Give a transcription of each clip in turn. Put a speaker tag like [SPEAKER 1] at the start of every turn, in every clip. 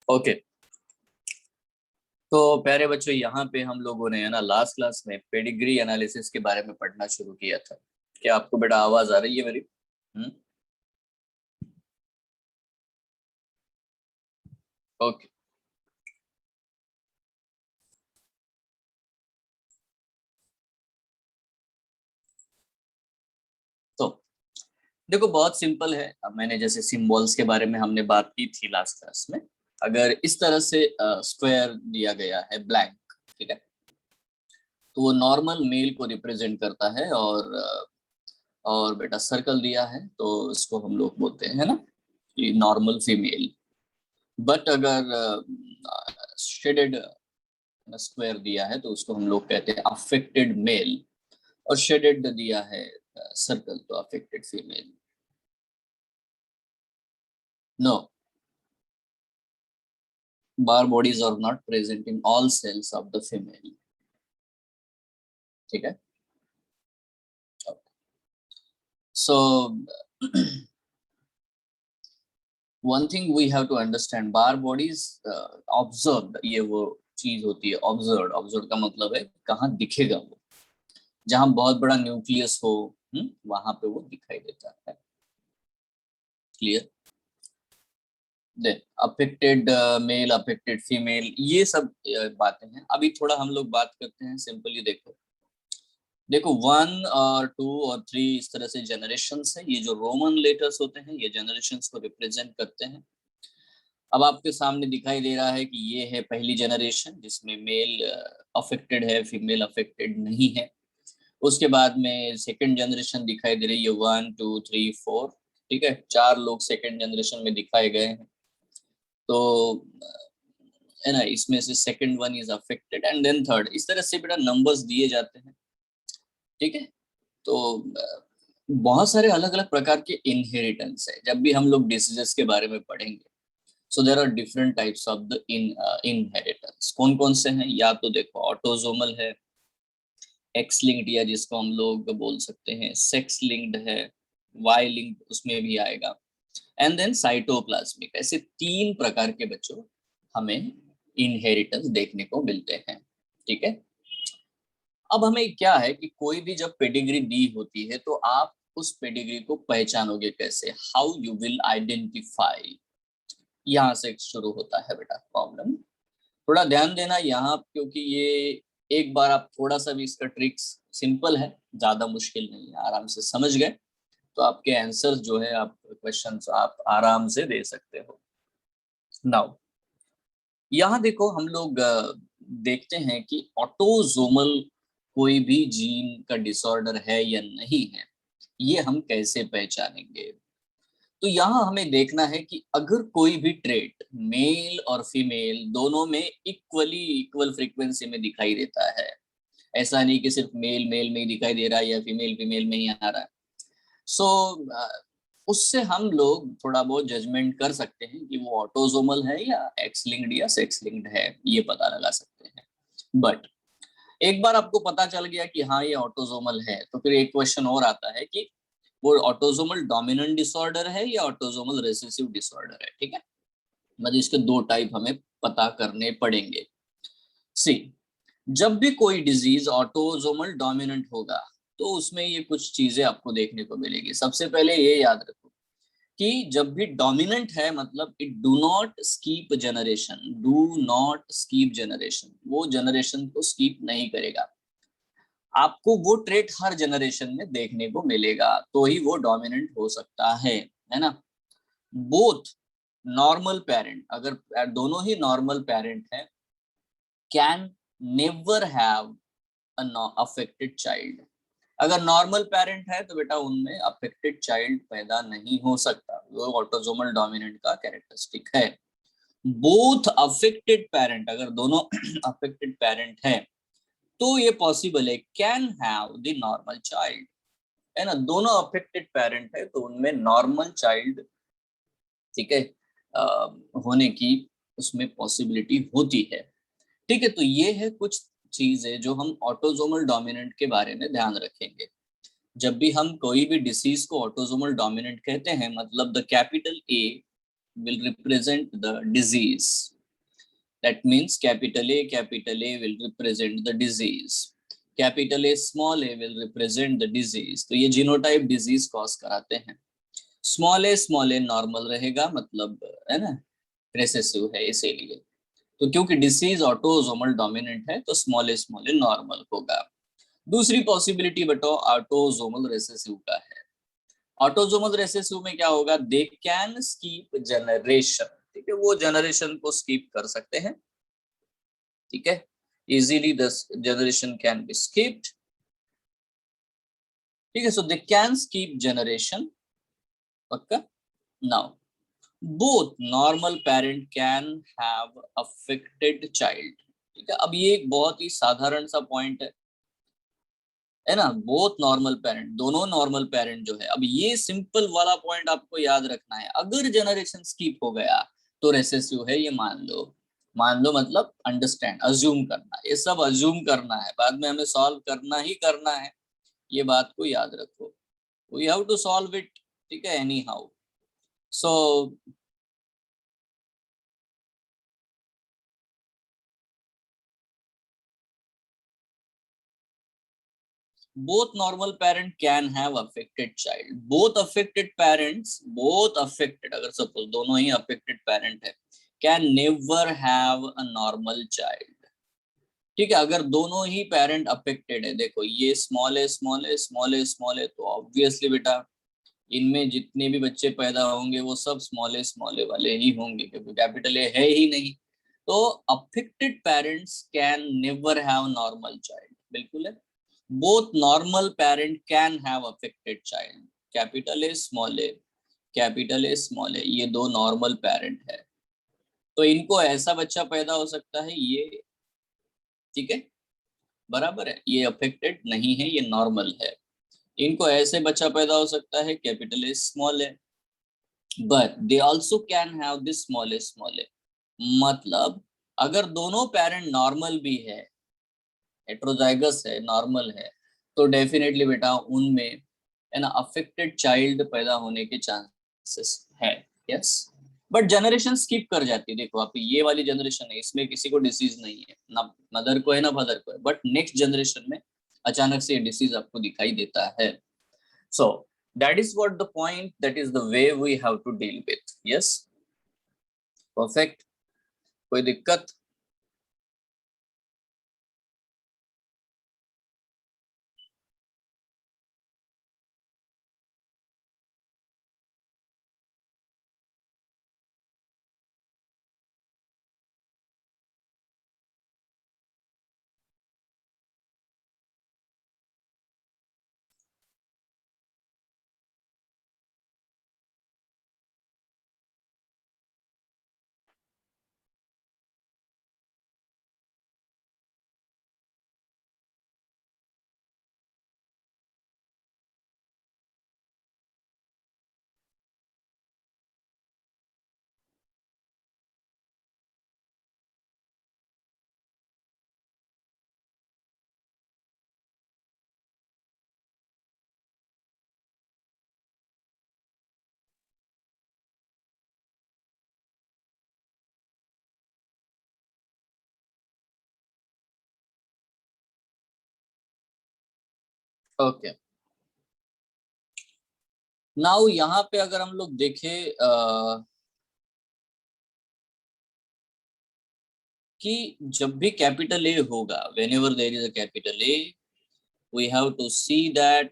[SPEAKER 1] Okay, तो प्यारे बच्चों, यहाँ पे हम लोगों ने है ना लास्ट क्लास में पेडिग्री एनालिसिस के बारे में पढ़ना शुरू किया था। क्या आपको बेटा आवाज आ रही है मेरी? ओके, तो देखो बहुत सिंपल है। अब मैंने जैसे सिंबल्स के बारे में हमने बात की थी लास्ट क्लास में। अगर इस तरह से स्क्वायर दिया गया है ब्लैंक, ठीक है, तो वो नॉर्मल मेल को रिप्रेजेंट करता है। और बेटा सर्कल दिया है तो इसको हम लोग बोलते हैं ना कि नॉर्मल फीमेल। बट अगर शेडेड स्क्वायर दिया है तो उसको हम लोग कहते हैं अफेक्टेड मेल, और शेडेड दिया है सर्कल तो affected female. No, bar bodies are not present in all cells of the female. ठीक है, so one thing we have to understand, bar bodies observed, ये वो चीज होती है ऑब्जर्व्ड। ऑब्जर्व का मतलब है कहाँ दिखेगा वो, जहां बहुत बड़ा न्यूक्लियस हो वहां पे वो दिखाई देता है। Clear? Then affected male, affected female, ये सब बातें हैं। अभी थोड़ा हम लोग बात करते हैं सिंपली। देखो देखो 1 और 2 और 3 इस तरह से जनरेशंस है। ये जो रोमन लेटर्स होते हैं ये जनरेशंस को रिप्रेजेंट करते हैं। अब आपके सामने दिखाई दे रहा है कि ये है पहली जनरेशन जिसमें मेल अफेक्टेड है, फीमेल अफेक्टेड नहीं है। उसके बाद में सेकंड जनरेशन दिखाई दे रही है, 1 2 3 4। ठीक है, 4 लोग सेकंड जनरेशन में दिखाए गए हैं। तो है ना, इसमें से second one is affected and then third, इस तरह से बेटा नंबर्स दिए जाते हैं। ठीक है, तो बहुत सारे अलग अलग प्रकार के इनहेरिटेंस है। जब भी हम लोग डिसीजेस के बारे में पढ़ेंगे, so there are different types of the inheritance. कौन कौन से हैं? या तो देखो ऑटोजोमल है, एक्स लिंक्ड, या जिसको हम लोग बोल सकते हैं सेक्स लिंक्ड है, वाई लिंक्ड उसमें भी आएगा, एंड देन साइटोप्लाज्मिक। ऐसे 3 प्रकार के बच्चों हमें इनहेरिटेंस देखने को मिलते हैं। ठीक है, अब हमें क्या है कि कोई भी जब पेडिग्री दी होती है तो आप उस पेडिग्री को पहचानोगे कैसे? हाउ यू विल आइडेंटिफाई, यहाँ से शुरू होता है बेटा प्रॉब्लम। थोड़ा ध्यान देना यहाँ, क्योंकि ये एक बार आप थोड़ा सा भी इसका ट्रिक्स, सिंपल है, ज्यादा मुश्किल नहीं है, आराम से समझ गए तो आपके आंसर जो है, आप क्वेश्चंस आप आराम से दे सकते हो। नाउ यहाँ देखो, हम लोग देखते हैं कि ऑटोजोमल कोई भी जीन का डिसऑर्डर है या नहीं है, ये हम कैसे पहचानेंगे? तो यहाँ हमें देखना है कि अगर कोई भी ट्रेट मेल और फीमेल दोनों में इक्वल फ्रीक्वेंसी में दिखाई देता है, ऐसा नहीं कि सिर्फ मेल मेल में ही दिखाई दे रहा है या फीमेल फीमेल में ही आ रहा है, सो उससे हम लोग थोड़ा बहुत जजमेंट कर सकते हैं कि वो ऑटोजोमल है या एक्स लिंक्ड या सेक्स लिंक्ड है, ये पता लगा सकते हैं। बट एक बार आपको पता चल गया कि हाँ ये ऑटोजोमल है, तो फिर एक क्वेश्चन और आता है कि वो ऑटोजोमल डोमिनेंट डिसऑर्डर है या ऑटोजोमल रिसेसिव डिसऑर्डर है। ठीक है, मतलब इसके 2 टाइप हमें पता करने पड़ेंगे। सी, जब भी कोई डिजीज ऑटोजोमल डोमिनेंट होगा तो उसमें ये कुछ चीजें आपको देखने को मिलेगी। सबसे पहले ये याद रखो कि जब भी डोमिनेंट है मतलब it do not skip generation, do not skip generation, वो जनरेशन को स्कीप नहीं करेगा। आपको वो ट्रेट हर जनरेशन में देखने को मिलेगा, तो ही वो डोमिनेंट हो सकता है ना। बोथ नॉर्मल पेरेंट, अगर दोनों ही नॉर्मल पेरेंट हैं, can never have affected child. अगर नॉर्मल पेरेंट है तो बेटा उनमें अफेक्टेड चाइल्ड पैदा नहीं हो सकता, वो ऑटोजोमल डोमिनेंट का कैरेक्टरिस्टिक है। बोथ अफेक्टेड पेरेंट, अगर दोनों अफेक्टेड पेरेंट है तो ये पॉसिबल है, can have the normal child, है ना। दोनों अफेक्टेड पेरेंट है तो उनमें नॉर्मल चाइल्ड, ठीक है, होने की उसमें पॉसिबिलिटी होती है। ठीक है, तो ये है कुछ चीजें जो हम ऑटोजोमल डोमिनेंट के बारे में ध्यान रखेंगे। जब भी हम कोई भी डिसीज को ऑटोजोमल डोमिनेंट कहते हैं, मतलब the capital A will represent the disease, That means capital A will represent the disease, capital A small a will represent the disease. तो ये जीनोटाइप डिजीज कॉज कराते हैं. स्मॉल ए नॉर्मल रहेगा, मतलब है ना रिसेसिव है इसीलिए. तो क्योंकि डिसीज ऑटोसोमल डोमिनेंट है तो स्मॉल ए नॉर्मल होगा. दूसरी पॉसिबिलिटी बताओ ऑटोसोमल रिसेसिव का है. ऑटोसोमल रिसेसिव में क्या होगा, दे कैन स्कीप जनरेशन. ठीक है, वो जनरेशन को स्कीप कर सकते हैं. ठीक है, easily the generation can be skipped. ठीक है, सो दे कैन स्कीप जनरेशन. पक्का. Now both normal parent can have affected child. ठीक है, अब ये एक बहुत ही साधारण सा पॉइंट है ना. बोथ नॉर्मल पेरेंट, दोनों नॉर्मल पेरेंट जो है. अब ये सिंपल वाला पॉइंट आपको याद रखना है. अगर जनरेशन स्किप हो गया तो रेसेसिव है, ये मान लो. मान लो मतलब अंडरस्टैंड, अज्यूम करना. ये सब अज्यूम करना है, बाद में हमें सॉल्व करना ही करना है. ये बात को याद रखो. We have to solve it. ठीक है, anyhow. So both normal parent can have affected child. Both affected parents, both affected, अगर सपोज दोनों ही affected parent है, can never have a normal child. ठीक है, अगर दोनों ही पेरेंट अफेक्टेड है. देखो ये स्मॉल है तो ऑब्वियसली बेटा इनमें जितने भी बच्चे पैदा होंगे वो सब स्मॉल ए वाले ही होंगे, क्योंकि कैपिटल ए है ही नहीं. तो affected parents can never have normal child. बिल्कुल है. Both normal parent can have affected child. Capital A small A, ये दो नॉर्मल पेरेंट है. तो इनको ऐसा बच्चा पैदा हो सकता है ये. ठीक है, बराबर है. ये अफेक्टेड नहीं है, ये नॉर्मल है. इनको ऐसे बच्चा पैदा हो सकता है, कैपिटल ए स्मॉल है. But they also can have this small A. मतलब अगर दोनों पेरेंट नॉर्मल भी है, हेट्रोजाइगस है, नॉर्मल है, तो डेफिनेटली बेटा उनमें है ना अफेक्टेड चाइल्ड पैदा होने के चांसेस है. यस, बट जनरेशन स्किप कर जाती है. देखो आप ये वाली जनरेशन है, इसमें किसी को डिसीज नहीं है, ना मदर को है ना फादर को है, बट नेक्स्ट जनरेशन में अचानक से ये डिसीज आपको दिखाई देता है. So that is what the point, that is the way we have to deal with. Yes, perfect. कोई दिक्कत? ओके. नाउ यहाँ पे अगर हम लोग देखें कि जब भी कैपिटल ए होगा, whenever there is a capital A, we have to see that,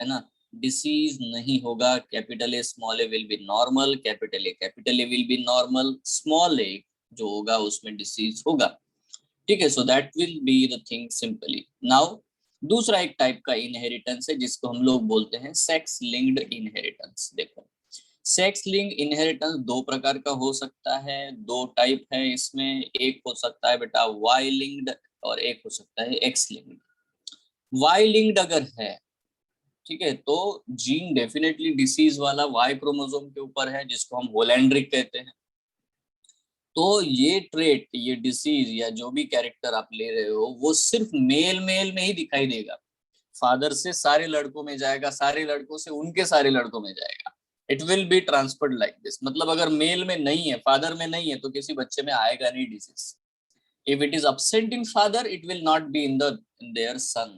[SPEAKER 1] है ना, डिसीज नहीं होगा. Capital A small A will be normal, capital A will be normal, small A जो होगा उसमें डिसीज होगा. ठीक है, so that will be the thing simply. Now दूसरा एक टाइप का इनहेरिटेंस है जिसको हम लोग बोलते हैं सेक्स लिंक्ड इनहेरिटेंस. देखो सेक्स लिंक इनहेरिटेंस दो प्रकार का हो सकता है, दो टाइप है इसमें. एक हो सकता है बेटा वाई लिंक्ड और एक हो सकता है एक्स लिंक्ड. वाई लिंक्ड अगर है, ठीक है, तो जीन डेफिनेटली डिसीज वाला वाई क्रोमोसोम के ऊपर है जिसको हम होलैंड्रिक कहते हैं. तो ये ट्रेट, ये डिसीज या जो भी कैरेक्टर आप ले रहे हो वो सिर्फ मेल में ही दिखाई देगा. फादर से सारे लड़कों में जाएगा, सारे लड़कों से उनके सारे लड़कों में जाएगा. It will be transferred like this, मतलब अगर मेल में नहीं है, फादर में नहीं है, तो किसी बच्चे में आएगा नहीं disease. If it is absent in father, it will not be in their son.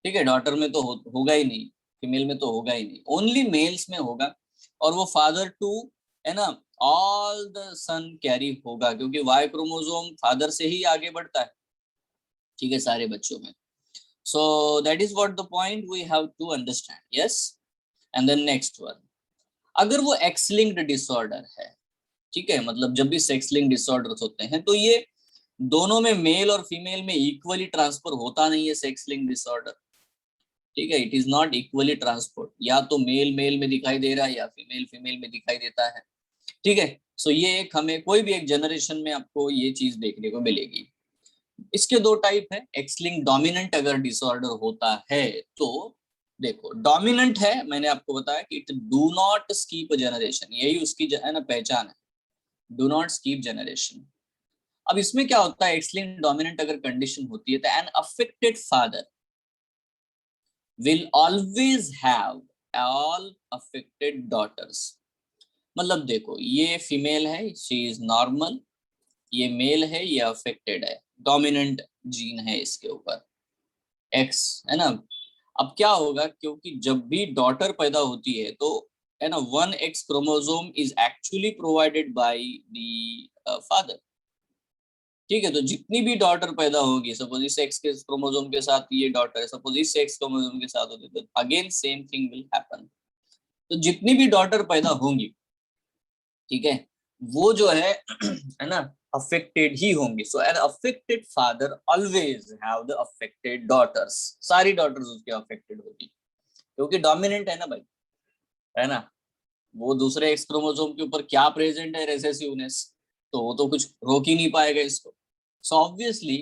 [SPEAKER 1] ठीक है, डॉटर में तो होगा ही नहीं, फीमेल में तो होगा ही नहीं, ओनली मेल्स में होगा. और वो फादर टू, है ना, ऑल द सन कैरी होगा, क्योंकि वाई क्रोमोसोम फादर से ही आगे बढ़ता है. ठीक है, सारे बच्चों में. So that is what the point we have to understand. Yes. And then next one, अगर वो एक्स लिंक्ड डिसऑर्डर है, ठीक है, मतलब जब भी सेक्स लिंक डिसऑर्डर्स होते हैं तो ये दोनों में, मेल और फीमेल में इक्वली ट्रांसफर होता नहीं है सेक्स लिंक डिसऑर्डर. ठीक है, it is not equally transfer, या तो मेल मेल में दिखाई दे रहा है या फीमेल फीमेल में दिखाई देता है. ठीक है, सो ये एक, हमें कोई भी एक जनरेशन में आपको ये चीज देखने को मिलेगी. इसके दो टाइप है. एक्स लिंक डोमिनेंट अगर डिसऑर्डर होता है तो देखो, डोमिनेंट है, मैंने आपको बताया कि it do not skip generation, यही उसकी है ना पहचान है, डू नॉट स्कीप जनरेशन. अब इसमें क्या होता है, एक्स लिंक डोमिनेंट अगर कंडीशन होती है तो an affected father will always have all affected daughters. मतलब देखो, ये फीमेल है, शी इज नॉर्मल, ये मेल है, ये अफेक्टेड है, डोमिनेंट जीन है इसके ऊपर, एक्स, है ना. अब क्या होगा, क्योंकि जब भी डॉटर पैदा होती है तो, है ना, one x chromosome is actually provided by the father. ठीक है, तो जितनी भी डॉटर पैदा होगी, सपोज इस एक्स के क्रोमोसोम के साथ ये डॉटर है, सपोज इस एक्स क्रोमोसोम के साथ होती है, तो again same thing will happen. तो जितनी भी डॉटर पैदा होंगी, ठीक है, वो जो है ना, अफेक्टेड ही होंगी. So an affected father always have the affected daughters, सारी डॉटर्स उसके अफेक्टेड होगी, क्योंकि डोमिनेंट है ना भाई, है ना. वो दूसरे एक्स क्रोमोसोम के ऊपर क्या प्रेजेंट है, रेसेसिवनेस, तो वो तो कुछ रोक ही नहीं पाएगा इसको. सो ऑब्वियसली,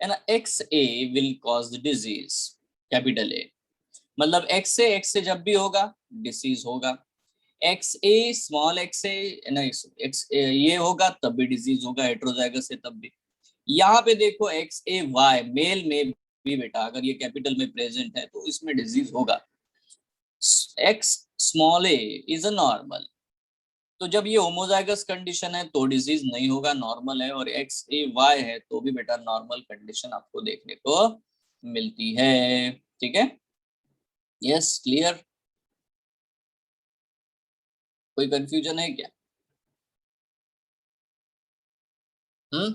[SPEAKER 1] है ना, x A will cause the disease, capital A, मतलब एक्स से जब भी होगा डिसीज होगा. एक्स ए स्मॉल एक्स ए नहीं, एक्स ये होगा तब भी डिजीज होगा, हेट्रोजाइगस है तब भी. यहाँ पे देखो एक्स ए वाई मेल में भी बेटा, अगर ये कैपिटल में प्रेजेंट है तो इसमें डिजीज होगा. X small A is a normal, तो जब ये होमोजाइगस कंडीशन है तो डिजीज नहीं होगा, नॉर्मल है. और एक्स ए वाई है तो भी बेटा नॉर्मल कंडीशन आपको देखने को मिलती है. ठीक है, यस, क्लियर, कोई कंफ्यूजन है क्या? हम्म.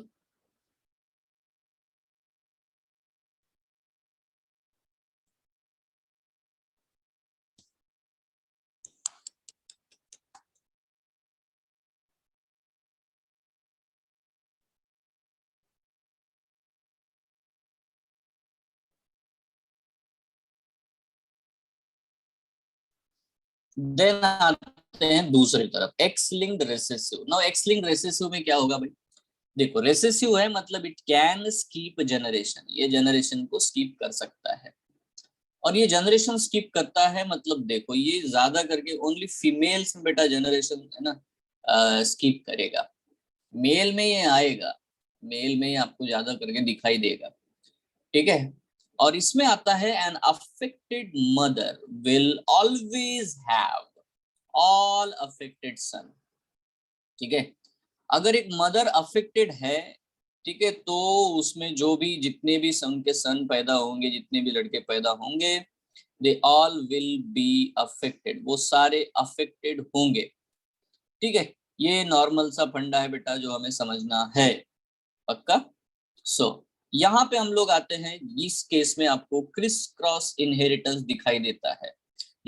[SPEAKER 1] देन आते हैं दूसरी तरफ, x linked recessive. Now x linked recessive में क्या होगा भाई, देखो रेसेसिव है मतलब इट कैन स्कीप जनरेशन, ये जनरेशन को स्कीप कर सकता है. और ये जनरेशन स्कीप करता है मतलब देखो, ये ज्यादा करके ओनली फीमेल्स में बेटा जनरेशन, है ना, स्कीप करेगा. मेल में ये आएगा, मेल में ये आपको ज्यादा करके दिखाई देगा. ठीक है, और इसमें आता है an affected mother will always have all affected son. ठीक है, अगर एक मदर अफेक्टेड है, ठीक है, तो उसमें जो भी जितने भी उनके सन पैदा होंगे, जितने भी लड़के पैदा होंगे, they all will be affected, वो सारे अफेक्टेड होंगे. ठीक है, ये नॉर्मल सा फंडा है बेटा जो हमें समझना है. पक्का. सो यहाँ पे हम लोग आते हैं, इस केस में आपको क्रिस क्रॉस इनहेरिटेंस दिखाई देता है,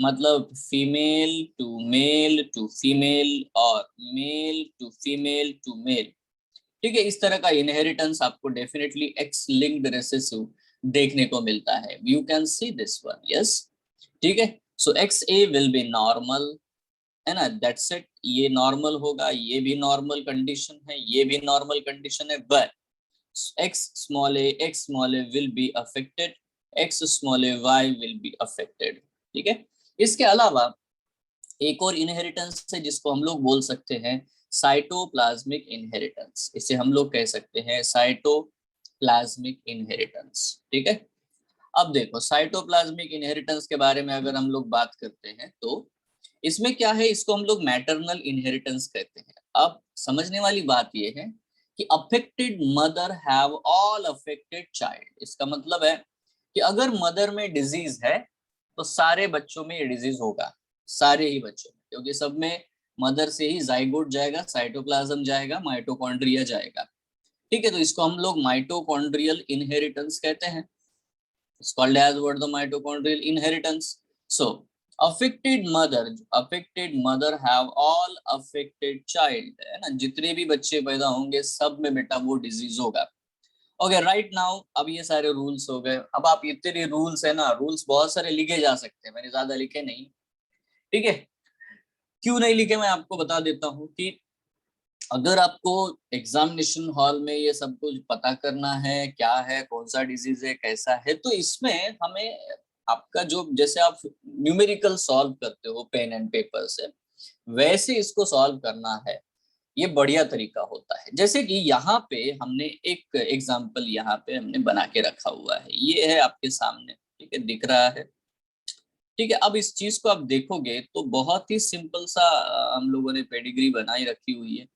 [SPEAKER 1] मतलब female to male to female और male to female to male. ठीक है, इस तरह का इनहेरिटेंस आपको डेफिनेटली एक्स लिंक्ड रेसेसिव देखने को मिलता है. You can see this one. Yes. ठीक है, so X A will be normal, है ना, दैट्स इट, ये नॉर्मल होगा, ये भी नॉर्मल कंडीशन है, ये भी नॉर्मल कंडीशन है. But x small a will be affected, x small a y will be affected. ठीक है, इसके अलावा एक और इनहेरिटेंस है जिसको हम लोग बोल सकते हैं साइटोप्लाज्मिक इनहेरिटेंस. इसे हम लोग कह सकते हैं साइटोप्लाज्मिक इनहेरिटेंस. ठीक है, अब देखो साइटोप्लाज्मिक इनहेरिटेंस के बारे में अगर हम लोग बात करते हैं तो इसमें क्या है, इसको हम लोग मैटरनल इनहेरिटेंस कहते हैं। अब समझने वाली बात ये है कि affected mother have all affected child, इसका मतलब है कि अगर मदर में डिजीज है तो सारे बच्चों में ये डिजीज होगा, सारे ही बच्चों में, क्योंकि सब में मदर से ही जाइगोट जाएगा, साइटोप्लाज्म जाएगा, माइटोकॉन्ड्रिया जाएगा। ठीक है, तो इसको हम लोग माइटोकॉन्ड्रियल इनहेरिटेंस कहते हैं। It's called as what the mitochondrial inheritance. So affected mother have all affected child, है ना, जितने भी बच्चे पैदा होंगे सब में बेटा वो डिजीज होगा। ओके राइट नाउ, अब ये सारे रूल्स हो गए। अब आप इतने रूल्स है ना, रूल्स बहुत सारे लिखे जा सकते हैं, मैंने ज्यादा लिखे नहीं। ठीक है, क्यों नहीं लिखे मैं आपको बता देता हूँ कि अगर आपको एग्जामिनेशन हॉल में ये सब कुछ पता करना है, क्या है, कौन सा डिजीज है, कैसा है, तो इसमें हमें आपका जो, जैसे आप न्यूमेरिकल सॉल्व करते हो पेन एंड पेपर से, वैसे इसको सॉल्व करना है। ये बढ़िया तरीका होता है। जैसे कि यहाँ पे हमने एक एग्जाम्पल यहाँ पे हमने बना के रखा हुआ है, ये है आपके सामने, ठीक है, दिख रहा है। ठीक है, अब इस चीज को आप देखोगे तो बहुत ही सिंपल सा हम लोगों ने पेडिग्री बनाई रखी हुई है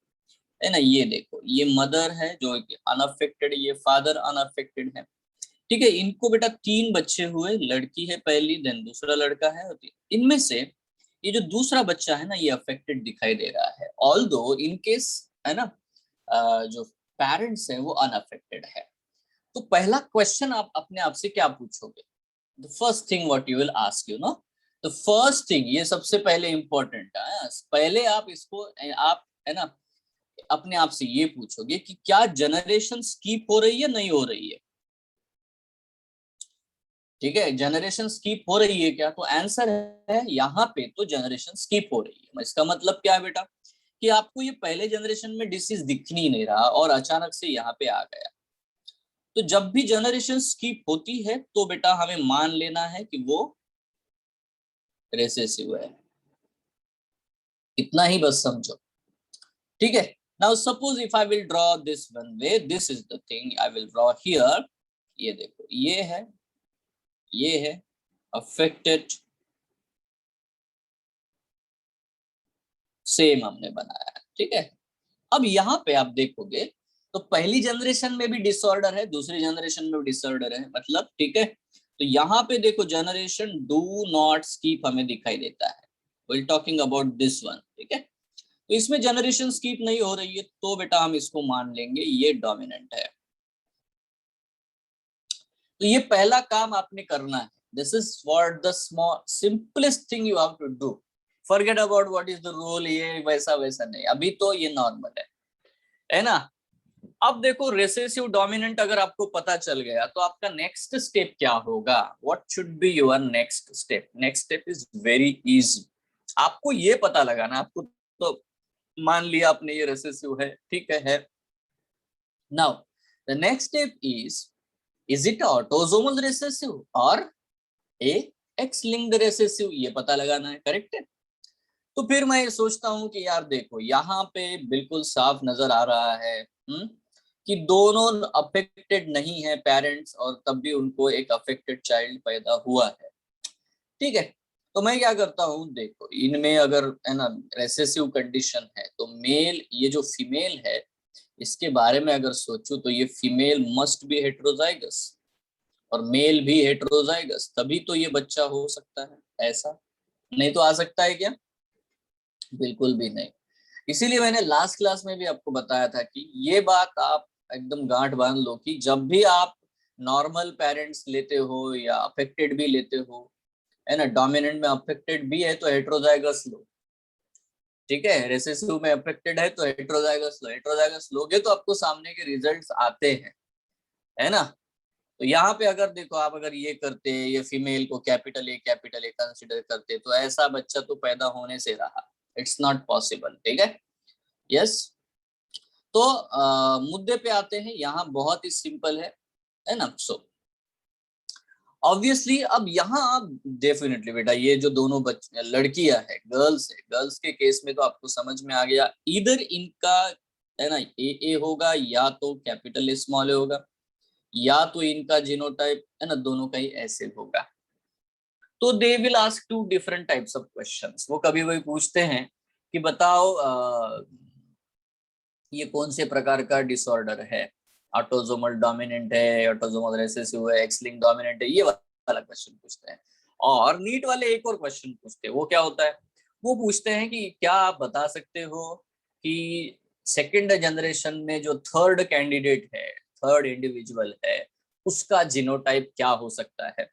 [SPEAKER 1] ना। ये देखो, ये मदर है जो अनअफेक्टेड, ये फादर अनअफेक्टेड है। ठीक है, इनको बेटा 3 बच्चे हुए, लड़की है पहली, देन दूसरा लड़का है, इनमें से ये जो दूसरा बच्चा है ना ये अफेक्टेड दिखाई दे रहा है, ऑल दो इन केस, है ना, जो पेरेंट्स है वो अनअफेक्टेड है। तो पहला क्वेश्चन आप अपने आप से क्या पूछोगे? The first thing what you will ask, you know, the first thing, ये सबसे पहले इंपॉर्टेंट है। पहले आप इसको, आप, है ना, अपने आप से ये पूछोगे कि क्या जनरेशन स्कीप हो रही है, नहीं हो रही है। ठीक है, जनरेशन स्कीप हो रही है क्या? तो आंसर है यहाँ पे तो जनरेशन स्कीप हो रही है। इसका मतलब क्या है बेटा, कि आपको ये पहले जनरेशन में डिसीज दिख नहीं रहा और अचानक से यहाँ पे आ गया। तो जब भी जनरेशन स्कीप होती है तो बेटा हमें मान लेना है कि वो रेसेसिव है, इतना ही बस समझो। ठीक है, now suppose if I will draw this one way, this is the thing I will draw here. ये देखो, ये है अफेक्टेड, सेम हमने बनाया है। ठीक है, अब यहाँ पे आप देखोगे तो पहली जनरेशन में भी डिसऑर्डर है, दूसरी जनरेशन में भी डिसऑर्डर है, मतलब, ठीक है। तो यहाँ पे देखो जनरेशन डू नॉट स्कीप हमें दिखाई देता है, will talking about this one. ठीक है, तो इसमें जनरेशन स्कीप नहीं हो रही है तो बेटा हम इसको मान लेंगे ये डोमिनेंट है। तो ये पहला काम आपने करना है। This is what the small simplest thing you have to do. Forget about what is the rule, ये वैसा वैसा नहीं, अभी तो ये नॉर्मल है ना। अब देखो रेसेसिव डोमिनेंट अगर आपको पता चल गया तो आपका नेक्स्ट स्टेप क्या होगा? What should be your next step? Next step is very easy. आपको ये पता लगाना, आपको तो मान लिया आपने ये रेसेसिव है, ठीक है। Now the next step is it autosomal recessive और ए एक्स लिंक्ड रेसेसिव, ये पता लगाना है, करेक्ट है। तो फिर मैं ये सोचता हूँ कि यार देखो यहाँ पे बिल्कुल साफ नजर आ रहा है कि दोनों अफेक्टेड नहीं है पेरेंट्स, और तब भी उनको एक अफेक्टेड चाइल्ड पैदा हुआ है। ठीक है, तो मैं क्या करता हूँ, देखो इनमें अगर, है ना, रेसेसिव कंडीशन है तो मेल, ये जो फीमेल है इसके बारे में अगर सोचूं तो ये फीमेल मस्ट बी हेट्रोजाइगस और मेल भी हेट्रोजाइगस, तभी तो ये बच्चा हो सकता है। ऐसा नहीं तो आ सकता है क्या? बिल्कुल भी नहीं। इसीलिए मैंने लास्ट क्लास में भी आपको बताया था कि ये बात आप एकदम गांठ बांध लो कि जब भी आप नॉर्मल पेरेंट्स लेते हो या अफेक्टेड भी लेते हो, है ना, डोमिनेंट में अफेक्टेड भी है तो हेट्रोजाइगस लो। ठीक है, रेसेसिव में अफेक्टेड है तो हेट्रोजाइगस लो। हेट्रोजाइगस लोगे तो आपको सामने के रिजल्ट्स आते हैं, है ना। तो यहाँ पे अगर देखो, आप अगर ये करते, ये फीमेल को कैपिटल ए कंसिडर करते तो ऐसा बच्चा तो पैदा होने से रहा, इट्स नॉट पॉसिबल। ठीक है, यस। तो मुद्दे पे आते हैं, यहाँ बहुत ही सिंपल है ना। सो ऑब्वियसली अब यहाँ आप डेफिनेटली बेटा ये जो दोनों बच्चे लड़कियां है, गर्ल्स है, गर्ल्स के केस में तो आपको समझ में आ गया, इधर इनका, है ना, ए होगा या तो कैपिटल स्मॉल ए होगा, या तो इनका जीनोटाइप, है ना, दोनों का ही ऐसे होगा। तो they will ask two different types of questions. वो कभी वही पूछते हैं कि बताओ ये कौन से प्रकार का डिसऑर्डर है, ऑटोसोमल डोमिनेंट है, ऑटोसोमल रिसेसिव है, एक्स लिंक्ड डोमिनेंट है, ये वाला क्वेश्चन पूछते हैं। और नीट वाले एक और क्वेश्चन पूछते हैं, वो क्या होता है, वो पूछते हैं कि क्या आप बता सकते हो कि सेकंड जनरेशन में जो थर्ड कैंडिडेट है, थर्ड इंडिविजुअल है, उसका जीनोटाइप क्या हो सकता है।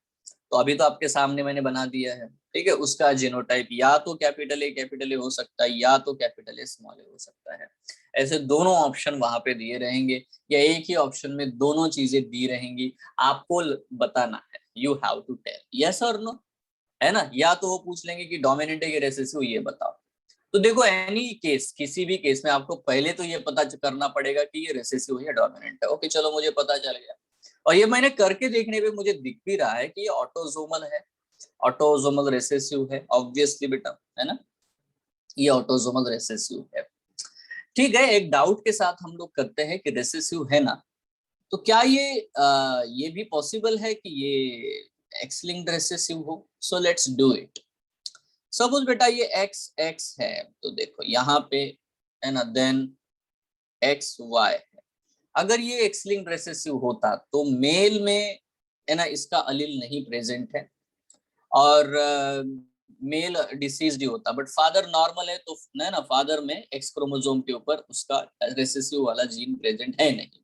[SPEAKER 1] तो अभी तो आपके सामने मैंने बना दिया है, ठीक है। उसका जीनोटाइप या तो कैपिटल ए हो सकता है, या तो कैपिटल ए स्मॉल ए हो सकता है। ऐसे दोनों ऑप्शन वहां पे दिए रहेंगे, या एक ही ऑप्शन में दोनों चीजें दी रहेंगी, आपको बताना है। You have to tell yes और नो, है ना। या तो वो पूछ लेंगे कि डोमिनेंट है कि रिसेसिव, ये बताओ। तो देखो एनी केस, किसी भी केस में आपको पहले तो ये पता करना पड़ेगा कि ये रिसेसिव है या डोमिनेंट है। ओके चलो, मुझे पता चल गया। और ये मैंने करके देखने पे मुझे दिख भी रहा है कि ये ऑटोसोमल है, ऑटोसोमल रिसेसिव है, ऑब्वियसली बेटा, है ना, ये ऑटोसोमल रिसेसिव है। ठीक है, एक डाउट के साथ हम लोग करते हैं कि रिसेसिव है ना, तो क्या ये भी पॉसिबल है कि ये एक्स लिंक्ड रिसेसिव हो। So let's do it. Suppose बेटा ये एक्स एक्स है, तो देखो यहाँ पे, है ना, देन एक्स वाई है। अगर ये एक्स लिंक्ड रिसेसिव होता तो मेल में, है ना, इसका अलील नहीं प्रेजेंट है, और मेल डिसीज्ड ही होता, बट फादर नॉर्मल है, तो है ना, फादर में एक्स क्रोमोसोम के ऊपर उसका रिसेसिव वाला जीन प्रेजेंट है नहीं।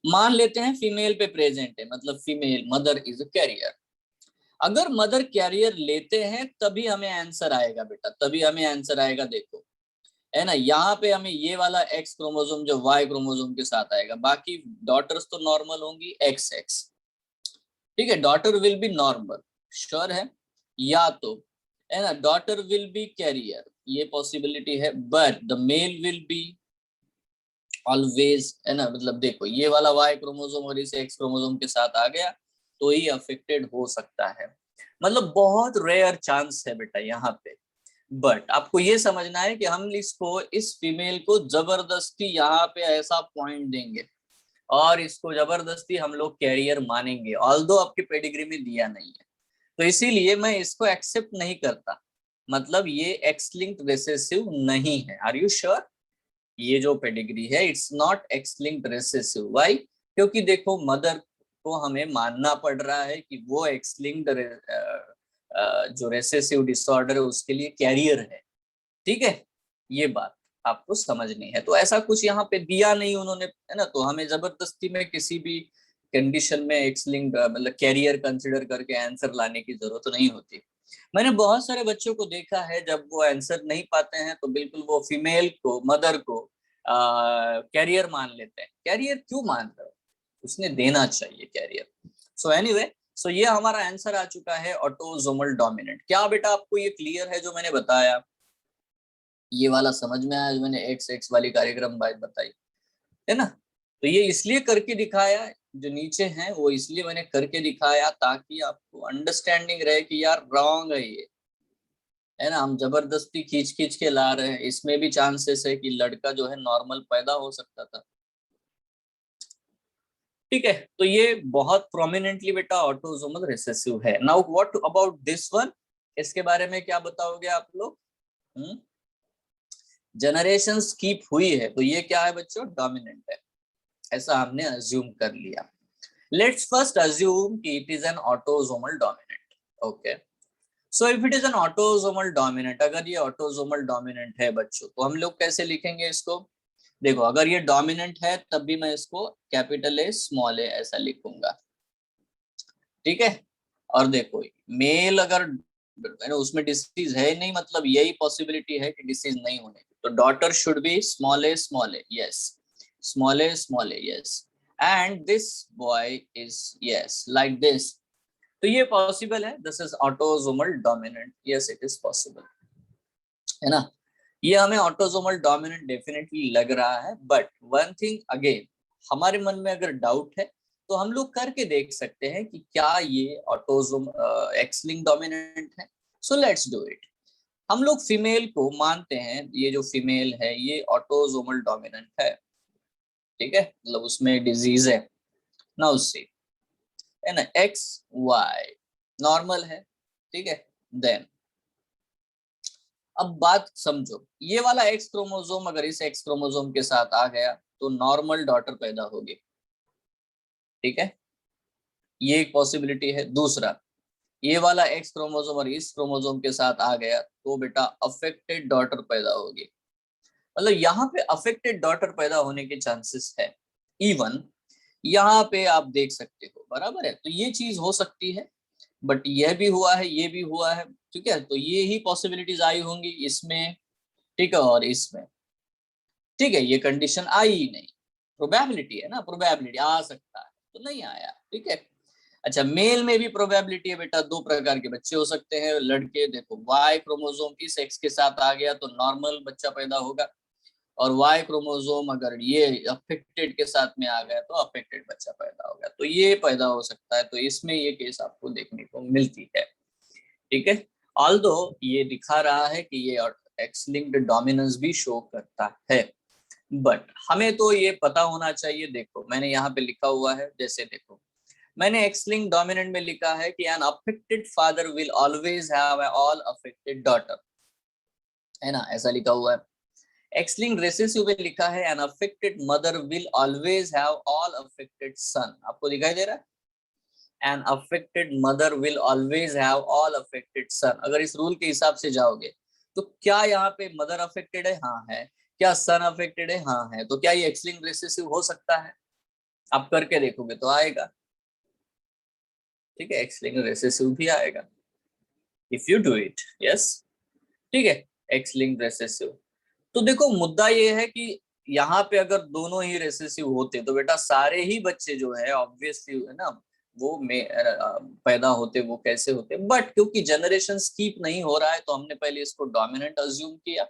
[SPEAKER 1] मान लेते हैं फीमेल पे प्रेजेंट है, मतलब female mother is a carrier. अगर मदर कैरियर लेते हैं तभी हमें आंसर आएगा बेटा, तभी हमें आंसर आएगा। देखो, है ना, यहाँ पे हमें ये वाला एक्स क्रोमोसोम जो वाई क्रोमोसोम के साथ आएगा, बाकी डॉटर्स तो नॉर्मल होंगी एक्स एक्स, ठीक है। Daughter will be normal, sure है। या तो, है ना, डॉटर विल बी कैरियर, ये पॉसिबिलिटी है, but the male will be always, है ना, मतलब देखो ये वाला वाई क्रोमोसोम और इस एक्स क्रोमोसोम के साथ आ गया तो ही अफेक्टेड हो सकता है। मतलब बहुत रेयर चांस है बेटा यहाँ पे। बट आपको ये समझना है कि हम इसको, इस फीमेल को जबरदस्ती यहाँ पे ऐसा पॉइंट देंगे और इसको जबरदस्ती हम लोग कैरियर मानेंगे, ऑल्दो आपके पेडिग्री में दिया नहीं है। तो इसीलिए मैं इसको एक्सेप्ट नहीं करता, मतलब ये एक्स लिंक्ड रिसेसिव नहीं है। Are you sure? ये जो पेडिग्री है it's not X linked recessive. Why? क्योंकि देखो मदर को हमें मानना पड़ रहा है कि वो एक्स लिंक्ड जो रेसेसिव डिसऑर्डर है उसके लिए कैरियर है, ठीक है। ये बात आपको समझनी है। तो ऐसा कुछ यहाँ पे दिया नहीं उन्होंने, है ना, तो हमें जबरदस्ती में किसी भी कंडीशन में एक्स लिंक्ड मतलब कैरियर कंसिडर करके आंसर लाने की जरूरत नहीं होती। मैंने बहुत सारे बच्चों को देखा है, जब वो आंसर नहीं पाते हैं तो बिल्कुल वो फीमेल को, मदर को कैरियर मान लेते हैं। कैरियर क्यों मान रहे हो, उसने देना चाहिए कैरियर। सो एनीवे, सो ये हमारा आंसर आ चुका है ऑटोसोमल डोमिनेंट। क्या बेटा आपको ये क्लियर है जो मैंने बताया? ये वाला समझ में आया जो मैंने एक्स एक्स वाली कार्यक्रम बात बताई, है ना। तो ये इसलिए करके दिखाया, जो नीचे है वो इसलिए मैंने करके दिखाया ताकि आपको अंडरस्टैंडिंग रहे कि यार रॉन्ग है ये, है ना। हम जबरदस्ती खींच खींच के ला रहे हैं, इसमें भी चांसेस है कि लड़का जो है नॉर्मल पैदा हो सकता था, ठीक है। तो ये बहुत प्रोमिनेंटली बेटा ऑटोसोमल रिसेसिव है। Now what about this one, इसके बारे में क्या बताओगे आप लोग? जनरेशन स्कीप हुई है तो ये क्या है बच्चों? डोमिनेंट है, ऐसा हमने अज्यूम कर लिया। लेट्स फर्स्ट अज्यूम कि it is an autosomal dominant. Okay, so if it is an autosomal dominant, अगर ये ऑटोसोमल डोमिनेंट है बच्चों, तो हम लोग कैसे लिखेंगे इसको? देखो, अगर ये डोमिनेंट है तब भी मैं इसको कैपिटल ए स्मॉल ए ऐसा लिखूंगा, ठीक है। और देखो मेल अगर उसमें डिसीज है नहीं, मतलब यही पॉसिबिलिटी है कि डिसीज नहीं होने की, तो daughter should be small A, yes, small A, yes, and this boy is yes like this. तो ये पॉसिबल है, this is autosomal dominant, yes it is possible, है ना। ये हमें ऑटोसोमल डोमिनेंट डेफिनेटली लग रहा है। बट वन थिंग अगेन, हमारे मन में अगर डाउट है तो हम लोग करके देख सकते हैं कि क्या ये ऑटोसोम एक्स लिंक्ड डोमिनेंट है। So let's do it. हम लोग फीमेल को मानते हैं, ये जो फीमेल है ये ऑटोसोमल डोमिनेंट है, ठीक है, मतलब उसमें डिजीज है ना, उससे, है ना, एक्स वाई नॉर्मल है, ठीक है। देन अब बात समझो, ये वाला एक्स क्रोमोसोम अगर इस एक्स क्रोमोसोम के साथ आ गया तो नॉर्मल डॉटर पैदा होगी, ठीक है, ये एक पॉसिबिलिटी है। दूसरा, ये वाला एक्स क्रोमोसोम और इस क्रोमोसोम के साथ आ गया तो बेटा अफेक्टेड डॉटर पैदा होगी। मतलब यहाँ पे अफेक्टेड डॉटर पैदा होने के चांसेस है। इवन यहाँ पे आप देख सकते हो, बराबर है, तो ये चीज हो सकती है, बट यह भी हुआ है, ये भी हुआ है, ठीक है, तो ये ही पॉसिबिलिटीज आई होंगी इसमें, ठीक है, और इसमें, ठीक है, ये कंडीशन आई ही नहीं, प्रोबेबिलिटी है ना, प्रोबेबिलिटी आ सकता है, तो नहीं आया, ठीक है। अच्छा, मेल में भी प्रोबेबिलिटी है बेटा, दो प्रकार के बच्चे हो सकते हैं, लड़के, देखो वाई क्रोमोसोम इस एक्स के साथ आ गया तो नॉर्मल बच्चा पैदा होगा, और वाई क्रोमोसोम अगर ये अफेक्टेड के साथ में आ गया तो अफेक्टेड बच्चा पैदा होगा, तो ये पैदा हो सकता है, तो इसमें ये केस आपको देखने को मिलती है, ठीक है। ऑल्दो ये दिखा रहा है कि ये एक्स लिंक्ड डोमिनेंस भी शो करता है, बट हमें तो ये पता होना चाहिए। देखो मैंने यहाँ पे लिखा हुआ है, जैसे देखो मैंने एक्स लिंक्ड डोमिनेंट में लिखा है कि an affected father will always have all affected daughter, है ना, ऐसा लिखा हुआ है। एक्स लिंक्ड रिसेसिव में लिखा है an affected mother will always have all affected son, आपको दिखाई दे रहा है, an affected mother will always have all affected son. अगर इस रूल के हिसाब से जाओगे तो क्या यहाँ पे मदर अफेक्टेड है? हाँ है। क्या सन अफेक्टेड है? हाँ है। तो क्या ये एक्स लिंक्ड रिसेसिव हो सकता है? आप करके देखोगे तो आएगा, ठीक है, एक्स लिंक्ड रिसेसिव भी आएगा if you do it, yes, ठीक है, एक्स लिंक्ड रिसेसिव। तो देखो मुद्दा ये है कि यहाँ पे अगर दोनों ही रिसेसिव होते तो बेटा सारे ही बच्चे जो है ऑब्वियसली, है ना, वो में पैदा होते, वो कैसे होते, बट क्योंकि जनरेशन स्कीप नहीं हो रहा है तो हमने पहले इसको डोमिनेंट अज्यूम किया,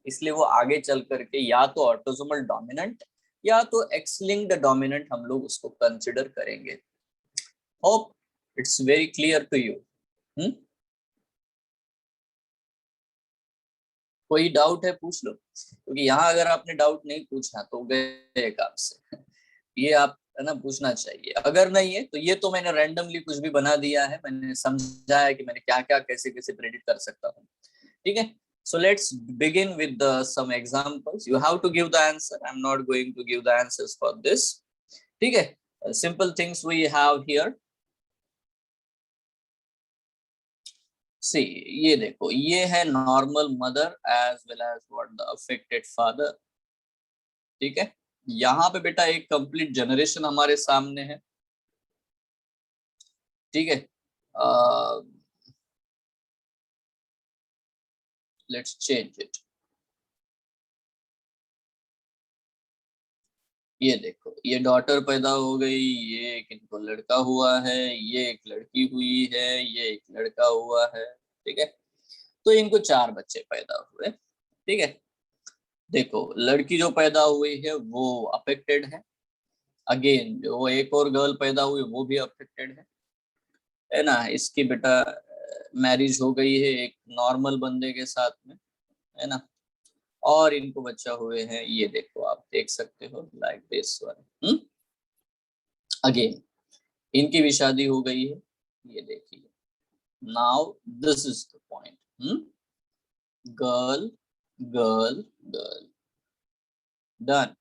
[SPEAKER 1] इसलिए वो आगे चल करके या तो ऑटोसोमल डोमिनेंट या तो एक्स लिंक्ड डोमिनेंट हम लोग उसको कंसिडर करेंगे। Hope it's very clear to you. कोई डाउट है पूछ लो, क्योंकि यहाँ अगर आपने डाउट नहीं पूछा तो गए काम से। ये आप, है ना, पूछना चाहिए। अगर नहीं है तो ये तो मैंने रैंडमली कुछ भी बना दिया है, मैंने समझा है कि मैंने क्या क्या कैसे कैसे प्रेडिक्ट कर सकता हूँ, ठीक है। So let's begin with some examples. You have to give the answer. I'm not going to give the answers for this. ठीक है, simple things we have here. See, ये देखो, ये है normal mother as well as what the affected father, ठीक है। यहाँ पे बेटा एक कंप्लीट जनरेशन हमारे सामने है, ठीक है। Let's change it. ये देखो, ये डॉटर पैदा हो गई, ये एक इनको लड़का हुआ है, ये एक लड़की हुई है, ये एक लड़का हुआ है, ठीक है। तो इनको चार बच्चे पैदा हुए, ठीक है। देखो लड़की जो पैदा हुई है वो अफेक्टेड है, अगेन जो एक और गर्ल पैदा हुई वो भी अफेक्टेड है ना। इसकी बेटा मैरिज हो गई है एक नॉर्मल बंदे के साथ में, है ना, और इनको बच्चा हुए हैं, ये देखो आप देख सकते हो लाइक दिस वन। अगेन इनकी भी शादी हो गई है, ये देखिए। Now this is the point, girl girl girl, done,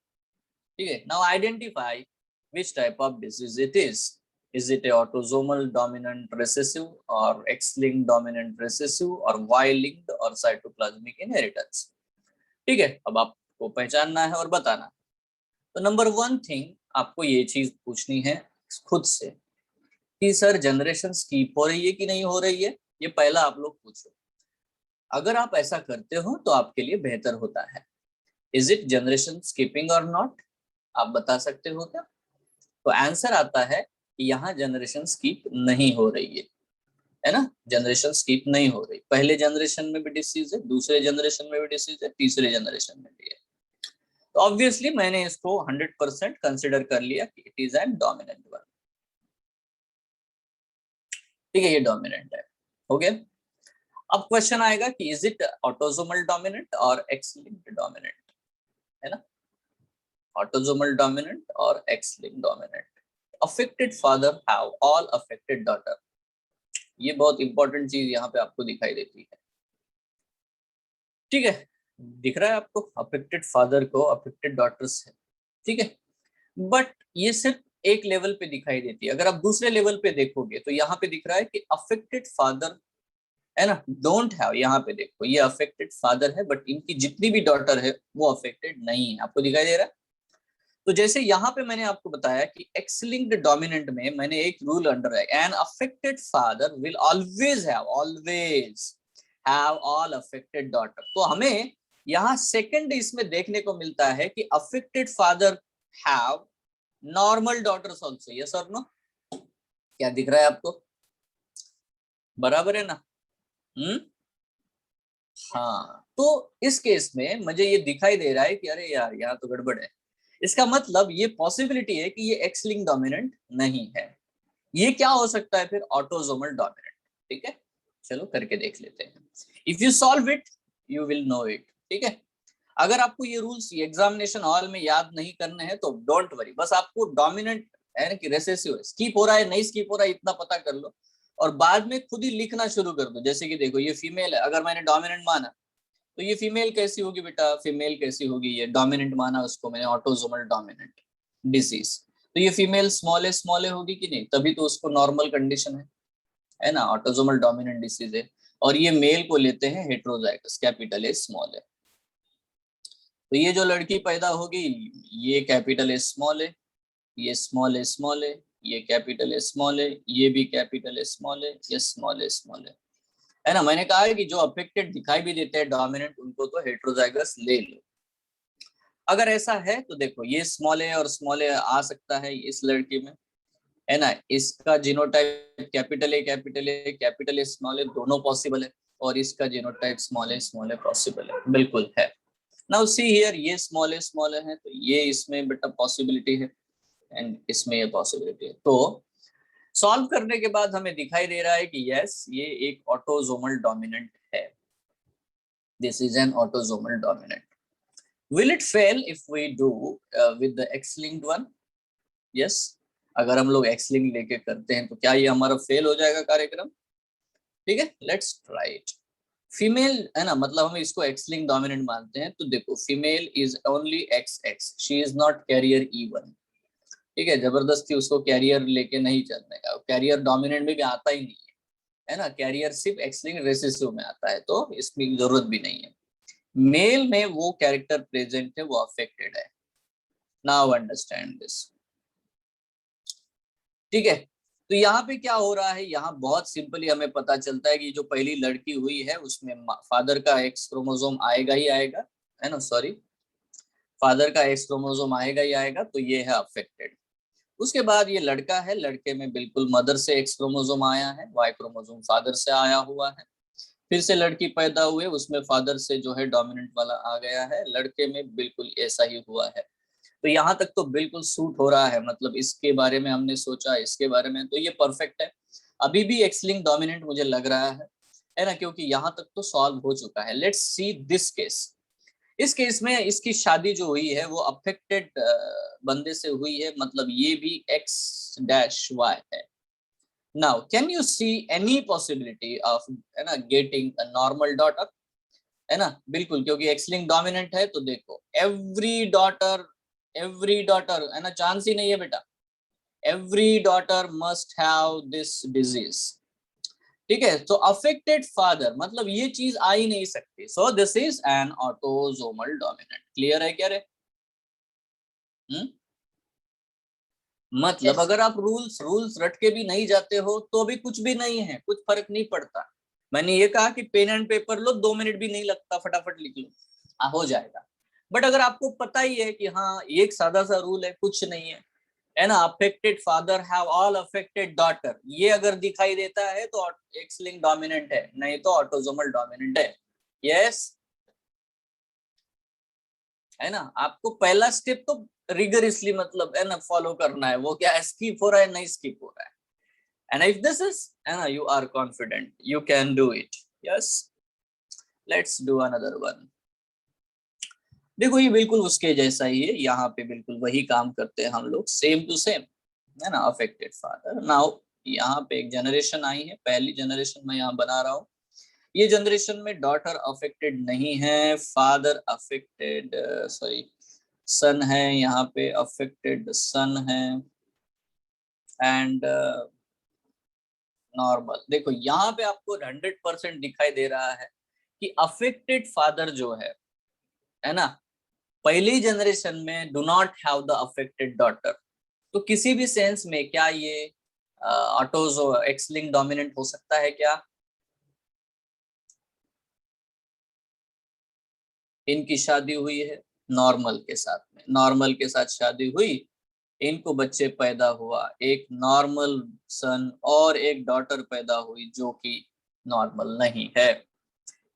[SPEAKER 1] ठीक है। Now identify which type of disease it is. Is it a autosomal dominant recessive or X-linked dominant recessive or Y-linked or cytoplasmic inheritance? ठीक है, अब आपको पहचानना है और बताना। तो नंबर वन थिंग आपको ये चीज पूछनी है खुद से कि सर जनरेशन स्कीप हो रही है कि नहीं हो रही है, ये पहला आप लोग पूछो। अगर आप ऐसा करते हो तो आपके लिए बेहतर होता है। इज इट जनरेशन स्कीपिंग और नॉट, आप बता सकते हो क्या? तो आंसर आता है कि यहाँ जनरेशन स्कीप नहीं हो रही है ना, जनरेशन स्कीप नहीं हो रही। पहले जनरेशन में भी डिसीज है, दूसरे जनरेशन में भी डिसीज है, तीसरे जनरेशन में भी है, तो ऑब्वियसली मैंने इसको 100% कंसिडर कर लिया कि it is N dominant one, ठीक है, ये डोमिनेंट है, हो गया। अब क्वेश्चन आएगा कि इज इट ऑटोसोमल डोमिनेंट और एक्स लिंक्ड डोमिनेंट, है ना, ऑटोसोमल डोमिनेंट और x linked dominant. Affected father have all affected daughter, ये बहुत इंपॉर्टेंट चीज यहाँ पे आपको दिखाई देती है। ठीक है, दिख रहा है आपको, अफेक्टेड फादर को अफेक्टेड डॉटर्स है। ठीक है, बट ये सिर्फ एक लेवल पे दिखाई देती है। अगर आप दूसरे लेवल पे देखोगे तो यहाँ पे दिख रहा है कि अफेक्टेड फादर है ना, डोंट हैव, यहाँ पे देखो ये अफेक्टेड फादर है बट इनकी जितनी भी डॉटर है वो अफेक्टेड नहीं है। आपको दिखाई दे रहा है? तो जैसे यहाँ पे मैंने आपको बताया कि एक्स लिंक्ड डोमिनेंट में मैंने एक रूल अंडर है, an affected father will always have all affected daughter. तो हमें यहाँ सेकंड इसमें देखने को मिलता है कि affected father have normal daughters also, yes और नो? क्या दिख रहा है आपको? बराबर है ना? हाँ, तो इस केस में मुझे ये दिखाई दे रहा है कि अरे यार यहाँ तो गड़बड़ है। इसका मतलब ये पॉसिबिलिटी है कि ये एक्स लिंक डोमिनेंट नहीं है। ये क्या हो सकता है फिर? Autosomal dominant. ठीक है, चलो करके देख लेते हैं। If you solve it you will know it. ठीक है, अगर आपको ये रूल्स एग्जामिनेशन हॉल में याद नहीं करने हैं तो डोंट वरी, बस आपको डोमिनेंट है ना कि रेसेसिव स्किप हो रहा है नहीं स्किप हो रहा है इतना पता कर लो, और बाद में खुद ही लिखना शुरू कर दो। जैसे कि देखो ये फीमेल है, अगर मैंने डोमिनेंट माना तो ये फीमेल कैसी होगी बेटा? फीमेल कैसी होगी? ये डोमिनेंट माना उसको मैंने, ऑटोसोमल डोमिनेंट डिसीज, तो ये फीमेल स्मॉल ए होगी कि नहीं? तभी तो उसको नॉर्मल कंडीशन है ना, ऑटोसोमल डोमिनेंट डिसीज है। और ये मेल को लेते हैं हेट्रोजाइगस, कैपिटल ए स्मॉल ए। तो ये जो लड़की पैदा होगी ये कैपिटल ए स्मॉल ए, ये स्मॉल ए, ये कैपिटल ए स्मॉल ए, ये भी कैपिटल ए स्मॉल ए, ये स्मॉल ए है ना। मैंने कहा है कि जो अफेक्टेड दिखाई भी देते हैं डोमिनेंट उनको तो हेट्रोजाइगस ले लो। अगर ऐसा है तो देखो ये स्मॉल ए और स्मॉल ए आ सकता है इस लड़की में, है ना। इसका जीनोटाइप कैपिटल ए स्मॉल ए दोनों पॉसिबल है, और इसका जीनोटाइप स्मॉल ए पॉसिबल है, बिल्कुल है। नाउ सी हियर, ये स्मॉल ए है तो ये इसमें बेटा पॉसिबिलिटी है, एंड इसमें ये पॉसिबिलिटी है। तो सॉल्व करने के बाद हमें दिखाई दे रहा है कि यस ये एक ऑटोसोमल डोमिनेंट है। This is an autosomal dominant. Will it fail if we do with the X linked one? Yes, अगर हम लोग एक्स लिंक लेके करते हैं तो क्या ये हमारा फेल हो जाएगा कार्यक्रम? ठीक है, लेट्स ट्राई इट। फीमेल है ना, मतलब हम इसको एक्स लिंक डोमिनेंट मानते हैं, तो देखो female is only X, she is not carrier E1। ठीक है, जबरदस्ती उसको कैरियर लेके नहीं चलने का, कैरियर डोमिनेंट में भी आता ही नहीं है ना, कैरियर सिर्फ एक्स लिंक रेसेसिव में आता है, तो इसमें जरूरत भी नहीं है। मेल में वो कैरेक्टर प्रेजेंट है, वो अफेक्टेड है। Now understand this. ठीक है, तो यहाँ पे क्या हो रहा है, यहाँ बहुत सिंपली हमें पता चलता है कि जो पहली लड़की हुई है उसमें फादर का एक्स क्रोमोसोम आएगा ही आएगा, है ना, सॉरी, फादर का एक्स क्रोमोसोम आएगा ही आएगा, तो ये है अफेक्टेड। उसके बाद ये लड़का है, लड़के में बिल्कुल मदर से एक्स क्रोमोसोम आया है, वाई क्रोमोसोम फादर से आया हुआ है। फिर से लड़की पैदा हुए, उसमें फादर से जो है डोमिनेंट वाला आ गया है, लड़के में बिल्कुल ऐसा ही हुआ है। तो यहाँ तक तो बिल्कुल सूट हो रहा है, मतलब इसके बारे में हमने सोचा, इसके बारे में, तो ये परफेक्ट है। अभी भी एक्स लिंक डोमिनेंट मुझे लग रहा है ना, क्योंकि यहाँ तक तो सॉल्व हो चुका है। Let's see this case. इस केस में इसकी शादी जो हुई है वो अफेक्टेड बंदे से हुई है, मतलब ये भी X-Y है। Now can you see any possibility of, है ना, गेटिंग अ नॉर्मल डॉटर? है ना, बिल्कुल, क्योंकि एक्स लिंक डोमिनेंट है, तो देखो एवरी डॉटर है ना, चांस ही नहीं है बेटा, every daughter must have this disease. ठीक है, तो अफेक्टेड फादर मतलब ये चीज आ ही नहीं सकती, so this is an autosomal dominant. Clear है क्या रे? मतलब अगर आप रूल्स रट के भी नहीं जाते हो तो भी कुछ भी नहीं है, कुछ फर्क नहीं पड़ता। मैंने ये कहा कि पेन एंड पेपर लो, 2 मिनट भी नहीं लगता, फटाफट लिख लो, हो जाएगा। बट अगर आपको पता ही है कि हाँ एक सादा सा रूल है, कुछ नहीं है ना, affected father have all affected daughter, ये अगर दिखाई देता है तो एक्स लिंक डोमिनेंट है, नहीं तो ऑटोसोमल डोमिनेंट है। यस, है ना। आपको पहला स्टेप तो रिगरसली मतलब है ना फॉलो करना है, वो क्या स्किप हो रहा है, नहीं स्किप हो रहा है। एंड इफ दिस इज, है ना, you are confident you can do it. Yes, let's do another one. देखो ये बिल्कुल उसके जैसा ही है, यहाँ पे बिल्कुल वही काम करते हैं हम लोग, सेम टू सेम, है ना, अफेक्टेड फादर। नाउ यहाँ पे एक जनरेशन आई है, पहली जनरेशन मैं यहाँ बना रहा हूँ। ये जनरेशन में डॉटर अफेक्टेड नहीं है, फादर अफेक्टेड, सॉरी सन है, यहाँ पे अफेक्टेड सन है एंड नॉर्मल। देखो यहाँ पे आपको 100% दिखाई दे रहा है कि अफेक्टेड फादर जो है ना, पहली जनरेशन में do not have the affected daughter. तो किसी भी सेंस में क्या ये ऑटोजो एक्स लिंक डोमिनेंट हो सकता है क्या? इनकी शादी हुई है नॉर्मल के साथ में, नॉर्मल के साथ शादी हुई, इनको बच्चे पैदा हुआ, एक नॉर्मल सन और एक डॉटर पैदा हुई जो कि नॉर्मल नहीं है।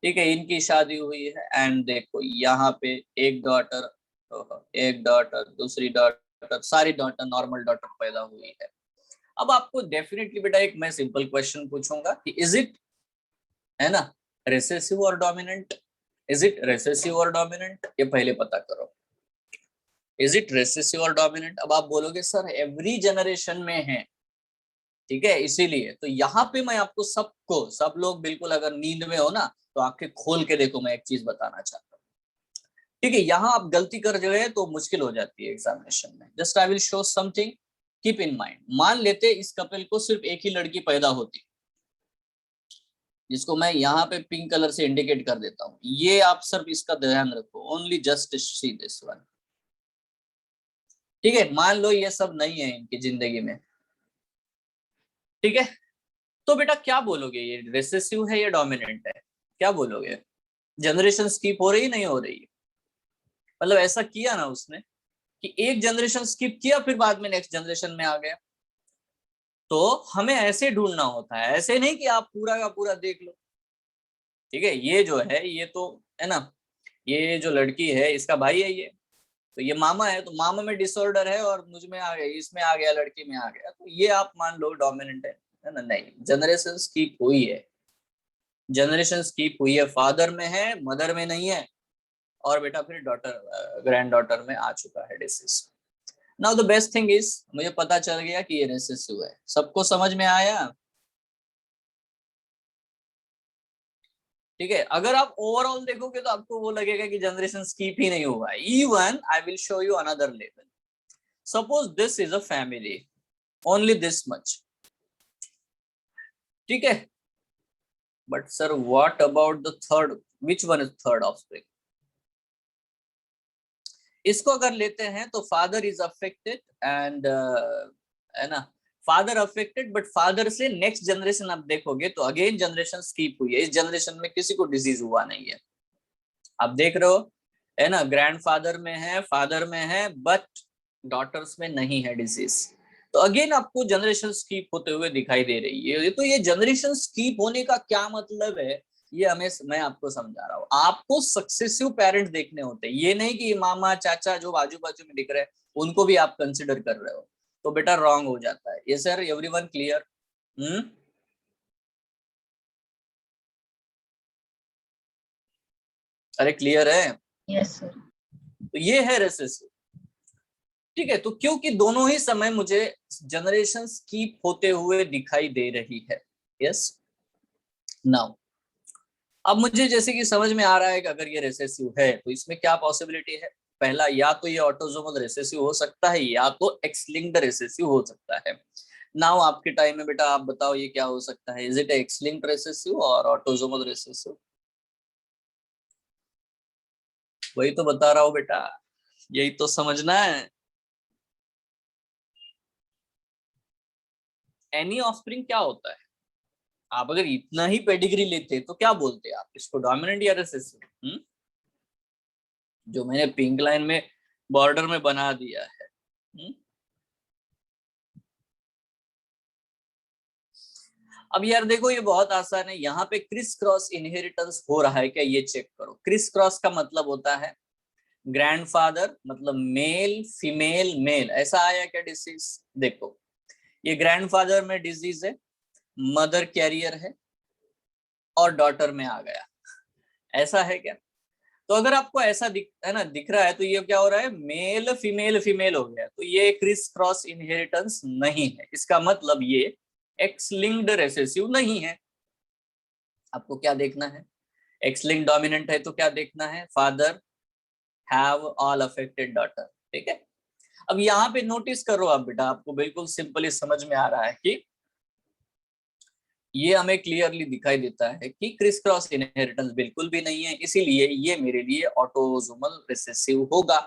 [SPEAKER 1] ठीक है, इनकी शादी हुई है एंड देखो यहाँ पे एक डॉटर, दूसरी डॉटर, सारी डॉटर नॉर्मल डॉटर पैदा हुई है। अब आपको डेफिनेटली बेटा एक मैं सिंपल क्वेश्चन पूछूंगा कि इज इट, है ना, रिसेसिव और डोमिनेंट? इज इट रिसेसिव और डोमिनेंट, ये पहले पता करो। इज इट रिसेसिव और डोमिनेंट? अब आप बोलोगे सर एवरी जनरेशन में है, ठीक है, इसीलिए तो यहाँ पे मैं आपको सबको, सब लोग बिल्कुल अगर नींद में हो ना तो आंखें खोल के देखो, मैं एक चीज बताना चाहता हूँ। ठीक है, यहाँ आप गलती कर जो है तो मुश्किल हो जाती है एग्जामिनेशन में। Just I will show something, keep in mind. मान लेते इस कपल को सिर्फ एक ही लड़की पैदा होती, जिसको मैं यहाँ पे पिंक कलर से इंडिकेट कर देता हूँ, ये आप सिर्फ इसका ध्यान रखो, only just see this one. ठीक है, मान लो ये सब नहीं है इनकी जिंदगी में, ठीक है, तो बेटा क्या बोलोगे, ये रिसेसिव है या डोमिनेंट है? क्या बोलोगे? जनरेशन स्किप हो रही नहीं हो रही? मतलब ऐसा किया ना उसने कि एक जनरेशन स्किप किया फिर बाद में नेक्स्ट जनरेशन में आ गया। तो हमें ऐसे ढूंढना होता है, ऐसे नहीं कि आप पूरा का पूरा देख लो। ठीक है, ये जो है ये तो है ना, ये जो लड़की है इसका भाई है ये, तो ये मामा है, तो मामा में डिसऑर्डर है और मुझ में आ गया, इसमें आ गया, लड़की में आ गया, तो ये आप मान लो डोमिनेंट है ना? नहीं, जनरेशन स्किप हुई है, जनरेशन स्किप हुई है, फादर में है, मदर में नहीं है, और बेटा फिर डॉटर, ग्रैंड डॉटर में आ चुका है disease. Now the best thing is, मुझे पता चल गया कि ये रिसेसिव है। सबको समझ में आया? ठीक है, अगर आप ओवरऑल देखोगे तो आपको वो लगेगा कि जनरेशन स्किप ही नहीं हुआ है। Even I will show you another level. Suppose this is a family, only this much, ठीक है, but sir what about the third, which one is third offspring? इसको अगर लेते हैं तो फादर इज अफेक्टेड एंड, है ना, फादर अफेक्टेड, बट फादर से नेक्स्ट जनरेशन आप देखोगे तो अगेन जनरेशन स्किप हुई है, इस जनरेशन में किसी को डिजीज हुआ नहीं है। आप देख रहे हो, है ना, ग्रैंडफादर में है, फादर में है, बट डॉटर्स में नहीं है डिजीज। तो अगेन आपको जनरेशन स्कीप होते हुए दिखाई दे रही है। तो ये जनरेशन स्कीप होने का क्या मतलब है, ये हमें, मैं आपको समझा रहा हूँ। आपको सक्सेसिव पेरेंट्स देखने होते हैं, ये नहीं कि मामा चाचा जो बाजू बाजू में दिख रहे हैं उनको भी आप कंसिडर कर रहे हो, तो बेटा रॉन्ग हो जाता है ये। Sir everyone clear? अरे क्लियर है?
[SPEAKER 2] Yes sir.
[SPEAKER 1] तो ये है रेसेसिव। ठीक है, तो क्योंकि दोनों ही समय मुझे जनरेशन कीप होते हुए दिखाई दे रही है। यस, नाउ अब मुझे जैसे कि समझ में आ रहा है कि अगर ये रेसेसिव है तो इसमें क्या पॉसिबिलिटी है। पहला, या तो ये ऑटोसोमल रेसेसिव हो सकता है या तो एक्स लिंक्ड रेसेसिव हो सकता है। नाउ आपके टाइम में बेटा आप बताओ ये क्या हो सकता है, is it X linked recessive और ऑटोसोमल रेसेसिव? वही तो बता रहा हूँ बेटा, यही तो समझना है। एनी ऑफस्प्रिंग क्या होता है? आप अगर इतना ही पेडिग्री लेते तो क्या बोलते आप इसको, डोमिनेंट या रिसेसिव? जो मैंने पिंक लाइन में बॉर्डर में बना दिया है। अब यार देखो ये बहुत आसान है, यहाँ पे क्रिस क्रॉस इनहेरिटेंस हो रहा है क्या, ये चेक करो। क्रिस क्रॉस का मतलब होता है ग्रैंडफादर, मतलब मेल फीमेल मेल, ऐसा आया क्या डिसीज? देखो ये ग्रैंडफादर में डिजीज है, मदर कैरियर है और डॉटर में आ गया, ऐसा है क्या? तो अगर आपको ऐसा दिख है ना, दिख रहा है, तो ये क्या हो रहा है, मेल फीमेल फीमेल हो गया, तो ये क्रिस क्रॉस इनहेरिटेंस नहीं है। इसका मतलब ये एक्स लिंक्ड रेसेसिव नहीं है। आपको क्या देखना है, एक्स लिंक्ड डोमिनेंट है तो क्या देखना है, father have all affected daughter. ठीक है, अब यहाँ पे नोटिस करो आप बेटा, आपको बिल्कुल सिंपली समझ में आ रहा है कि ये हमें क्लियरली दिखाई देता है कि क्रिस क्रॉस इनहेरिटेंस बिल्कुल भी नहीं है, इसीलिए ये मेरे लिए ऑटोसोमल रिसेसिव होगा,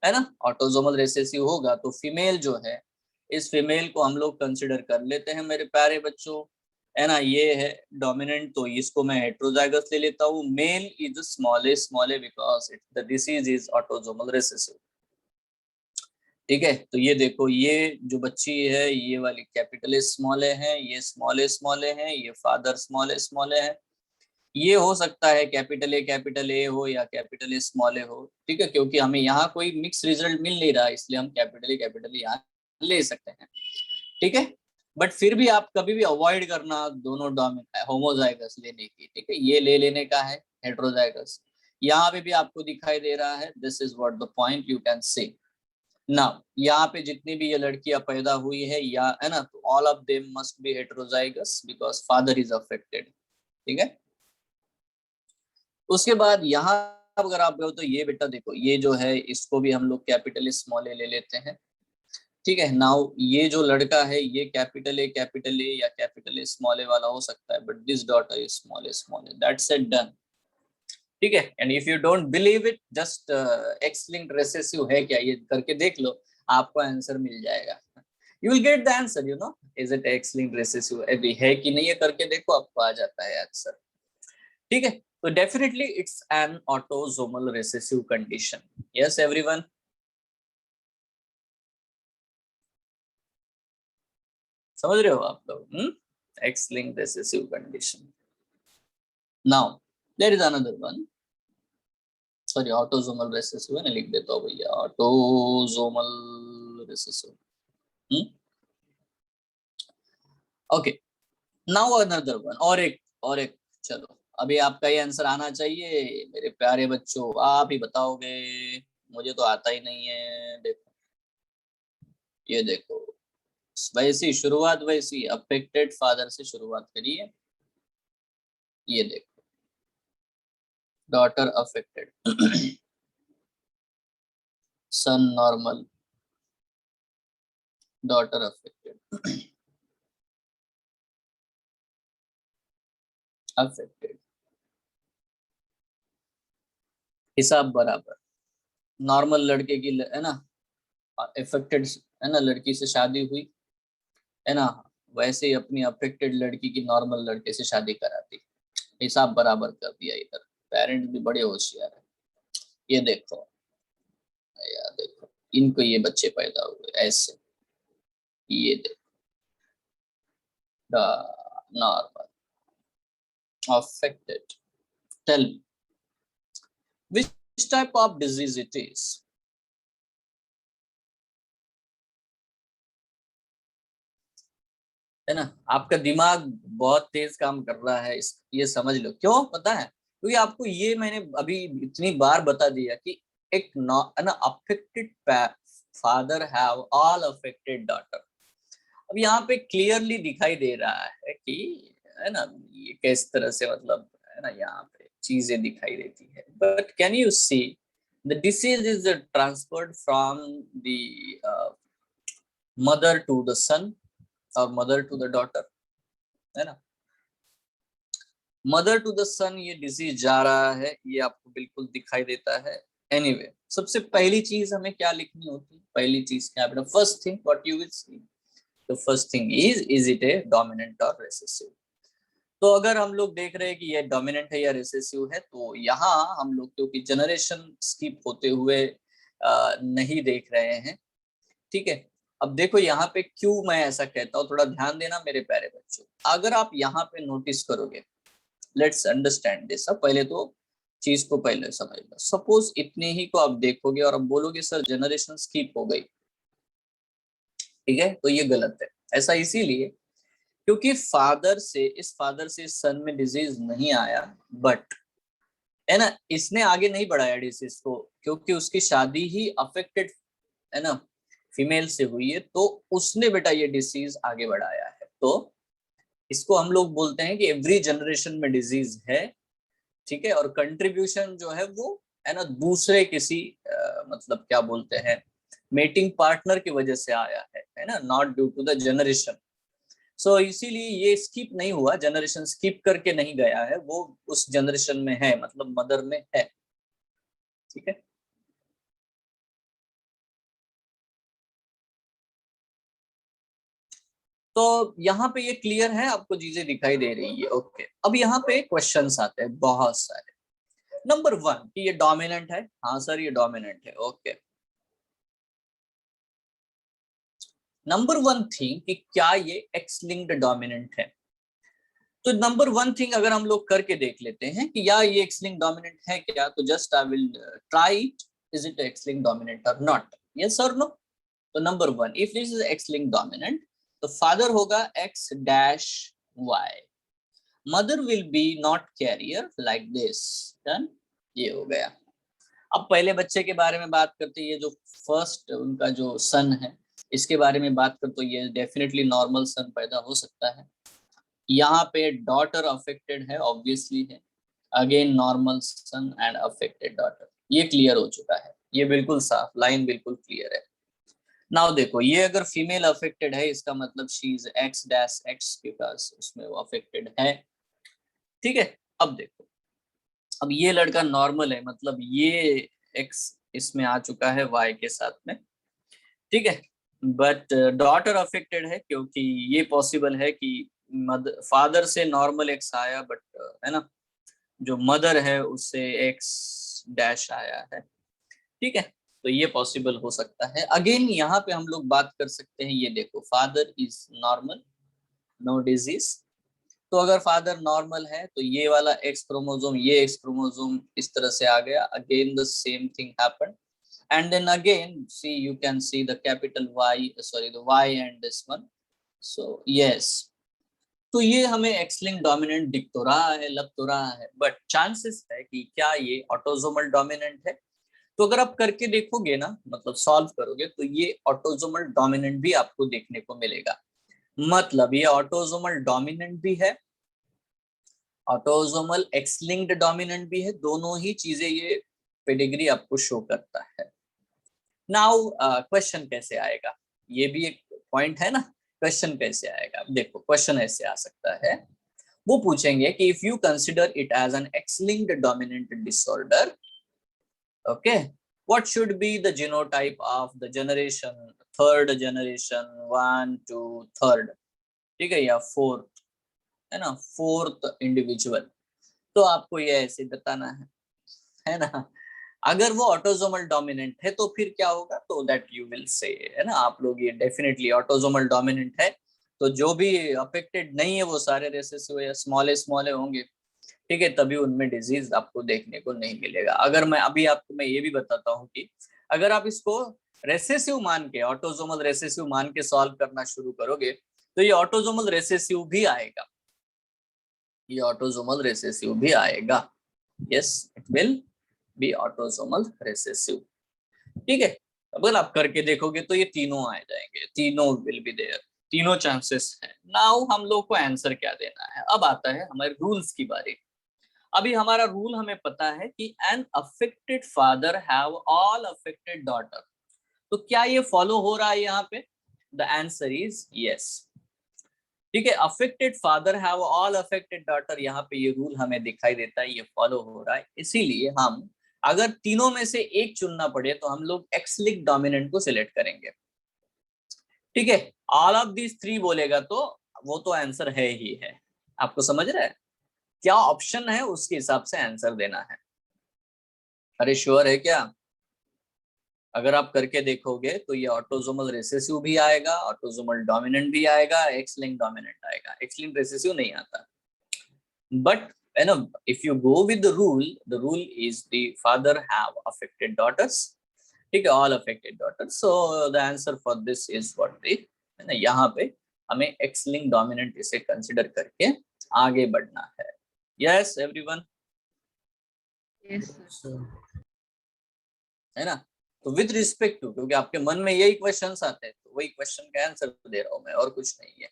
[SPEAKER 1] है ना। ऑटोसोमल रिसेसिव होगा तो फीमेल जो है, इस फीमेल को हम लोग कंसिडर कर लेते हैं मेरे प्यारे बच्चों, है ना। ये है डोमिनेंट, तो इसको मैं हेट्रोजाइगस ले लेता हूँ। Male is small because it the disease is autosomal recessive. ठीक है, तो ये देखो, ये जो बच्ची है ये वाली कैपिटल स्मॉल है, ये स्मॉल है, ये फादर स्मॉल है। ये हो सकता है कैपिटल ए हो या कैपिटल स्मॉल ए हो, ठीक है, क्योंकि हमें यहाँ कोई मिक्स रिजल्ट मिल नहीं रहा, इसलिए हम कैपिटल यहाँ ले सकते हैं। ठीक है, बट फिर भी आप कभी भी अवॉइड करना दोनों होमोजाइगस लेने की। ठीक है, ये ले लेने का है हेट्रोजाइगस। यहाँ पे भी आपको दिखाई दे रहा है, this is what the point you can say ना। यहाँ पे जितनी भी ये लड़कियां पैदा हुई है या, है ना, तो all of them must be heterozygous because father is affected. ठीक है, उसके बाद यहाँ अगर आप गए तो ये बेटा देखो, ये जो है इसको भी हम लोग कैपिटल स्मॉल ए ले लेते हैं। ठीक है, नाउ ये जो लड़का है ये कैपिटल ए या कैपिटल स्मॉल ए वाला हो सकता है, but this daughter is small A, that's it, done. ठीक है, and if you don't believe it, just x linked recessive है क्या ये करके देख लो, आपको आंसर मिल जाएगा। You will get the answer, you know, is it X linked recessive अभी है कि नहीं है करके देखो, आपको आ जाता है आंसर। ठीक है, तो definitely it's an autosomal recessive condition. Yes everyone, समझ रहे हो आप लोग, X linked recessive condition. Now there is another one, sorry autosomal recessive है ना, लिख देता हूँ भैया, autosomal recessive. Okay, now another one, और एक चलो, अभी आपका ये आंसर आना चाहिए मेरे प्यारे बच्चों, आप ही बताओगे, मुझे तो आता ही नहीं है। देखो, ये देखो, वैसी शुरुआत, वैसी अफेक्टेड फादर से शुरुआत करिए। ये देखो, daughter affected, son normal, daughter affected, affected, हिसाब बराबर। नॉर्मल लड़के की, है ना, अफेक्टेड, है ना, लड़की से शादी हुई, है ना, वैसे ही अपनी अफेक्टेड लड़की की नॉर्मल लड़के से शादी करा दी, हिसाब बराबर कर दिया। इधर पेरेंट्स भी बड़े होशियार है। ये देखो यार, देखो इनको ये बच्चे पैदा हुए ऐसे, ये देखो, normal, affected, tell which type of disease it is? है ना, आपका दिमाग बहुत तेज काम कर रहा है, ये समझ लो क्यों, पता है, क्योंकि आपको ये मैंने अभी इतनी बार बता दिया कि एक है ना affected father have all affected daughter. अब यहाँ पे क्लियरली दिखाई दे रहा है कि, है ना, ये किस तरह से, मतलब, है ना, यहाँ पे चीजें दिखाई देती है, but can you see the disease is transferred from the mother to the son और मदर टू द डॉटर, है ना, मदर टू द सन ये डिजीज जा रहा है, ये आपको बिल्कुल दिखाई देता है। एनीवे, सबसे पहली चीज हमें क्या लिखनी होती है, पहली चीज क्या बेटा, first thing what you will see, the first thing is it A dominant और रिसेसिव। तो अगर हम लोग देख रहे हैं कि ये डोमिनेंट है या रिसेसिव है, तो यहाँ हम लोग क्योंकि जनरेशन स्किप होते हुए नहीं देख रहे हैं। ठीक है, अब देखो यहाँ पे क्यों मैं ऐसा कहता हूँ, थोड़ा ध्यान देना मेरे प्यारे बच्चों। अगर आप यहाँ पे नोटिस करोगे, लेट्स अंडरस्टैंड दिस, पहले तो चीज को पहले समझ लो। सपोज इतने ही को आप देखोगे और अब बोलोगे सर जनरेशन स्किप हो गई, ठीक है, तो ये गलत है। ऐसा इसीलिए क्योंकि इस फादर से सन में डिजीज नहीं आया, बट, है ना, इसने आगे नहीं बढ़ाया डिसीज को, क्योंकि उसकी शादी ही अफेक्टेड, है ना, फीमेल से हुई है, तो उसने बेटा ये डिसीज आगे बढ़ाया है। तो इसको हम लोग बोलते हैं कि एवरी जनरेशन में डिजीज है, ठीक है, और कंट्रीब्यूशन जो है वो है ना दूसरे किसी मतलब क्या बोलते हैं मेटिंग पार्टनर की वजह से आया है ना, not due to the generation. So इसीलिए ये स्किप नहीं हुआ, जनरेशन स्किप करके नहीं गया है, वो उस जनरेशन में है, मतलब मदर में है, ठीक है। तो यहाँ पे ये क्लियर है, आपको चीजें दिखाई दे रही है, ओके। अब यहाँ पे क्वेश्चंस आते हैं बहुत सारे। नंबर 1 कि ये डोमिनेंट है, हाँ सर ये डोमिनेंट है, ओके। नंबर 1 थिंग कि क्या ये एक्स लिंक्ड डोमिनेंट है। तो नंबर 1 थिंग अगर हम लोग करके देख लेते हैं कि या ये एक्स लिंक्ड डोमिनेंट है क्या, तो just I will try it, is it X linked dominant और नॉट, यस और नो। तो number 1 if this is X linked dominant तो फादर होगा X dash Y, mother will be not carrier like this, done, ये हो गया। अब पहले बच्चे के बारे में बात करते हैं, ये जो फर्स्ट उनका जो सन है इसके बारे में बात करते, तो ये डेफिनेटली नॉर्मल सन पैदा हो सकता है। यहाँ पे डॉटर अफेक्टेड है, ऑब्वियसली है, again normal sun and affected daughter, ये क्लियर हो चुका है, ये बिल्कुल साफ लाइन बिल्कुल क्लियर है। नाउ देखो ये अगर फीमेल अफेक्टेड है इसका मतलब she is x dash x, because उसमें वो अफेक्टेड है, ठीक है। अब देखो, अब ये लड़का नॉर्मल है, मतलब ये एक्स इसमें आ चुका है वाई के साथ में, ठीक है। बट डॉटर अफेक्टेड है क्योंकि ये पॉसिबल है कि फादर से नॉर्मल एक्स आया, बट है ना जो मदर है उससे एक्स डैश आया है, ठीक है। तो ये पॉसिबल हो सकता है। अगेन यहाँ पे हम लोग बात कर सकते हैं, ये देखो father is normal, no disease. तो अगर फादर नॉर्मल है तो ये वाला एक्स क्रोमोसोम, ये एक्स क्रोमोसोम इस तरह से आ गया, again the same thing happened, and then again see you can see the capital Y, sorry the Y and this one, so yes। तो ये हमें एक्स लिंक डोमिनेंट दिख तो रहा है, लग तो रहा है, बट चांसेस है कि क्या ये ऑटोजोमल डोमिनेंट है। तो अगर आप करके देखोगे ना, मतलब सॉल्व करोगे, तो ये ऑटोजोमल डोमिनेंट भी आपको देखने को मिलेगा, मतलब ये ऑटोजोमल डोमिनेंट भी है, ऑटोजोमल एक्स लिंक्ड डोमिनेंट भी है, दोनों ही चीजें ये पेडिग्री आपको शो करता है। नाउ क्वेश्चन कैसे आएगा, ये भी एक पॉइंट है ना, क्वेश्चन कैसे आएगा। देखो क्वेश्चन ऐसे आ सकता है, वो पूछेंगे कि if you consider it as an X linked dominant disorder, okay, what should be the genotype of the generation, third generation 1 to 3rd, ठीक है, या फोर्थ, है ना, फोर्थ इंडिविजुअल। तो आपको ये ऐसे बताना है ना। अगर वो ऑटोजोमल डोमिनेंट है तो फिर क्या होगा, तो दैट यू विल से, है ना, आप लोग ये डेफिनेटली ऑटोजोमल डोमिनेंट है, तो जो भी अफेक्टेड नहीं है वो सारे रेसेसिव या स्मॉल होंगे, ठीक है, तभी उनमें डिजीज आपको देखने को नहीं मिलेगा। अगर मैं अभी आपको मैं ये भी बताता हूँ कि अगर आप इसको रेसेसिव मान के, ऑटोजोमल रेसेसिव मान के सॉल्व करना शुरू करोगे तो ये ऑटोजोमल रेसेसिव भी आएगा, ये ऑटोजोमल रेसेसिव भी आएगा, yes it will be autosomal recessive, ठीक है। अगर आप करके देखोगे तो ये तीनों आ जाएंगे, तीनों विल बी देयर, तीनों चांसेस है। नाउ हम लोग को आंसर क्या देना है, अब आता है हमारे रूल्स की बारी। अभी हमारा रूल हमें पता है कि an affected father have all affected daughter, तो क्या ये फॉलो हो रहा है यहाँ पे, द आंसर इज यस, ठीक है। Affected father have all affected daughter, यहाँ पे ये रूल हमें दिखाई देता है, ये फॉलो हो रहा है, इसीलिए हम अगर तीनों में से एक चुनना पड़े तो हम लोग एक्स लिंक्ड डोमिनेंट को सिलेक्ट करेंगे, ठीक है। ऑल ऑफ दीज थ्री बोलेगा तो वो तो आंसर है ही है, आपको समझ रहा है, क्या ऑप्शन है उसके हिसाब से आंसर देना है। अरे श्योर है क्या, अगर आप करके देखोगे तो ये ऑटोजोमल रिसेसिव भी आएगा, ऑटोजोमल डोमिनेंट भी आएगा, एक्स लिंक्ड डोमिनेंट आएगा, एक्स लिंक्ड रिसेसिव नहीं आता। But you know, if you go with the rule is the father have affected daughters, ठीक है, all affected daughters. So the answer for this is what the, है ना, यहाँ पे हमें एक्स लिंक डोमिनेंट इसे कंसिडर करके आगे बढ़ना है। यस एवरीवन, है ना। तो विद रिस्पेक्ट टू, क्योंकि आपके मन में यही क्वेश्चंस आते हैं तो वही क्वेश्चन का आंसर दे रहा हूँ मैं, और कुछ नहीं है।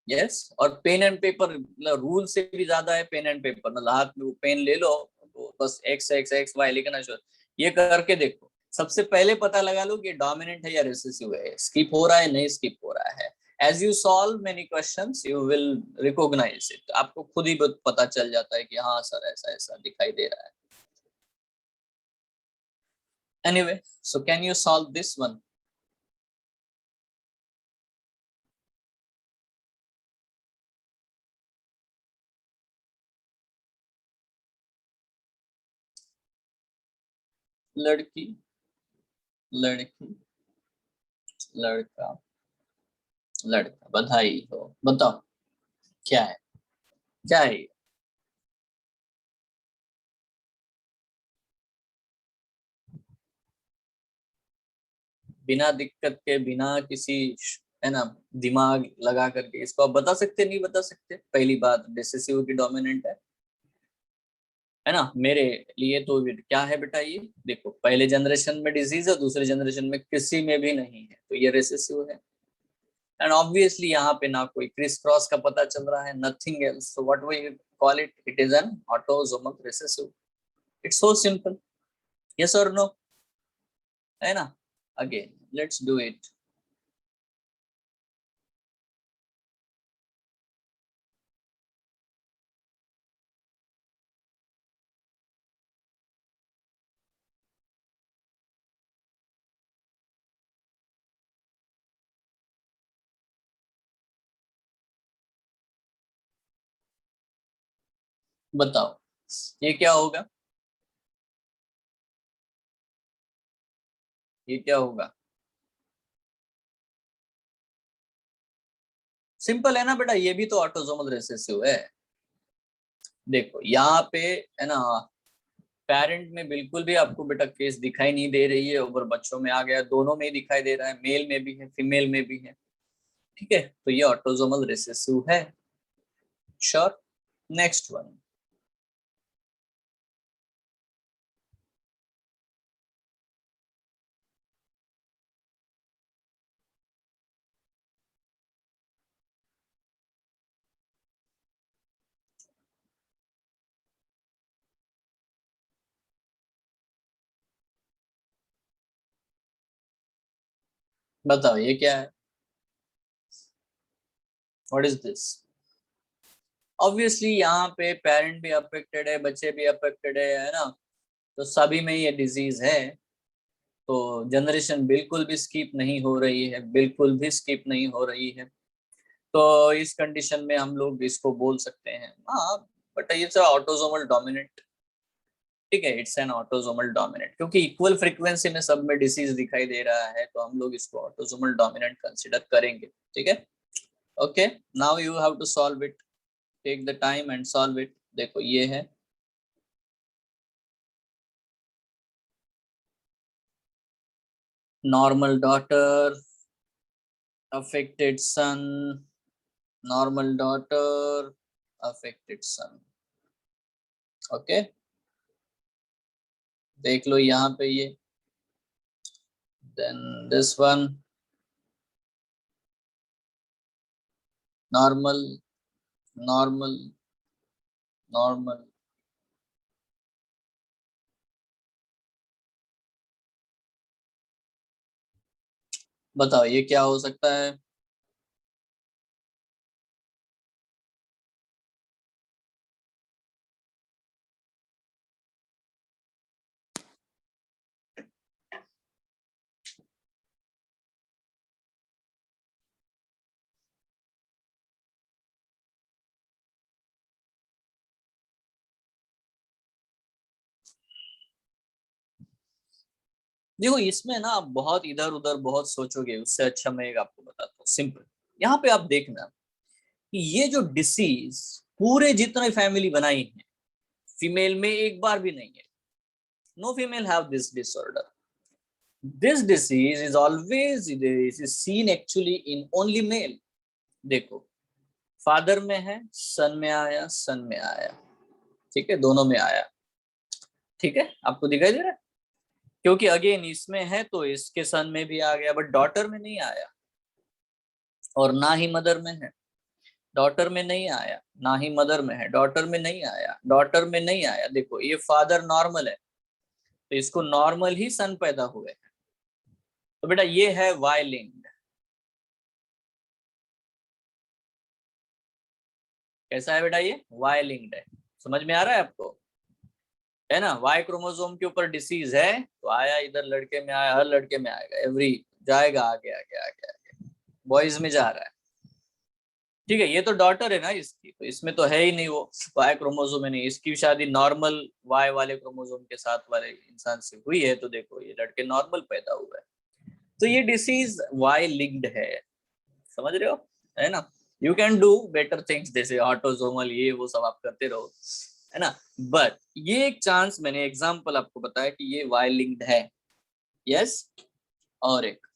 [SPEAKER 1] यस, और पेन एंड पेपर मतलब रूल से भी ज्यादा है पेन एंड पेपर। मतलब हाथ में वो पेन ले लो तो बस एक्स एक्स एक्स वाई लिखना शुरू, ये करके देखो। सबसे पहले पता लगा लो कि डोमिनेंट है या रिसेसिव है, स्किप हो रहा है नहीं स्किप हो रहा है। As you solve many questions you will recognise it, आपको खुद ही पता चल जाता है कि हाँ सर ऐसा ऐसा दिखाई दे रहा है। Anyway, so can you solve this one? लड़की, लड़की, लड़का, लड़का, बधाई हो। बताओ क्या है, क्या है ये? बिना दिक्कत के, बिना किसी है ना दिमाग लगा करके इसको आप बता सकते नहीं बता सकते? पहली बात रिसेसिव की डोमिनेंट है ना मेरे लिए। तो क्या है बेटा ये देखो, पहले जनरेशन में डिजीज है, दूसरे जनरेशन में किसी में भी नहीं है, तो ये रिसेसिव है। एंड ऑब्वियसली यहाँ पे ना कोई क्रिस क्रॉस का पता चल रहा है, nothing else, so what we call it, it is an autosomal recessive. It's so simple, yes और नो, है ना? Again let's do it. बताओ ये क्या होगा, ये क्या होगा? सिंपल है ना बेटा, ये भी तो ऑटोसोमल रिसेसिव है। देखो यहाँ पे है ना, पेरेंट में बिल्कुल भी आपको बेटा केस दिखाई नहीं दे रही है, और बच्चों में आ गया, दोनों में ही दिखाई दे रहा है, मेल में भी है फीमेल में भी है। ठीक है, तो ये ऑटोसोमल रिसेसिव है। श्योर। Next one. बताओ ये क्या है, व्हाट इज दिस? ऑब्वियसली यहाँ पे पेरेंट भी अफेक्टेड है, बच्चे भी अफेक्टेड है ना, तो सभी में ये डिजीज है। तो जनरेशन बिल्कुल भी स्किप नहीं हो रही है, बिल्कुल भी स्किप नहीं हो रही है। तो इस कंडीशन में हम लोग इसको बोल सकते हैं हाँ, बट इट्स ऑटोसोमल डोमिनेंट। ठीक है, इट्स एन ऑटोसोमल डोमिनेंट, क्योंकि इक्वल फ्रीक्वेंसी में सब में डिसीज दिखाई दे रहा है, तो हम लोग इसको ऑटोसोमल डोमिनेंट कंसीडर करेंगे। ठीक है, okay, now you have to solve it, take the time and solve it. देखो ये है normal daughter, affected son, normal daughter, affected son. Okay, देख लो यहाँ पे ये, then this one, normal, normal, normal. बताओ ये क्या हो सकता है? देखो इसमें ना आप बहुत इधर उधर बहुत सोचोगे, उससे अच्छा मैं एक आपको बताता हूँ सिंपल। यहाँ पे आप देखना कि ये जो डिसीज पूरे जितने फैमिली बनाई है, फीमेल में एक बार भी नहीं है। No female have this disorder. This disease is always is seen actually in only male. देखो फादर में है, सन में आया, सन में आया, ठीक है, दोनों में आया। ठीक है, आपको दिखाई दे रहा है? क्योंकि अगेन इसमें है तो इसके सन में भी आ गया, बट डॉटर में नहीं आया, और ना ही मदर में है। डॉटर में नहीं आया, ना ही मदर में है, डॉटर में नहीं आया, डॉटर में नहीं आया। देखो ये फादर नॉर्मल है, तो इसको नॉर्मल ही सन पैदा हुए हैं। तो बेटा ये है वाई लिंक्ड। कैसा है बेटा, ये वाई लिंक्ड है। समझ में आ रहा है आपको, है ना। वाई क्रोमोसोम के ऊपर डिसीज है तो आया इधर, लड़के में आया, हर लड़के में आएगा, एवरी जाएगा आगे आगे आगे आगे, बॉयज में जा रहा है। ठीक है, ये तो डॉटर है ना इसकी, तो इसमें तो है ही नहीं वो वाई क्रोमोसोम में नहीं। इसकी शादी नॉर्मल वाई वाले क्रोमोसोम के साथ वाले इंसान से हुई है, तो देखो ये लड़के नॉर्मल पैदा हुआ है। तो ये डिसीज वाई लिंक्ड है, समझ रहे हो, है ना। You can do better things, जैसे ऑटोजोमल ये वो सब आप करते रहो, है ना। बट ये एक चांस, मैंने एग्जांपल आपको बताया कि ये वाई लिंक्ड है। यस। और एक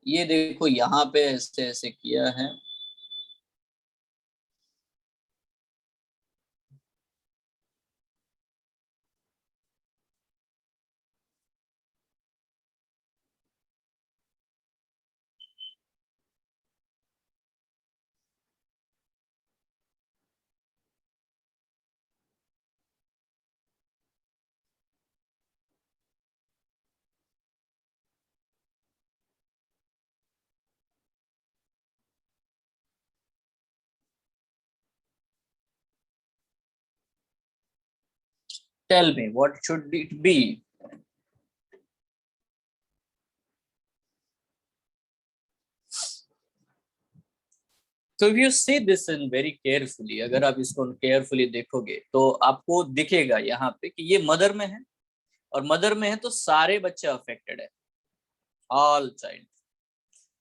[SPEAKER 1] ये देखो यहाँ पे ऐसे ऐसे किया है। Tell me what should it be. तो if you see this in very carefully, अगर आप इसको केयरफुली देखोगे तो आपको दिखेगा यहाँ पे कि ये मदर में है, और मदर में है तो सारे बच्चे अफेक्टेड है, ऑल चाइल्ड।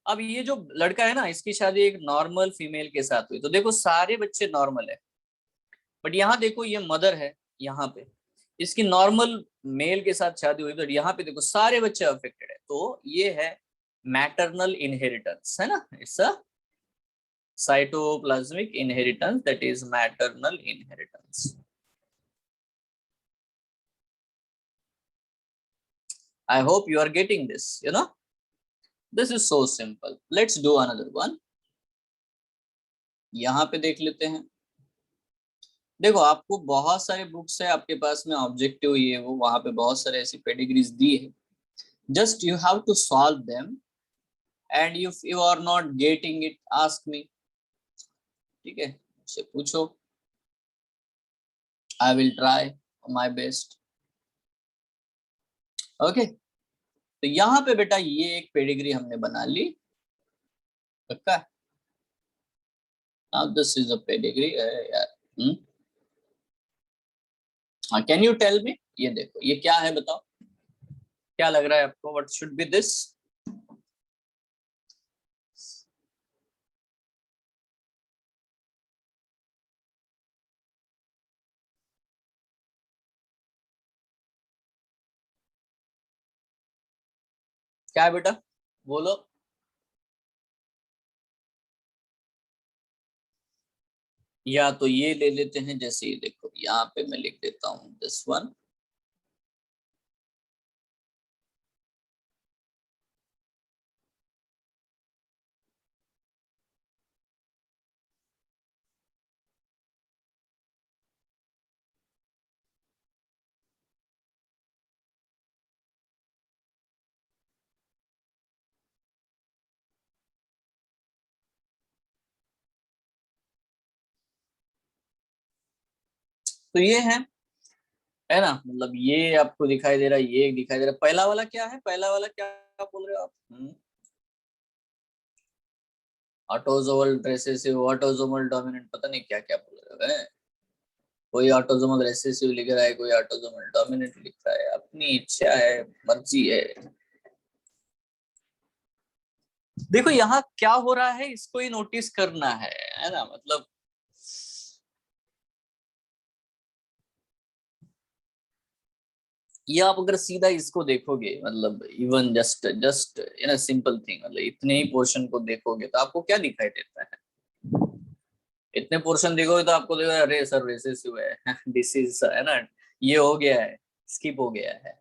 [SPEAKER 1] अब ये जो लड़का है ना, इसकी शादी एक नॉर्मल फीमेल के साथ हुई, तो देखो सारे बच्चे नॉर्मल है। बट यहाँ देखो ये मदर है, यहाँ पे इसकी नॉर्मल मेल के साथ शादी हुई, तो यहाँ पे देखो सारे बच्चे अफेक्टेड है। तो ये है मैटरनल इनहेरिटेंस, है ना। It's a cytoplasmic inheritance, that is maternal inheritance. I hope you are getting this, you know. This is so simple. Let's do another one. यहाँ पे देख लेते हैं। देखो आपको बहुत सारे बुक्स है आपके पास में, ऑब्जेक्टिव ये वो, वहां पे बहुत सारे ऐसी पेडिग्रीज दी है। Just you have to solve them, and if you are not getting it ask me. ठीक है, मुझसे पूछो, I will try my best. Okay, तो यहाँ पे बेटा ये एक पेडिग्री हमने बना ली, पक्का। Now this is a pedigree यार। हाँ, कैन यू टेल मी, ये देखो ये क्या है, बताओ क्या लग रहा है आपको, व्हाट शुड बी दिस। क्या है बेटा, बोलो। या तो ये ले लेते हैं, जैसे ये देखो यहाँ पे मैं लिख देता हूँ दिस वन। तो ये है ना, मतलब ये आपको दिखाई दे रहा है, ये दिखाई दे रहा है। पहला वाला क्या है, पहला वाला क्या बोल रहे हो आप। ऑटोजोमल रिसेसिव, ऑटोजोमल डोमिनेंट, पता नहीं क्या क्या बोल रहे हो। कोई ऑटोजोमल रिसेसिव लिख रहा है, कोई ऑटोजोमल डोमिनेंट लिख रहा है, अपनी इच्छा है, मर्जी है। देखो यहाँ क्या हो रहा है, इसको ही नोटिस करना है ना। मतलब ये आप अगर सीधा इसको देखोगे, मतलब even just just in simple thing, मतलब इतने ही पोर्शन को देखोगे तो आपको क्या दिखाई देता है। इतने पोर्शन देखोगे तो आपको देखो अरे सर रेसेसिव है, डिसीज है ना, ये हो गया है, स्किप हो गया है।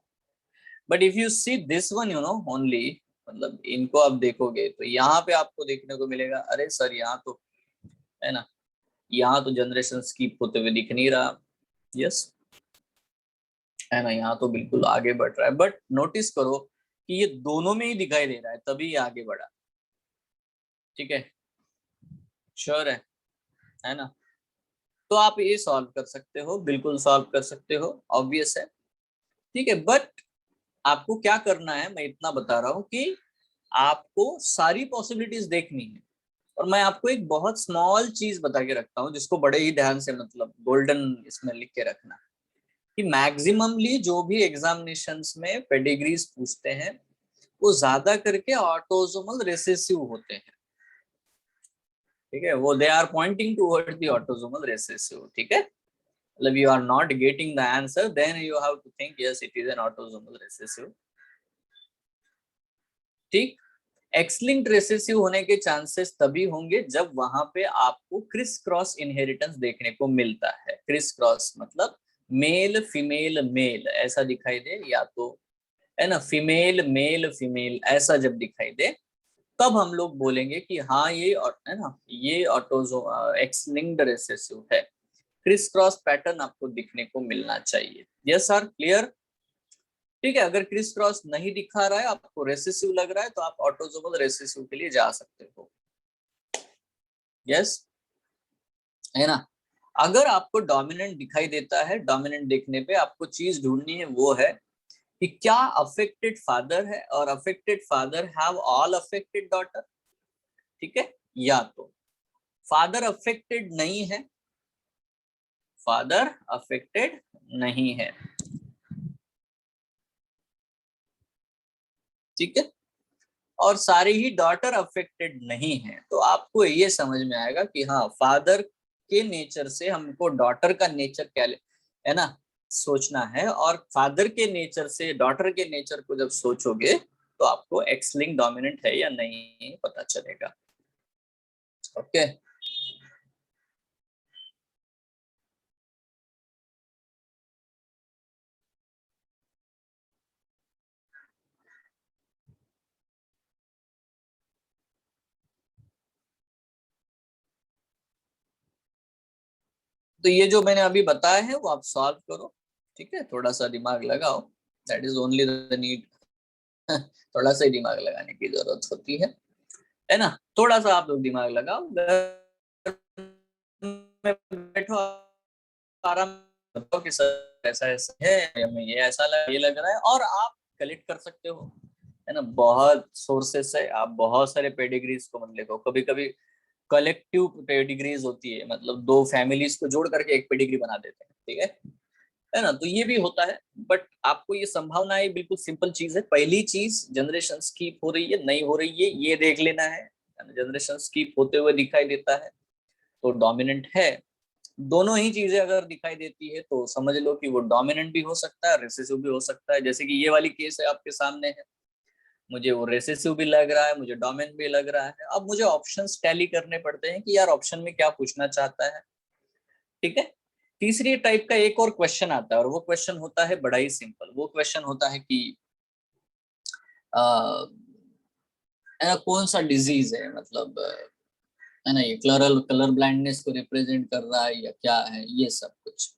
[SPEAKER 1] But if you see this one, you know only, मतलब इनको आप देखोगे तो यहाँ पे आपको देखने को मिलेगा, अरे सर यहाँ तो है ना, यहाँ तो जनरेशन स्किप होते हुए दिख नहीं रहा। यस, है ना, यहाँ तो बिल्कुल आगे बढ़ रहा है, बट नोटिस करो कि ये दोनों में ही दिखाई दे रहा है, तभी ये आगे बढ़ा। ठीक है, श्योर है ना। तो आप ये सॉल्व कर सकते हो, बिल्कुल सॉल्व कर सकते हो, ऑब्वियस है। ठीक है, बट आपको क्या करना है, मैं इतना बता रहा हूँ कि आपको सारी पॉसिबिलिटीज देखनी है। और मैं आपको एक बहुत स्मॉल चीज बता के रखता हूँ, जिसको बड़े ही ध्यान से, मतलब गोल्डन इसमें लिख के रखना, कि मैक्सिममली जो भी एग्जामिनेशंस में पेडिग्रीज पूछते हैं वो ज्यादा करके ऑटोसोमल रिसेसिव होते हैं। ठीक है, वो they are pointing towards the autosomal recessive. ठीक है, मतलब you are not getting the answer, then you have to think yes it is an autosomal recessive। ठीक, एक्स लिंक्ड रिसेसिव होने के चांसेस तभी होंगे जब वहां पे आपको क्रिस क्रॉस इनहेरिटेंस देखने को मिलता है। क्रिस क्रॉस मतलब मेल फीमेल मेल ऐसा दिखाई दे, या तो है ना फीमेल मेल फीमेल ऐसा जब दिखाई दे, तब हम लोग बोलेंगे कि हाँ ये है ना ये ऑटोजो एक्स लिंक्ड रिसेसिव है। क्रिस क्रॉस पैटर्न आपको दिखने को मिलना चाहिए। Yes sir, clear. ठीक है, अगर क्रिस क्रॉस नहीं दिखा रहा है, आपको रेसेसिव लग रहा है, तो आप ऑटोसोमल रेसेसिव के लिए जा सकते हो। यस, है ना। अगर आपको डोमिनेंट दिखाई देता है, डोमिनेंट देखने पे आपको चीज ढूंढनी है, वो है कि क्या अफेक्टेड फादर है और affected father have all affected daughter. ठीक है, या तो फादर अफेक्टेड नहीं है, फादर अफेक्टेड नहीं है। ठीक है, और सारी ही डॉटर अफेक्टेड नहीं है, तो आपको ये समझ में आएगा कि हाँ फादर के नेचर से हमको डॉटर का नेचर क्या है ना सोचना है, और फादर के नेचर से डॉटर के नेचर को जब सोचोगे तो आपको एक्स लिंक डोमिनेंट है या नहीं पता चलेगा। ओके, तो ये जो मैंने अभी बताया है वो आप सॉल्व करो। ठीक है, थोड़ा सा दिमाग लगाओ, that is only the need. थोड़ा सा ही दिमाग लगाने की जरूरत होती है ना। थोड़ा सा आप लोग दिमाग लगाओ, में बैठो, आराम करो कि सर ऐसा ऐसा है, हमें ये ऐसा ये लग रहा है, और आप कलेक्ट कर सकते हो, है ना। बहुत सोर्सेस है, आप बहुत सारे पेडिग्रीज को मतलब देखो, कभी कभी कलेक्टिव पेडिग्रीज होती है, मतलब दो फैमिलीज को जोड़ करके एक पेडिग्री बना देते हैं। ठीक है ना, तो ये भी होता है। बट आपको ये संभावना है, बिल्कुल सिंपल चीज है। पहली चीज, जनरेशन स्कीप हो रही है नहीं हो रही है ये देख लेना है। जनरेशन स्कीप होते हुए दिखाई देता है तो डोमिनेंट है। दोनों ही चीजें अगर दिखाई देती है तो समझ लो कि वो डोमिनेंट भी हो सकता है, रिसेसिव भी हो सकता है। जैसे कि ये वाली केस है आपके सामने है, मुझे वो रेसेसिव भी लग रहा है, मुझे डोमिनेंट भी लग रहा है। अब मुझे ऑप्शंस टैली करने पड़ते हैं कि यार ऑप्शन में क्या पूछना चाहता है। ठीक है, तीसरी टाइप का एक और क्वेश्चन आता है, और वो क्वेश्चन होता है बड़ा ही सिंपल। वो क्वेश्चन होता है कि कौन सा डिजीज है, मतलब है ना, ये कलर ब्लाइंडनेस को रिप्रेजेंट कर रहा है या क्या है, ये सब कुछ।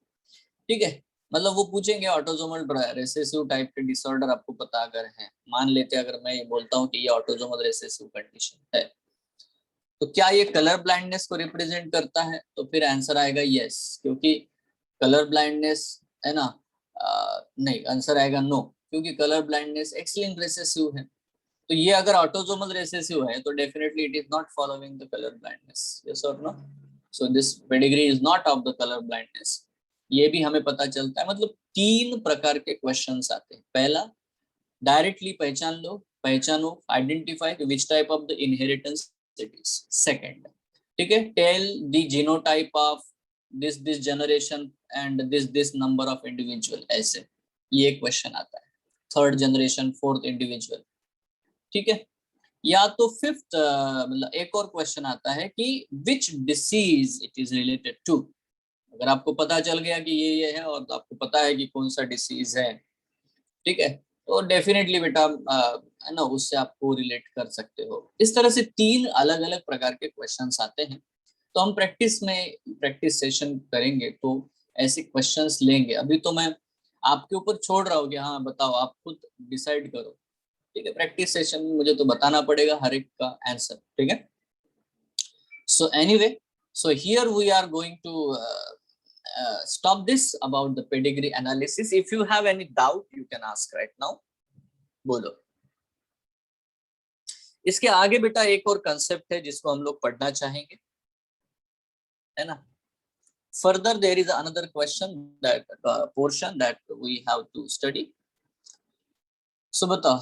[SPEAKER 1] ठीक है, मतलब वो पूछेंगे ऑटोजोमल रिसेसिव टाइप के डिसऑर्डर आपको पता अगर है, मान लेते हैं अगर मैं ये बोलता हूँ कि ये ऑटोजोमल रिसेसिव कंडीशन है, तो क्या ये कलर ब्लाइंडनेस को रिप्रेजेंट करता है, तो फिर आंसर आएगा यस, क्योंकि कलर ब्लाइंडनेस है ना, नहीं आंसर आएगा नो, क्योंकि colour blindness X linked recessive है। तो ये अगर ऑटोसोमल रिसेसिव है तो definitely it is not following the colour blindness. Yes और no, so this pedigree is not of the colour blindness. ये भी हमें पता चलता है। मतलब तीन प्रकार के क्वेश्चंस आते हैं। पहला, डायरेक्टली पहचानो identify which type of the inheritance it is. Second, ठीक है, tell the genotype of this generation and this number of individual, ऐसे ये क्वेश्चन आता है। Third generation, fourth individual. ठीक है, या तो फिफ्थ मतलब एक और क्वेश्चन आता है कि which disease it is related to. अगर आपको पता चल गया कि ये है और आपको पता है कि कौन सा डिसीज है, ठीक है, तो डेफिनेटली बेटा है ना, उससे आपको रिलेट कर सकते हो। इस तरह से 3 अलग अलग प्रकार के क्वेश्चंस आते हैं। तो हम प्रैक्टिस सेशन करेंगे तो ऐसे क्वेश्चंस लेंगे। अभी तो मैं आपके ऊपर छोड़ रहा हूँ कि हाँ बताओ, आप खुद डिसाइड करो, ठीक है। प्रैक्टिस सेशन में मुझे तो बताना पड़ेगा हर एक का आंसर, ठीक है। So anyway, so here we are going to stop this about the pedigree analysis. If you have any doubt, you can ask right now. बोलो। इसके आगे बेटा एक और कंसेप्ट है जिसको हम लोग पढ़ना चाहेंगे, है ना। Further, there is another question that portion that we have to study. So बताओ,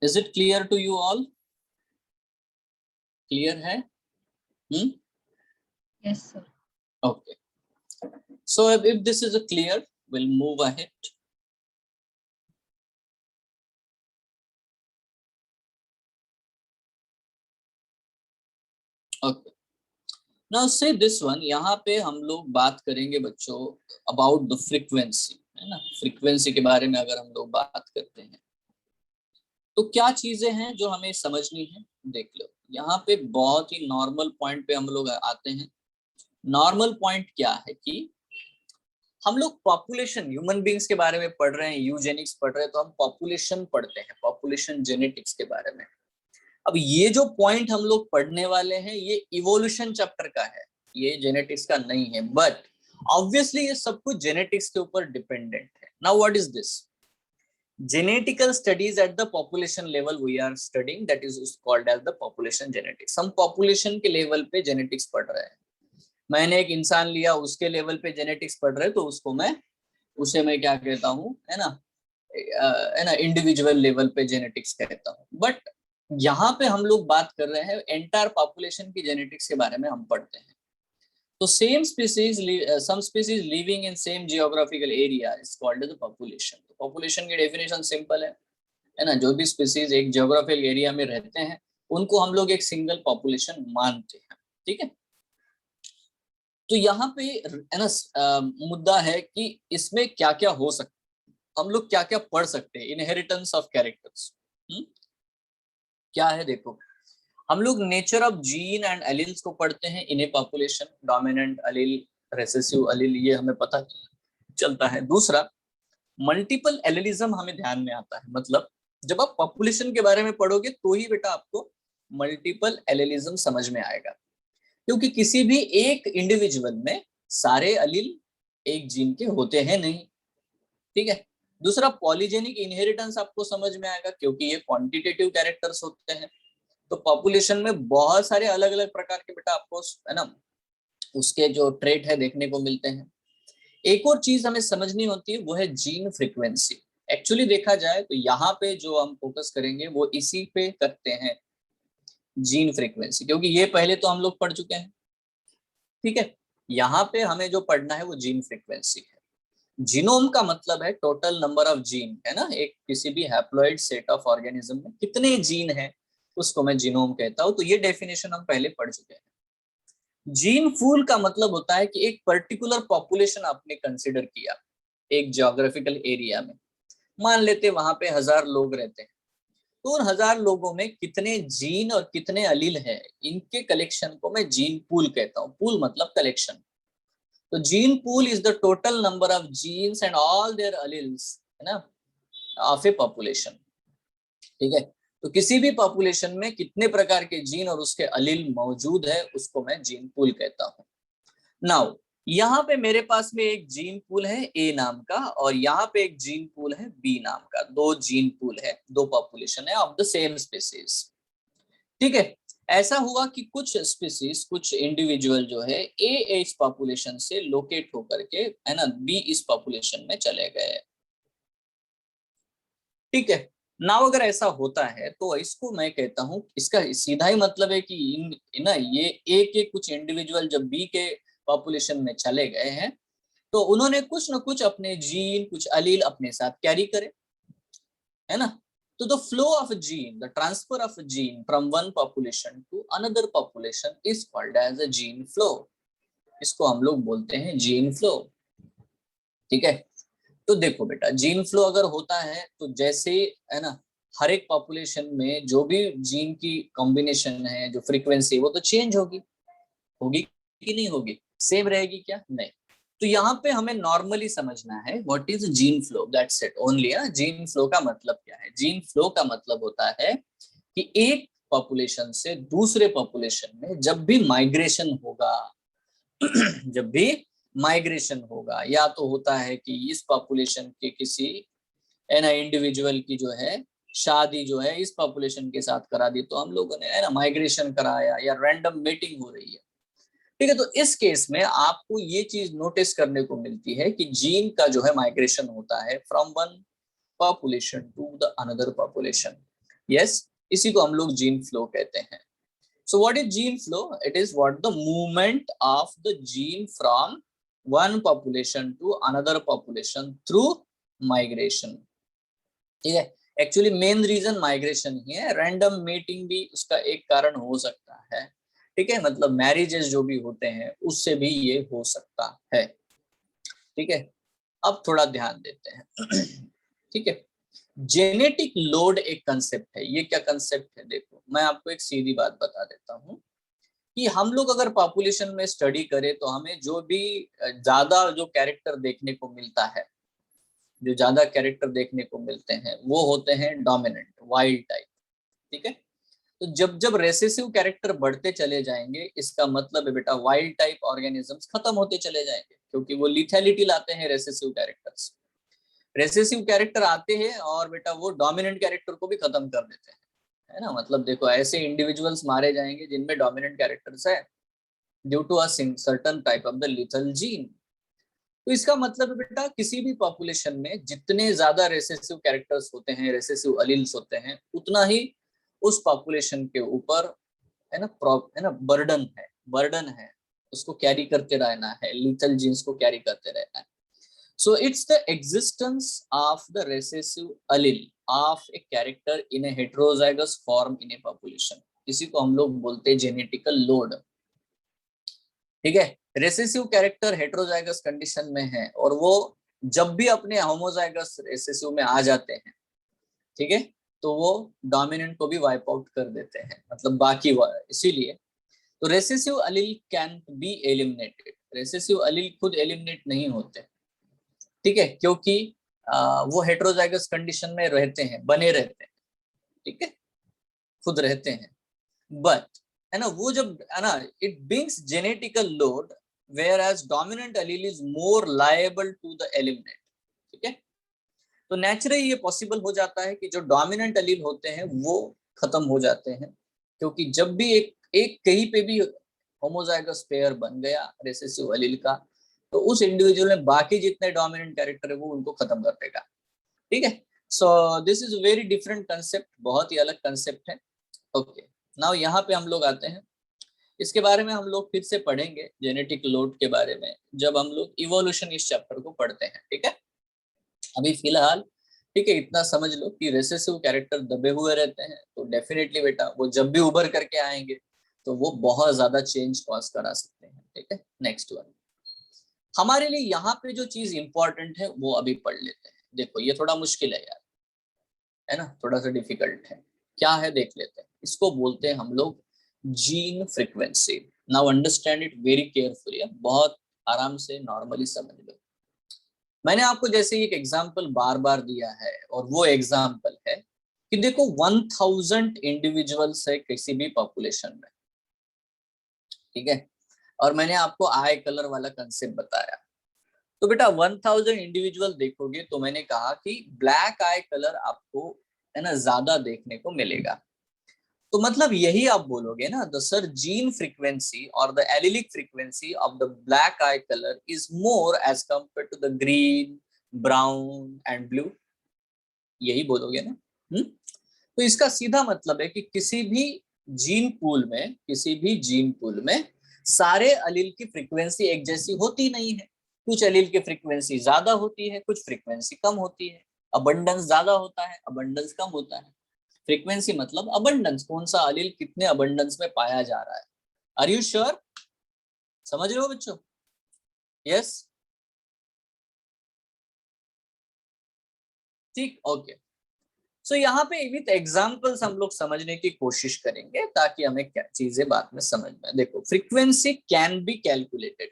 [SPEAKER 1] is it clear to you all? Clear है?
[SPEAKER 2] Yes, sir.
[SPEAKER 1] Okay. So if this is a clear, we'll move ahead. Okay. Now say this one, यहाँ पे हम लोग बात करेंगे बच्चों about the frequency, है ना। फ्रीक्वेंसी के बारे में अगर हम लोग बात करते हैं तो क्या चीजें हैं जो हमें समझनी है। देख लो, यहाँ पे बहुत ही नॉर्मल पॉइंट पे हम लोग आते हैं। नॉर्मल पॉइंट क्या है कि हम लोग पॉपुलेशन, ह्यूमन बींग्स के बारे में पढ़ रहे हैं, यूजेनिक्स पढ़ रहे हैं, तो हम पॉपुलेशन पढ़ते हैं, पॉपुलेशन जेनेटिक्स के बारे में। अब ये जो पॉइंट हम लोग पढ़ने वाले हैं ये इवोल्यूशन चैप्टर का है, ये जेनेटिक्स का नहीं है। बट ऑब्वियसली ये सब कुछ जेनेटिक्स के ऊपर डिपेंडेंट है। Now what is this? Genetical studies at the population level we are studying, that is called as the population genetics. हम पॉपुलेशन के लेवल पे जेनेटिक्स पढ़ रहे हैं। मैंने एक इंसान लिया, उसके लेवल पे जेनेटिक्स पढ़ रहे हैं, तो उसे मैं क्या कहता हूँ, है ना, इंडिविजुअल लेवल पे जेनेटिक्स कहता हूँ। बट यहाँ पे हम लोग बात कर रहे हैं एंटायर पॉपुलेशन की जेनेटिक्स के बारे में हम पढ़ते हैं। तो same species, some species living in same geographical area is called the population. Population की डेफिनेशन सिंपल है ना। जो भी स्पीसीज एक जियोग्राफिकल एरिया में रहते हैं उनको हम लोग एक सिंगल पॉपुलेशन मानते हैं, ठीक है। तो यहाँ पे है ना मुद्दा है कि इसमें क्या क्या हो सकता है, हम लोग क्या क्या पढ़ सकते हैं। इनहेरिटेंस ऑफ कैरेक्टर्स क्या है, देखो हम लोग nature of gene and alleles को पढ़ते हैं in a population. Dominant allele, recessive allele, ये हमें पता चलता है। दूसरा, मल्टीपल एलिलिज्म हमें ध्यान में आता है। मतलब जब आप पॉपुलेशन के बारे में पढ़ोगे तो ही बेटा आपको मल्टीपल एलिलिज्म समझ में आएगा, क्योंकि किसी भी एक इंडिविजुअल में सारे एलील एक जीन के होते हैं नहीं, ठीक है। दूसरा, पॉलीजेनिक इनहेरिटेंस आपको समझ में आएगा, क्योंकि ये क्वांटिटेटिव कैरेक्टर्स होते हैं। तो पॉपुलेशन में बहुत सारे अलग अलग प्रकार के बेटा आपको, है ना, उसके जो ट्रेट है देखने को मिलते हैं। एक और चीज हमें समझनी होती है, वो है जीन फ्रीक्वेंसी। एक्चुअली देखा जाए तो यहाँ पे जो हम फोकस करेंगे वो इसी पे करते हैं, जीन फ्रीक्वेंसी, क्योंकि ये पहले तो हम लोग पढ़ चुके हैं, ठीक है। यहाँ पे हमें जो पढ़ना है वो जीन फ्रीक्वेंसी है। जीनोम का मतलब है टोटल नंबर ऑफ जीन, है ना। एक किसी भी हैप्लॉइड सेट ऑफ ऑर्गेनिज्म में कितने जीन है उसको मैं जीनोम कहता हूं। तो ये डेफिनेशन हम पहले पढ़ चुके हैं। जीन पूल का मतलब होता है कि एक पर्टिकुलर पॉपुलेशन आपने कंसिडर किया एक जियोग्राफिकल एरिया में, मान लेते वहां पे 1000 लोग रहते हैं, तो उन 1000 लोगों में कितने जीन और कितने अलील है, इनके कलेक्शन को मैं जीन पूल कहता हूँ। पूल मतलब कलेक्शन। तो gene pool is the total number of genes and all their alleles, है ना, ऑफ ए पॉपुलेशन, ठीक है। तो किसी भी पॉपुलेशन में कितने प्रकार के जीन और उसके अलील मौजूद है उसको मैं जीन पूल कहता हूँ। नाउ यहाँ पे मेरे पास में एक जीन पूल है ए नाम का, और यहाँ पे एक जीन पूल है बी नाम का। दो जीन पूल है, दो पॉपुलेशन है ऑफ द सेम स्पीसीज, ठीक है। ऐसा हुआ कि कुछ स्पीसीज, कुछ इंडिविजुअल जो है ए इस पॉपुलेशन से लोकेट होकर के, है ना, बी इस पॉपुलेशन में चले गए, ठीक है। नाउ अगर ऐसा होता है तो इसको मैं कहता हूं, इसका सीधा ही मतलब है कि ना ये ए के कुछ इंडिविजुअल जब बी के पॉपुलेशन में चले गए हैं तो उन्होंने कुछ ना कुछ अपने जीन, कुछ अलील अपने साथ कैरी करे, है ना। तो the flow of gene, the transfer of gene from one population to another population is called as a gene flow. इसको हम लोग बोलते हैं जीन फ्लो, ठीक है। तो देखो बेटा, जीन फ्लो अगर होता है तो जैसे, है ना, हर एक पॉपुलेशन में जो भी जीन की कॉम्बिनेशन है, जो फ्रीक्वेंसी, वो तो चेंज होगी, होगी कि नहीं होगी, सेम रहेगी क्या? नहीं। तो यहाँ पे हमें नॉर्मली समझना है what is gene flow, that's it only. Gene flow का मतलब क्या है? जीन फ्लो का मतलब होता है कि एक पॉपुलेशन से दूसरे पॉपुलेशन में जब भी माइग्रेशन होगा जब भी माइग्रेशन होगा, या तो होता है कि इस पॉपुलेशन के किसी है ना इंडिविजुअल की जो है शादी जो है इस पॉपुलेशन के साथ करा दी, तो हम लोगों ने है ना माइग्रेशन कराया, या रैंडम मेटिंग हो रही है, ठीक है। तो इस केस में आपको ये चीज नोटिस करने को मिलती है कि जीन का जो है माइग्रेशन होता है from one population to the another population. Yes, इसी को हम लोग जीन फ्लो कहते हैं। So what is gene flow? It is what the movement of the gene from one population to another population through migration. ठीक है। Actually main reason migration ही है, random mating भी उसका एक कारण हो सकता है, ठीक है। मतलब मैरिजेस जो भी होते हैं उससे भी ये हो सकता है, ठीक है। अब थोड़ा ध्यान देते हैं ठीक है। जेनेटिक लोड एक कंसेप्ट है। ये क्या कंसेप्ट है? देखो मैं आपको एक सीधी बात बता देता हूँ कि हम लोग अगर पॉपुलेशन में स्टडी करें तो हमें जो भी ज्यादा जो कैरेक्टर देखने को मिलता है, जो ज्यादा कैरेक्टर देखने को मिलते हैं वो होते हैं डोमिनेंट वाइल्ड टाइप, ठीक है। तो जब जब रेसेसिव कैरेक्टर बढ़ते चले जाएंगे, इसका मतलब है बेटा वाइल्ड टाइप ऑर्गेनिजम्स खत्म होते चले जाएंगे, क्योंकि वो लिथैलिटी लाते हैं रेसेसिव कैरेक्टर्स। रेसेसिव कैरेक्टर आते हैं और बेटा वो डोमिनेंट कैरेक्टर को भी खत्म कर देते हैं, है ना। मतलब देखो ऐसे इंडिविजुअल्स मारे जाएंगे जिनमें डोमिनेंट कैरेक्टर्स है due to a certain type of the lethal gene. तो इसका मतलब है बेटा किसी भी पॉपुलेशन में जितने ज्यादा रेसेसिव कैरेक्टर्स होते हैं, रेसेसिव अलील्स होते हैं, उतना ही उस पॉपुलेशन के ऊपर है ना बर्डन है, उसको कैरी करते रहना है, लिथल जीन्स को कैरी करते रहना है। So it's the existence of the recessive allele of a character in a heterozygous form in a population. इसी को हम लोग बोलते हैं जेनेटिकल लोड, ठीक है। रेसेसिव कैरेक्टर हेट्रोजाइगस कंडीशन में है और वो जब भी अपने होमोजाइगस रेसेसिव में आ जाते हैं, ठीक है, तो वो डोमिनेंट को भी वाइप आउट कर देते हैं, मतलब बाकी इसीलिए तो recessive allele can be eliminated. Recessive allele खुद एलिमिनेट नहीं होते, ठीक है, क्योंकि वो हेट्रोजाइगस कंडीशन में रहते हैं, बने रहते हैं, ठीक है, खुद रहते हैं। बट है ना वो जब है ना it brings genetical load where as dominant allele is more liable to the eliminate, ठीक है। तो नेचुरली ये पॉसिबल हो जाता है कि जो डोमिनेंट अलील होते हैं वो खत्म हो जाते हैं, क्योंकि जब भी एक एक कहीं पे भी होमोजाइगस पेयर बन गया रेसेसिव अलील का, तो उस इंडिविजुअल में बाकी जितने डोमिनेंट कैरेक्टर है वो उनको खत्म कर देगा, ठीक है। So this is very different concept, बहुत ही अलग कंसेप्ट है। ओके, नाउ यहाँ पे हम लोग आते हैं, इसके बारे में हम लोग फिर से पढ़ेंगे जेनेटिक लोड के बारे में जब हम लोग इवोल्यूशन इस चैप्टर को पढ़ते हैं, ठीक है। अभी फिलहाल ठीक है इतना समझ लो कि रेसेसिव कैरेक्टर दबे हुए रहते हैं, तो डेफिनेटली बेटा वो जब भी उभर करके आएंगे तो वो बहुत ज्यादा चेंज कॉज करा सकते हैं, ठीक है। नेक्स्ट वन, हमारे लिए यहाँ पे जो चीज इंपॉर्टेंट है वो अभी पढ़ लेते हैं। देखो ये थोड़ा मुश्किल है यार, है ना, थोड़ा सा डिफिकल्ट है। क्या है देख लेते हैं, इसको बोलते हैं हम लोग gene frequency. Now understand it very carefully, बहुत आराम से नॉर्मली समझ लो। मैंने आपको जैसे एक एग्जाम्पल बार बार दिया है और वो एग्जाम्पल है कि देखो 1000 इंडिविजुअल्स है किसी भी पॉपुलेशन में, ठीक है, और मैंने आपको आई कलर वाला कंसेप्ट बताया। तो बेटा 1000 इंडिविजुअल देखोगे तो मैंने कहा कि ब्लैक आई कलर आपको है ना ज्यादा देखने को मिलेगा। तो मतलब यही आप बोलोगे ना द सर जीन फ्रीक्वेंसी और the allelic frequency of the black eye colour is more as compare to the green, brown and blue, यही बोलोगे ना। तो इसका सीधा मतलब है कि किसी भी जीन पूल में सारे अलील की फ्रीक्वेंसी एक जैसी होती नहीं है। कुछ अलील की फ्रीक्वेंसी ज्यादा होती है, कुछ फ्रीक्वेंसी कम होती है। अबंडेंस ज्यादा होता है, अबंडेंस कम होता है। फ्रीक्वेंसी मतलब अबंडेंस, कौन सा अलील कितने अबंडेंस में पाया जा रहा है। Are you sure? समझ रहे हो बच्चों? यस, ठीक, ओके। सो यहाँ पे विथ एग्जांपल्स हम लोग समझने की कोशिश करेंगे ताकि हमें क्या चीजें बाद में समझ में। देखो, फ्रीक्वेंसी कैन बी कैलकुलेटेड,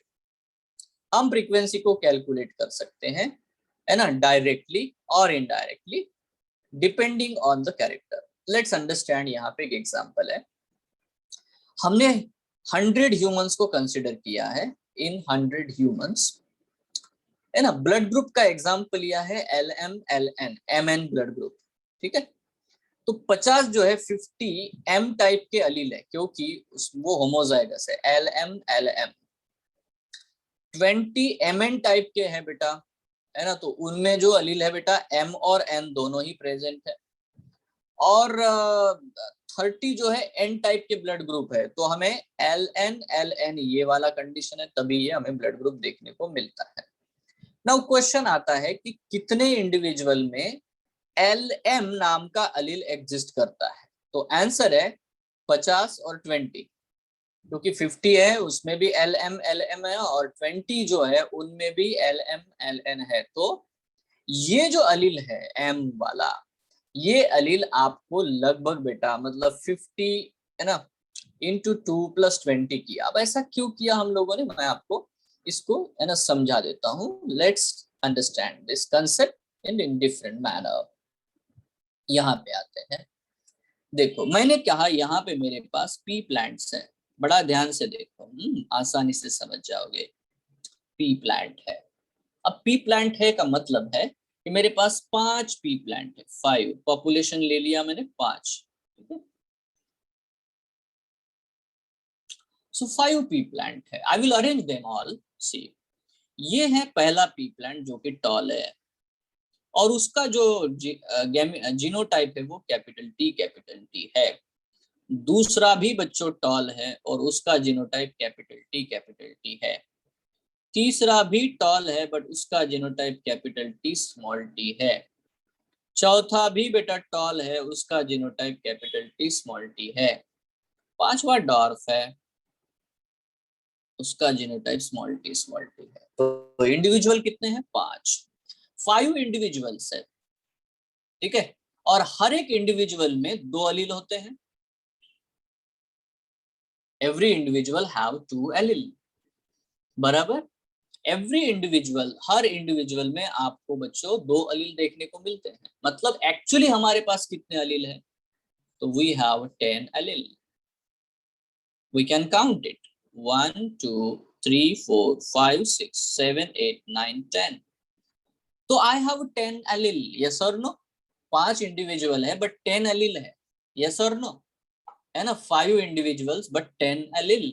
[SPEAKER 1] हम फ्रीक्वेंसी को कैलकुलेट कर सकते हैं, है ना, डायरेक्टली और indirectly depending on the character. Let's understand, यहाँ पे एक एग्जांपल है। हमने 100 ह्यूमंस को कंसिडर किया है, इन 100 ह्यूमंस, है ना, ब्लड ग्रुप का एग्जांपल लिया है LM LN MN blood group, ठीक है। तो 50 जो है 50 M टाइप के अलील है, क्योंकि वो होमोजाइगस है, LM LM। 20 MN टाइप के हैं बेटा, है ना, तो उनमें जो अलील है बेटा M और N दोनों ही प्रेजेंट है। और 30 जो है N टाइप के ब्लड ग्रुप है, तो हमें LN LN ये वाला कंडीशन है, तभी ये हमें ब्लड ग्रुप देखने को मिलता है। नाउ क्वेश्चन आता है कि कितने इंडिविजुअल में LM नाम का अलील एग्जिस्ट करता है। तो आंसर है 50 और 20, क्योंकि 50 है उसमें भी LM LM है और 20 जो है उनमें भी LM LN है। तो ये जो अलील है M वाला, ये अलील आपको लगभग बेटा मतलब 50, है ना, इंटू 2 + 20 किया। अब ऐसा क्यों किया हम लोगों ने, मैं आपको इसको, है ना, समझा देता हूँ। Let's understand this concept in different manner. यहाँ पे आते हैं। देखो, मैंने कहा यहाँ पे मेरे पास पी प्लांट्स हैं, बड़ा ध्यान से देखो, आसानी से समझ जाओगे। पी प्लांट है। अब पी प्लांट है का मतलब है कि मेरे पास 5 पी प्लांट है, 5 पॉपुलेशन ले लिया मैंने 5, ठीक है। सो 5 पी प्लांट है, I will arrange them all. See, ये है पहला पी प्लांट जो कि टॉल है, और उसका जो जीनोटाइप है वो कैपिटल टी है। दूसरा भी बच्चों टॉल है और उसका जीनोटाइप कैपिटल टी है। तीसरा भी टॉल है बट उसका genotype capital T small T है। चौथा भी बेटा टॉल है, उसका genotype capital T small T है। पांचवा डॉर्फ है, उसका जीनोटाइप स्मॉल टी है। तो इंडिविजुअल कितने हैं? 5, 5 इंडिविजुअल्स है, ठीक है। और हर एक इंडिविजुअल में 2 अलील होते हैं। एवरी इंडिविजुअल हैव 2 एलील, बराबर। एवरी इंडिविजुअल, हर इंडिविजुअल में आपको बच्चों 2 अलील देखने को मिलते हैं। मतलब एक्चुअली हमारे पास कितने अलील हैं? तो we have 10 allele. We can count it, 1 2 3 4 5 6 7 8 9 10। तो आई हैव 10 अलील, यस और नो? 5 इंडिविजुअल है बट 10 अलील है, यस और नो? है ना, 5 इंडिविजुअल्स बट 10 अलील।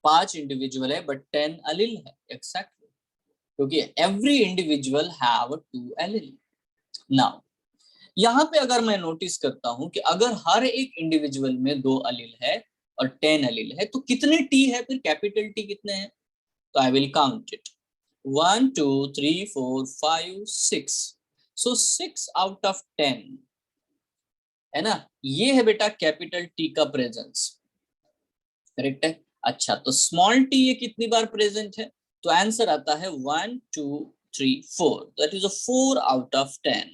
[SPEAKER 1] 5 इंडिविजुअल है बट 10 अलील है, एक्सैक्टली, क्योंकि every individual have 2 allele. Now यहाँ पे अगर मैं नोटिस करता हूं कि अगर हर एक इंडिविजुअल में 2 अलील है और 10 एलील है, तो कितने टी है फिर? कैपिटल टी कितने हैं? तो I will count it, 1 2 3 4 5 6। So 6 out of 10, है ना, ये है बेटा कैपिटल टी का प्रेजेंस, करेक्ट है। अच्छा, तो स्मॉल टी ये कितनी बार प्रेजेंट है? तो आंसर आता है 1 2 3 4, दैट इज 4 आउट ऑफ 10।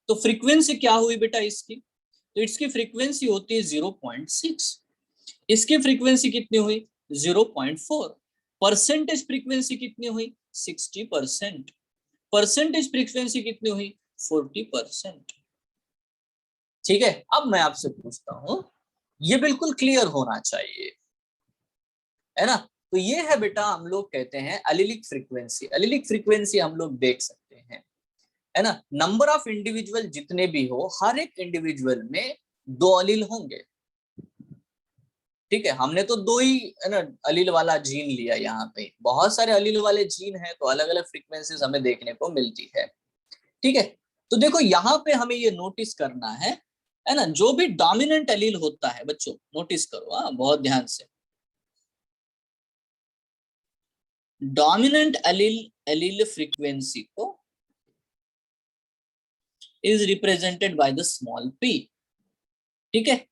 [SPEAKER 1] तो फ्रीक्वेंसी क्या हुई बेटा इसकी? तो इसकी फ्रीक्वेंसी होती है 0.6। इसकी फ्रीक्वेंसी कितनी हुई? 0.4। परसेंटेज फ्रीक्वेंसी कितनी हुई? 60%। परसेंटेज फ्रीक्वेंसी कितनी हुई? 40%। ठीक है। अब मैं आपसे पूछता हूं, ये बिल्कुल क्लियर होना चाहिए, है ना। तो ये है बेटा, हम लोग कहते हैं अलिलिक फ्रीक्वेंसी। अलिलिक फ्रीक्वेंसी हम लोग देख सकते हैं, है ना। नंबर ऑफ इंडिविजुअल जितने भी हो, हर एक इंडिविजुअल में 2 अलील होंगे, ठीक है। हमने तो 2 ही, है ना, अलील वाला जीन लिया। यहाँ पे बहुत सारे अलील वाले जीन है, तो अलग अलग फ्रीक्वेंसीज हमें देखने को मिलती है, ठीक है। तो देखो यहाँ पे हमें ये नोटिस करना है ना, जो भी डोमिनेंट अलील होता है बच्चों, नोटिस करो, हाँ, बहुत ध्यान से। डोमिनेंट अलील फ्रीक्वेंसी को is represented by the small p, ठीक है।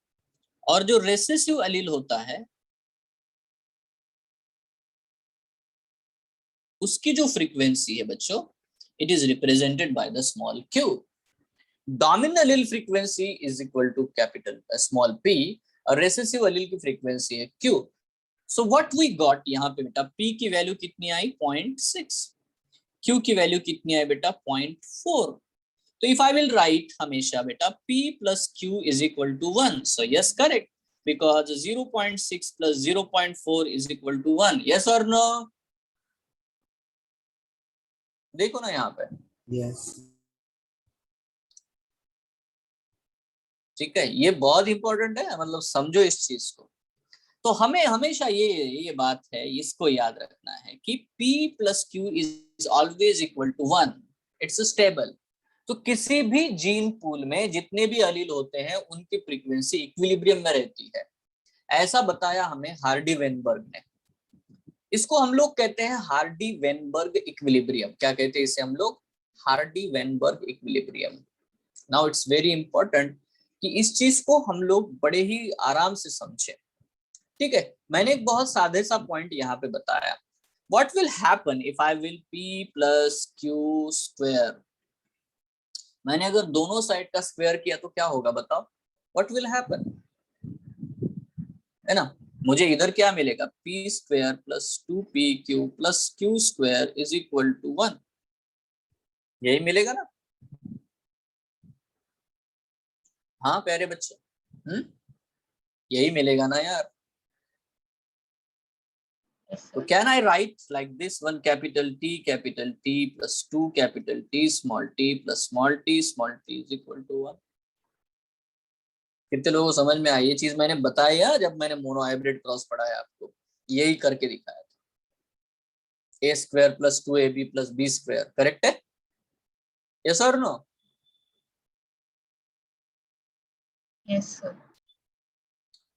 [SPEAKER 1] और जो रेसेसिव अलील होता है, उसकी जो फ्रीक्वेंसी है बच्चों, it is represented by the small q। Dominant allele frequency is equal to capital small p और रेसेसिव एलील की फ्रीक्वेंसी है q. So what we got यहाँ पे बेटा, p की वैल्यू कितनी आई 0.6, q की वैल्यू कितनी आई बेटा 0.4. तो इफ आई विल राइट हमेशा बेटा p plus q is equal to 1. So yes, correct, because 0.6 plus 0.4 is equal to 1. Yes or no? देखो ना यहाँ पे.
[SPEAKER 2] Yes.
[SPEAKER 1] ठीक है, ये बहुत इंपॉर्टेंट है, मतलब समझो इस चीज को. तो हमें हमेशा ये बात है, इसको याद रखना है कि p plus q is always equal to 1. It's stable. तो किसी भी जीन पूल में जितने भी अलील होते हैं उनकी फ्रीक्वेंसी इक्विलिब्रियम में रहती है, ऐसा बताया हमें हार्डी वेनबर्ग ने. इसको हम लोग कहते हैं हार्डी वेनबर्ग इक्विलिब्रियम. क्या कहते हैं इसे हम लोग? Hardy Weinberg equilibrium. Now it's very important कि इस चीज को हम लोग बड़े ही आराम से समझें. ठीक है, मैंने एक बहुत सादे सा पॉइंट यहाँ पे बताया. What will happen if I will p plus q square. मैंने अगर दोनों साइड का स्क्वायर किया तो क्या होगा बताओ? व्हाट विल हैपन, है ना? मुझे इधर क्या मिलेगा? p square plus 2pq plus q square is equal to 1. यही मिलेगा ना? हाँ प्यारे बच्चे, यही मिलेगा ना यार. So can I write like this, 1 capital T plus 2 capital T small t plus small t is equal to 1. कितने लोगों को समझ में आई ये चीज? मैंने बताया जब मैंने मोनो हाइब्रिड क्रॉस पढ़ाया आपको, यही करके दिखाया था. a square plus 2ab plus b square, correct है? यस और नो?
[SPEAKER 3] Yes sir.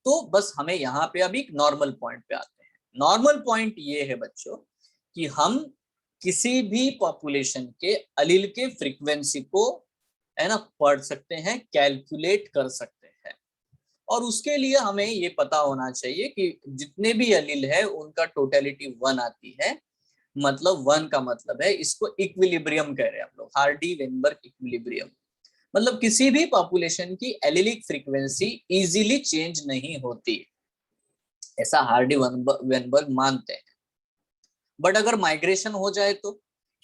[SPEAKER 1] तो बस हमें यहाँ पे अभी नॉर्मल पॉइंट पे आते हैं. नॉर्मल पॉइंट ये है बच्चों कि हम किसी भी पॉपुलेशन के अलील के फ्रीक्वेंसी को, है ना, पढ़ सकते हैं, कैलकुलेट कर सकते हैं. और उसके लिए हमें ये पता होना चाहिए कि जितने भी अलील है उनका टोटलिटी 1 आती है. मतलब 1 का मतलब है, इसको इक्विलिब्रियम कह रहे हैं हम लोग, हार्डी वेनबर्ग इक्विलिब्रियम. मतलब किसी भी पॉपुलेशन की एलिलिक फ्रीक्वेंसी इजीली चेंज नहीं होती, ऐसा हार्डी वेनबर्ग मानते हैं. बट अगर माइग्रेशन हो जाए तो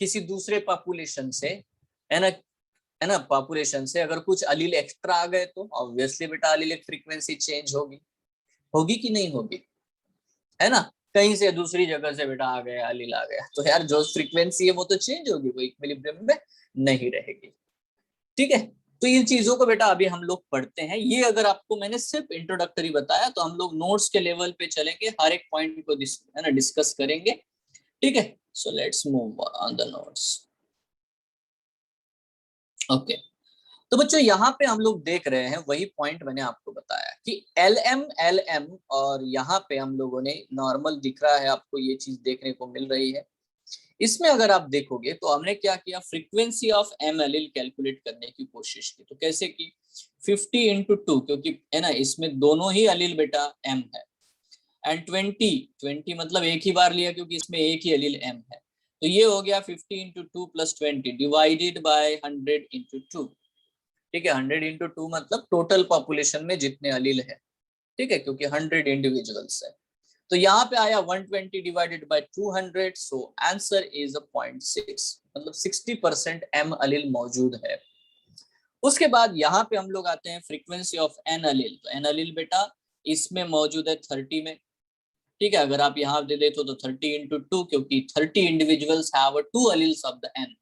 [SPEAKER 1] किसी दूसरे पॉपुलेशन से, है ना, पॉपुलेशन से अगर कुछ अलील एक्स्ट्रा आ गए तो ऑब्वियसली बेटा अलीलिक फ्रीक्वेंसी चेंज होगी कि नहीं होगी, है ना? कहीं से दूसरी जगह से बेटा आ गया अलील आ गया तो यार जो फ्रीक्वेंसी है वो तो चेंज होगी, वो इक्विलिब्रियम में नहीं रहेगी. ठीक है, तो इन चीजों को बेटा अभी हम लोग पढ़ते हैं. ये अगर आपको मैंने सिर्फ इंट्रोडक्टरी बताया तो हम लोग नोट्स के लेवल पे चलेंगे, हर एक पॉइंट को है ना डिस्कस करेंगे. ठीक है, so let's move on the notes. Okay, तो बच्चों यहाँ पे हम लोग देख रहे हैं वही पॉइंट मैंने आपको बताया कि LM और यहाँ पे हम लोगों ने नॉर्मल दिख रहा है आपको, ये चीज देखने को मिल रही है. इसमें अगर आप देखोगे तो हमने क्या किया, frequency of m allele calculate करने की कोशिश की. तो कैसे की? 50 into 2, क्योंकि है ना इसमें दोनों ही अलील बेटा m है. एंड 20 मतलब एक ही बार लिया क्योंकि इसमें एक ही अलील m है. तो ये हो गया 50 into 2 plus 20 divided by 100 into 2. ठीक है, 100 into 2 मतलब टोटल पॉपुलेशन में जितने अलील है. ठीक है, क्योंकि 100 इंडिविजुअल्स है. तो यहाँ पे आया 120 divided by 200. So answer is 0.6, मतलब 60% m अलील मौजूद है. उसके बाद यहाँ पे हम लोग आते हैं फ्रीक्वेंसी ऑफ n अलील. तो n अलील बेटा इसमें मौजूद है 30 में. ठीक है, अगर आप यहाँ दे देते हो तो 30 into 2, क्योंकि 30 individuals have 2 alleles of the n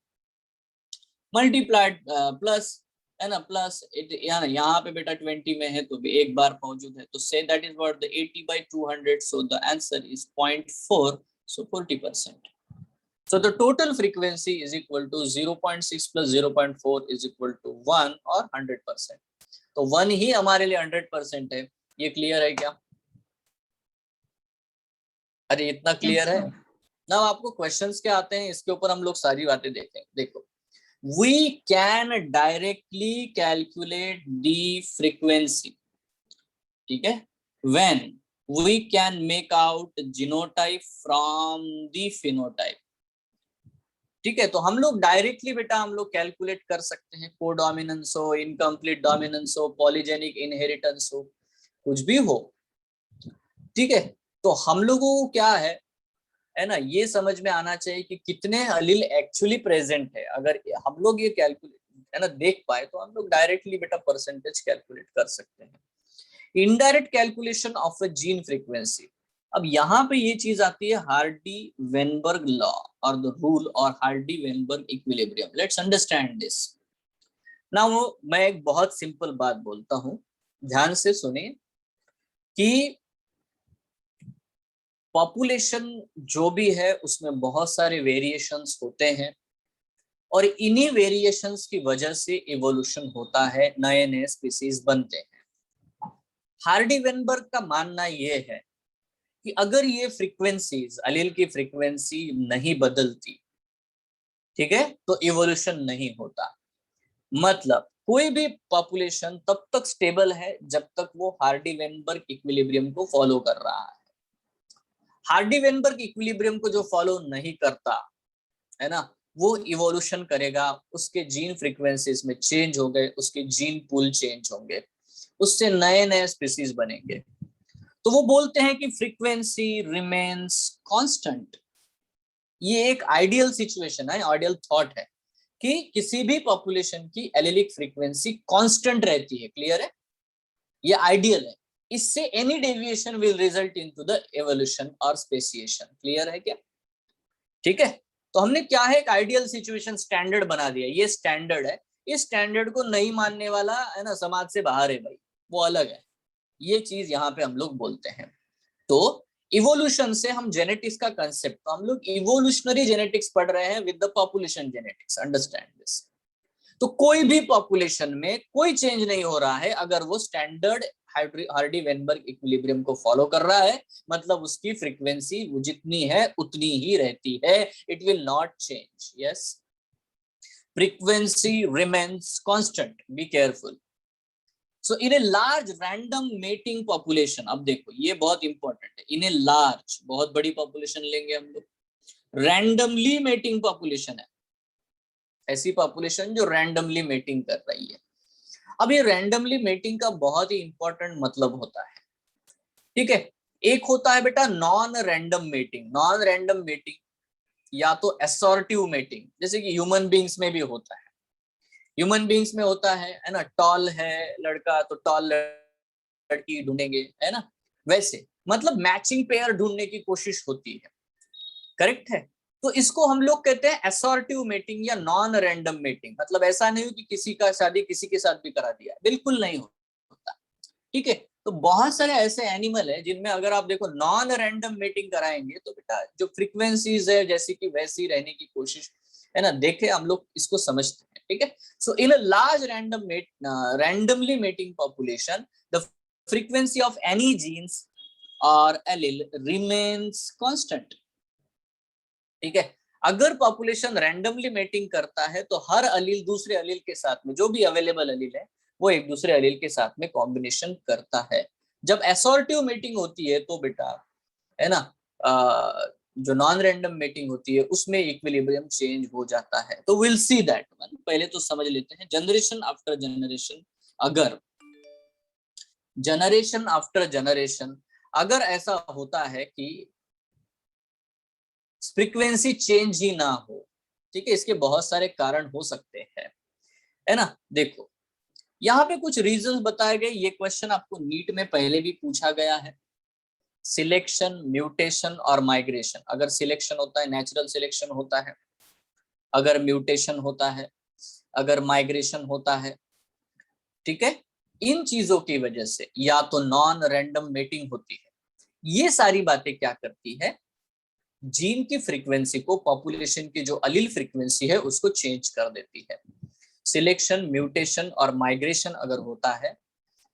[SPEAKER 1] multiplied plus, है ना, प्लस यहाँ पे बेटा 20 में है तो भी एक बार मौजूद है. तो say that is what the 80 by 200. So the answer is 0.4, so 40%. So the total frequency is equal to 0.6 plus 0.4 is equal to 1 और 100%. तो 1 ही हमारे लिए 100% है. ये क्लियर है क्या? अरे इतना क्लियर है ना? आपको क्वेश्चंस क्या आते हैं इसके ऊपर हम लोग सारी बातें देखेंगे. देखो, we can directly calculate the frequency. ठीक है, when we can make out genotype from the phenotype. ठीक है, तो हम लोग डायरेक्टली बेटा हम लोग कैलकुलेट कर सकते हैं, कोडोमिनेंस हो, इनकम्प्लीट डोमिनेंस हो, पॉलीजेनिक इनहेरिटेंस हो, कुछ भी हो। ठीक है, तो हम लोगों को क्या है ना, ये समझ में आना चाहिए कि कितने अलील एक्चुअली प्रेजेंट है। अगर हम लोग ये कैलकुलेट है ना देख पाए तो हम लोग डायरेक्टली बेटा परसेंटेज कैलकुलेट कर सकते हैं। Indirect calculation of a gene frequency. अब यहाँ पे ये चीज आती है हार्डी वेनबर्ग लॉ और द रूल और Hardy Weinberg equilibrium. Let's understand this now. मैं एक बहुत सिंपल बात बोलता हूँ, ध्यान से सुनिए कि पॉपुलेशन जो भी है उसमें बहुत सारे वेरिएशंस होते हैं और इन्हीं वेरिएशंस की वजह से इवोल्यूशन होता है, नए नए स्पीसीज बनते हैं। हार्डी वेनबर्ग का मानना यह है कि अगर ये फ्रीक्वेंसीज अलील की फ्रीक्वेंसी नहीं बदलती, ठीक है, तो इवोल्यूशन नहीं होता। मतलब कोई भी पॉपुलेशन तब तक स्टेबल है जब तक वो हार्डी वेनबर्ग इक्विलिब्रियम को फॉलो कर रहा है। हार्डी वेनबर्ग इक्विलिब्रियम को जो फॉलो नहीं करता है ना, वो इवोल्यूशन करेगा, उसके जीन फ्रीक्वेंसीज में चेंज हो गए, उसके जीन पूल चेंज होंगे, उससे नए नए स्पीसीज बनेंगे। तो वो बोलते हैं कि फ्रीक्वेंसी रिमेन्स कांस्टेंट। ये एक आइडियल सिचुएशन है, आइडियल थॉट है कि किसी भी पॉपुलेशन की एलिलिक फ्रीक्वेंसी कांस्टेंट रहती है। क्लियर है, ये आइडियल है। इससे any deviation will result into the evolution और स्पेसिएशन। क्लियर है क्या? ठीक है, तो हमने क्या है, एक आइडियल सिचुएशन स्टैंडर्ड बना दिया। ये स्टैंडर्ड है, इस स्टैंडर्ड को नहीं मानने वाला है ना समाज से बाहर है भाई, वो अलग है। ये चीज यहाँ पे हम लोग बोलते हैं। तो इवोल्यूशन से हम जेनेटिक्स का कंसेप्ट, तो हम लोग इवोल्यूशनरी जेनेटिक्स पढ़ रहे हैं with the population genetics. Understand this. तो कोई भी पॉपुलेशन में कोई चेंज नहीं हो रहा है अगर वो स्टैंडर्ड हार्डी वेनबर्ग इक्विलिब्रियम को फॉलो कर रहा है, मतलब उसकी फ्रीक्वेंसी जितनी है उतनी ही रहती है, it will not change. Yes, frequency remains constant, be careful. So in a large random mating population, अब देखो ये बहुत इंपॉर्टेंट है, इन ए लार्ज, बहुत बड़ी पॉपुलेशन लेंगे हम लोग, रैंडमली मेटिंग पॉपुलेशन है, ऐसी पॉपुलेशन जो रैंडमली मेटिंग कर रही है। अब ये रैंडमली मेटिंग का बहुत ही इंपॉर्टेंट मतलब होता है। ठीक है, एक होता है बेटा non random mating. Non random mating या तो एसॉर्टिव मेटिंग, जैसे कि ह्यूमन बींग्स में भी होता है। ह्यूमन बींग्स में होता है ना, टॉल है लड़का तो टॉल लड़की ढूंढेंगे, है ना, वैसे मतलब मैचिंग पेयर ढूंढने की कोशिश होती है। करेक्ट है, तो इसको हम लोग कहते हैं एसॉर्टिव मेटिंग या नॉन रैंडम मेटिंग। मतलब ऐसा नहीं हो कि किसी का शादी किसी के साथ भी करा दिया, बिल्कुल नहीं होता। ठीक है, तो बहुत सारे ऐसे एनिमल है जिनमें अगर आप देखो नॉन रैंडम मेटिंग कराएंगे तो बेटा जो फ्रीक्वेंसीज है जैसी की वैसी रहने की कोशिश, है ना, देखे हम लोग इसको समझते हैं। ठीक है, so in a large randomly mating population the frequency of any genes और एलील रिमेन्स कांस्टेंट। ठीक है, अगर पॉपुलेशन रैंडमली मेटिंग करता है तो हर अलील दूसरे अलील के साथ में, जो भी अवेलेबल अलील है वो एक दूसरे अलील के साथ में कॉम्बिनेशन करता है। जब एसॉर्टिव मेटिंग होती है तो बेटा, है ना, जो नॉन रैंडम मेटिंग होती है उसमें इक्विलिब्रियम चेंज हो जाता है। तो विल सी दैट वन, पहले तो समझ लेते हैं जनरेशन आफ्टर जनरेशन। अगर जनरेशन आफ्टर जनरेशन अगर ऐसा होता है कि फ्रीक्वेंसी चेंज ही ना हो, ठीक है, इसके बहुत सारे कारण हो सकते हैं, है ना। देखो यहाँ पे कुछ रीजंस बताए गए, ये क्वेश्चन आपको नीट में पहले भी पूछा गया है। सिलेक्शन, म्यूटेशन और माइग्रेशन। अगर सिलेक्शन होता है नेचुरल सिलेक्शन होता है, अगर म्यूटेशन होता है, अगर माइग्रेशन होता है, ठीक है, इन चीजों की वजह से या तो नॉन रैंडम मेटिंग होती है। ये सारी बातें क्या करती है, जीन की फ्रीक्वेंसी को, पॉपुलेशन की जो अलील फ्रीक्वेंसी है उसको चेंज कर देती है। सिलेक्शन, म्यूटेशन और माइग्रेशन अगर होता है,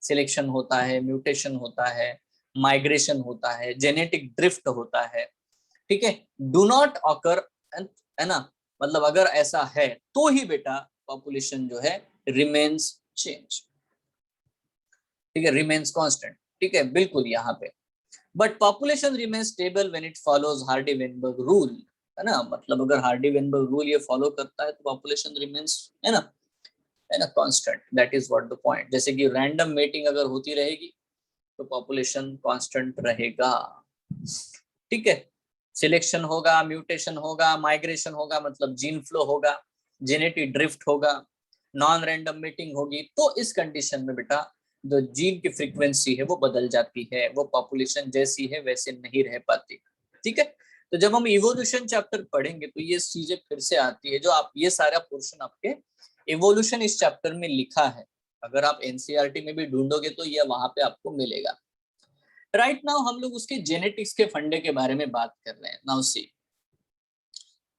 [SPEAKER 1] सिलेक्शन होता है, म्यूटेशन होता है, माइग्रेशन होता है, जेनेटिक ड्रिफ्ट होता है, ठीक है, डू नॉट ऑकर, है ना, मतलब अगर ऐसा है तो ही बेटा पॉपुलेशन जो है रिमेन्स चेंज, ठीक है, रिमेन्स कांस्टेंट। ठीक है, बिल्कुल यहाँ पे, but population remains stable when it follows Hardy-Weinberg rule. है ना, मतलब अगर हार्डी-वेनबर्ग रूल ये फॉलो करता है तो पॉपुलेशन रिमेन्स, है ना constant, that is what the point. जैसे कि रैंडम मेटिंग अगर होती रहेगी तो पॉपुलेशन कांस्टेंट रहेगा, ठीक है। सिलेक्शन होगा, म्यूटेशन होगा, माइग्रेशन होगा, मतलब जीन फ्लो होगा, जेनेटिक ड्रिफ्ट होगा, नॉन रैंडम मीटिंग होगी, तो इस कंडीशन में बेटा जो जीन की फ्रीक्वेंसी है वो बदल जाती है, वो पॉपुलेशन जैसी है वैसे नहीं रह पाती, ठीक है। तो जब हम इवोल्यूशन चैप्टर पढ़ेंगे तो ये चीजें फिर से आती है, जो आप ये सारा पोर्शन आपके इवोल्यूशन इस चैप्टर में लिखा है, अगर आप एनसीईआरटी में भी ढूंढोगे तो ये वहां पे आपको मिलेगा। राइट नाउ हम लोग उसके जेनेटिक्स के फंडे के बारे में बात कर रहे हैं। नाउ सी,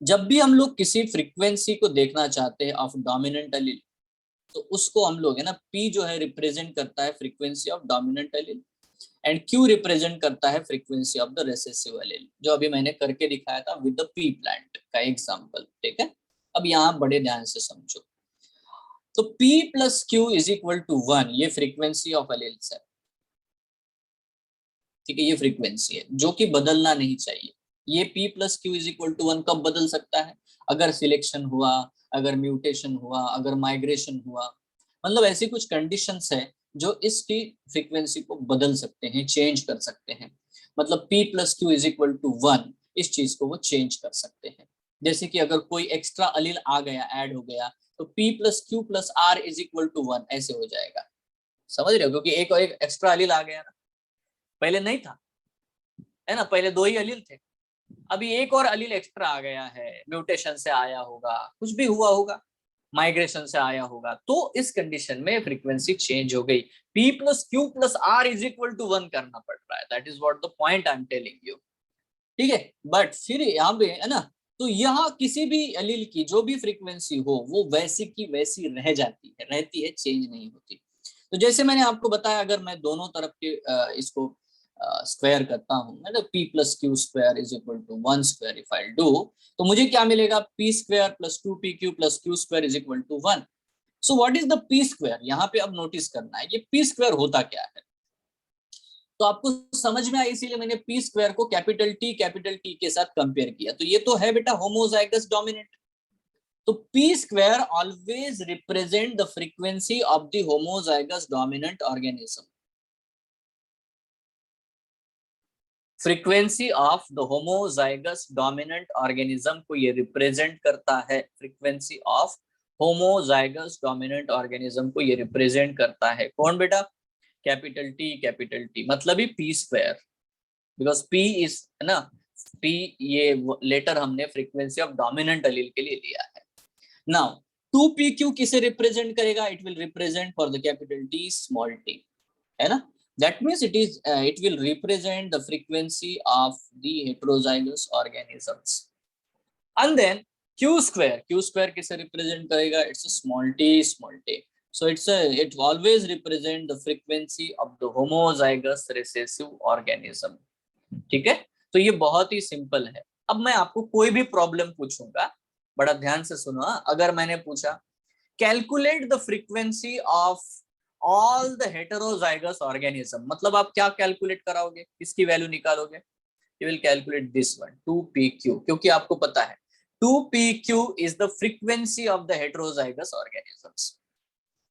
[SPEAKER 1] जब भी हम लोग किसी फ्रीक्वेंसी को देखना चाहते हैं ऑफ डोमिनेंट एलील, तो उसको हम लोग, है ना, पी जो है रिप्रेजेंट करता है frequency of dominant allele and Q represent करता है frequency of the recessive allele, जो अभी मैंने करके दिखाया था विद द पी प्लांट का एग्जांपल, ठीक है। अब यहाँ बड़े ध्यान से समझो, तो P plus Q is equal to 1, ये फ्रीक्वेंसी ऑफ एलील्स है, ठीक है, ये फ्रीक्वेंसी है जो कि बदलना नहीं चाहिए। ये P plus Q is equal to 1 कब बदल सकता है? अगर सिलेक्शन हुआ, अगर म्यूटेशन हुआ, अगर माइग्रेशन हुआ, मतलब ऐसी कुछ कंडीशंस है जो इसकी फ्रीक्वेंसी को बदल सकते हैं, चेंज कर सकते हैं। मतलब P plus Q is equal to 1, इस चीज को वो चेंज कर सकते हैं। जैसे कि अगर कोई एक्स्ट्रा अलील आ गया, ऐड हो गया, तो P plus Q plus R is equal to 1 ऐसे हो जाएगा, समझ रहे हो? क्योंकि एक और एक एक्स्ट्रा अलील आ गया ना, पहले नहीं था, है ना, पहले 2 ही अलील थे, अभी एक और अलील एक्स्ट्रा आ गया है, म्यूटेशन से आया होगा, कुछ भी हुआ होगा, माइग्रेशन से आया होगा, तो इस कंडीशन में फ्रीक्वेंसी चेंज हो गई। P plus Q plus R is equal to 1 करना पड़ रहा है, that is what the point I am telling you, ठीक है। बट फिर यहाँ पे, है ना, तो यहाँ किसी भी अलील की जो भी फ्रीक्वेंसी हो वो वैसी की वैसी रह जाती है, रहती है, चेंज नहीं होती। तो जैसे मैंने आपको बताया, अगर मैं दोनों तरफ के इसको स्क्वायर करता हूँ, मतलब P plus Q square is equal to 1 square if I do, तो मुझे क्या मिलेगा? P square plus 2PQ plus Q square is equal to 1। So what is the P square? यहाँ पे अब नोटिस करना है, ये P स्क्वायर होता क्या है, तो आपको समझ में आई, इसीलिए मैंने P स्क्वायर को कैपिटल T के साथ कंपेयर किया। तो ये तो है बेटा होमोजाइगस डोमिनेंट, तो P square always represent the frequency of the homozygous dominant organism. Frequency of the homozygous dominant organism को ये रिप्रेजेंट करता है, frequency of homozygous dominant organism को ये रिप्रेजेंट करता है कौन बेटा? कैपिटल T, मतलब ही P square, because P is, है ना, P ये लेटर हमने फ्रीक्वेंसी ऑफ डोमिनेंट एलील के लिए लिया है। नाउ 2PQ किसे रिप्रेजेंट करेगा? It will represent for the capital T small t, है ना, that means it will represent the frequency of the heterozygous organisms. And then q square किसे represent करेगा? It's a small t, so it always represent the frequency of the homozygous recessive organism, ठीक है। तो ये बहुत ही simple है। अब मैं आपको कोई भी प्रॉब्लम पूछूंगा, बड़ा ध्यान से सुनो, अगर मैंने पूछा calculate the frequency of all the heterozygous organism, मतलब आप क्या कैलकुलेट कराओगे, किसकी वैल्यू निकालोगे? You will calculate this one 2PQ, क्योंकि आपको पता है 2PQ is the frequency of the heterozygous organisms,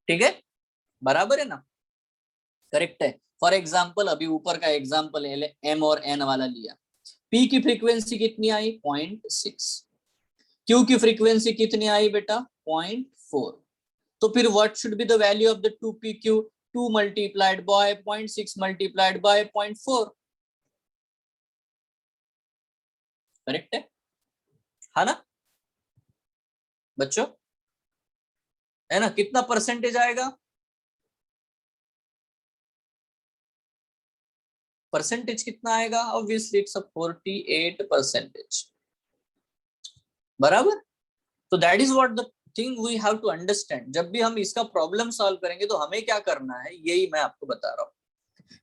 [SPEAKER 1] ठीक है, बराबर है ना, करेक्ट है। फॉर एग्जाम्पल अभी ऊपर का एग्जाम्पल M और N वाला लिया, P की फ्रीक्वेंसी कितनी आई? 0.6, Q की फ्रीक्वेंसी कितनी आई बेटा? 0.4, तो फिर what should be the value of the 2PQ? 2 multiplied by 0.6 multiplied by 0.4, correct है ना बच्चों, है ना? कितना परसेंटेज आएगा? परसेंटेज कितना आएगा? ऑब्वियसली इट्स 48%, बराबर। तो that is what the thing we have to understand. जब भी हम इसका प्रॉब्लम सॉल्व करेंगे तो हमें क्या करना है, यही मैं आपको बता रहा हूँ,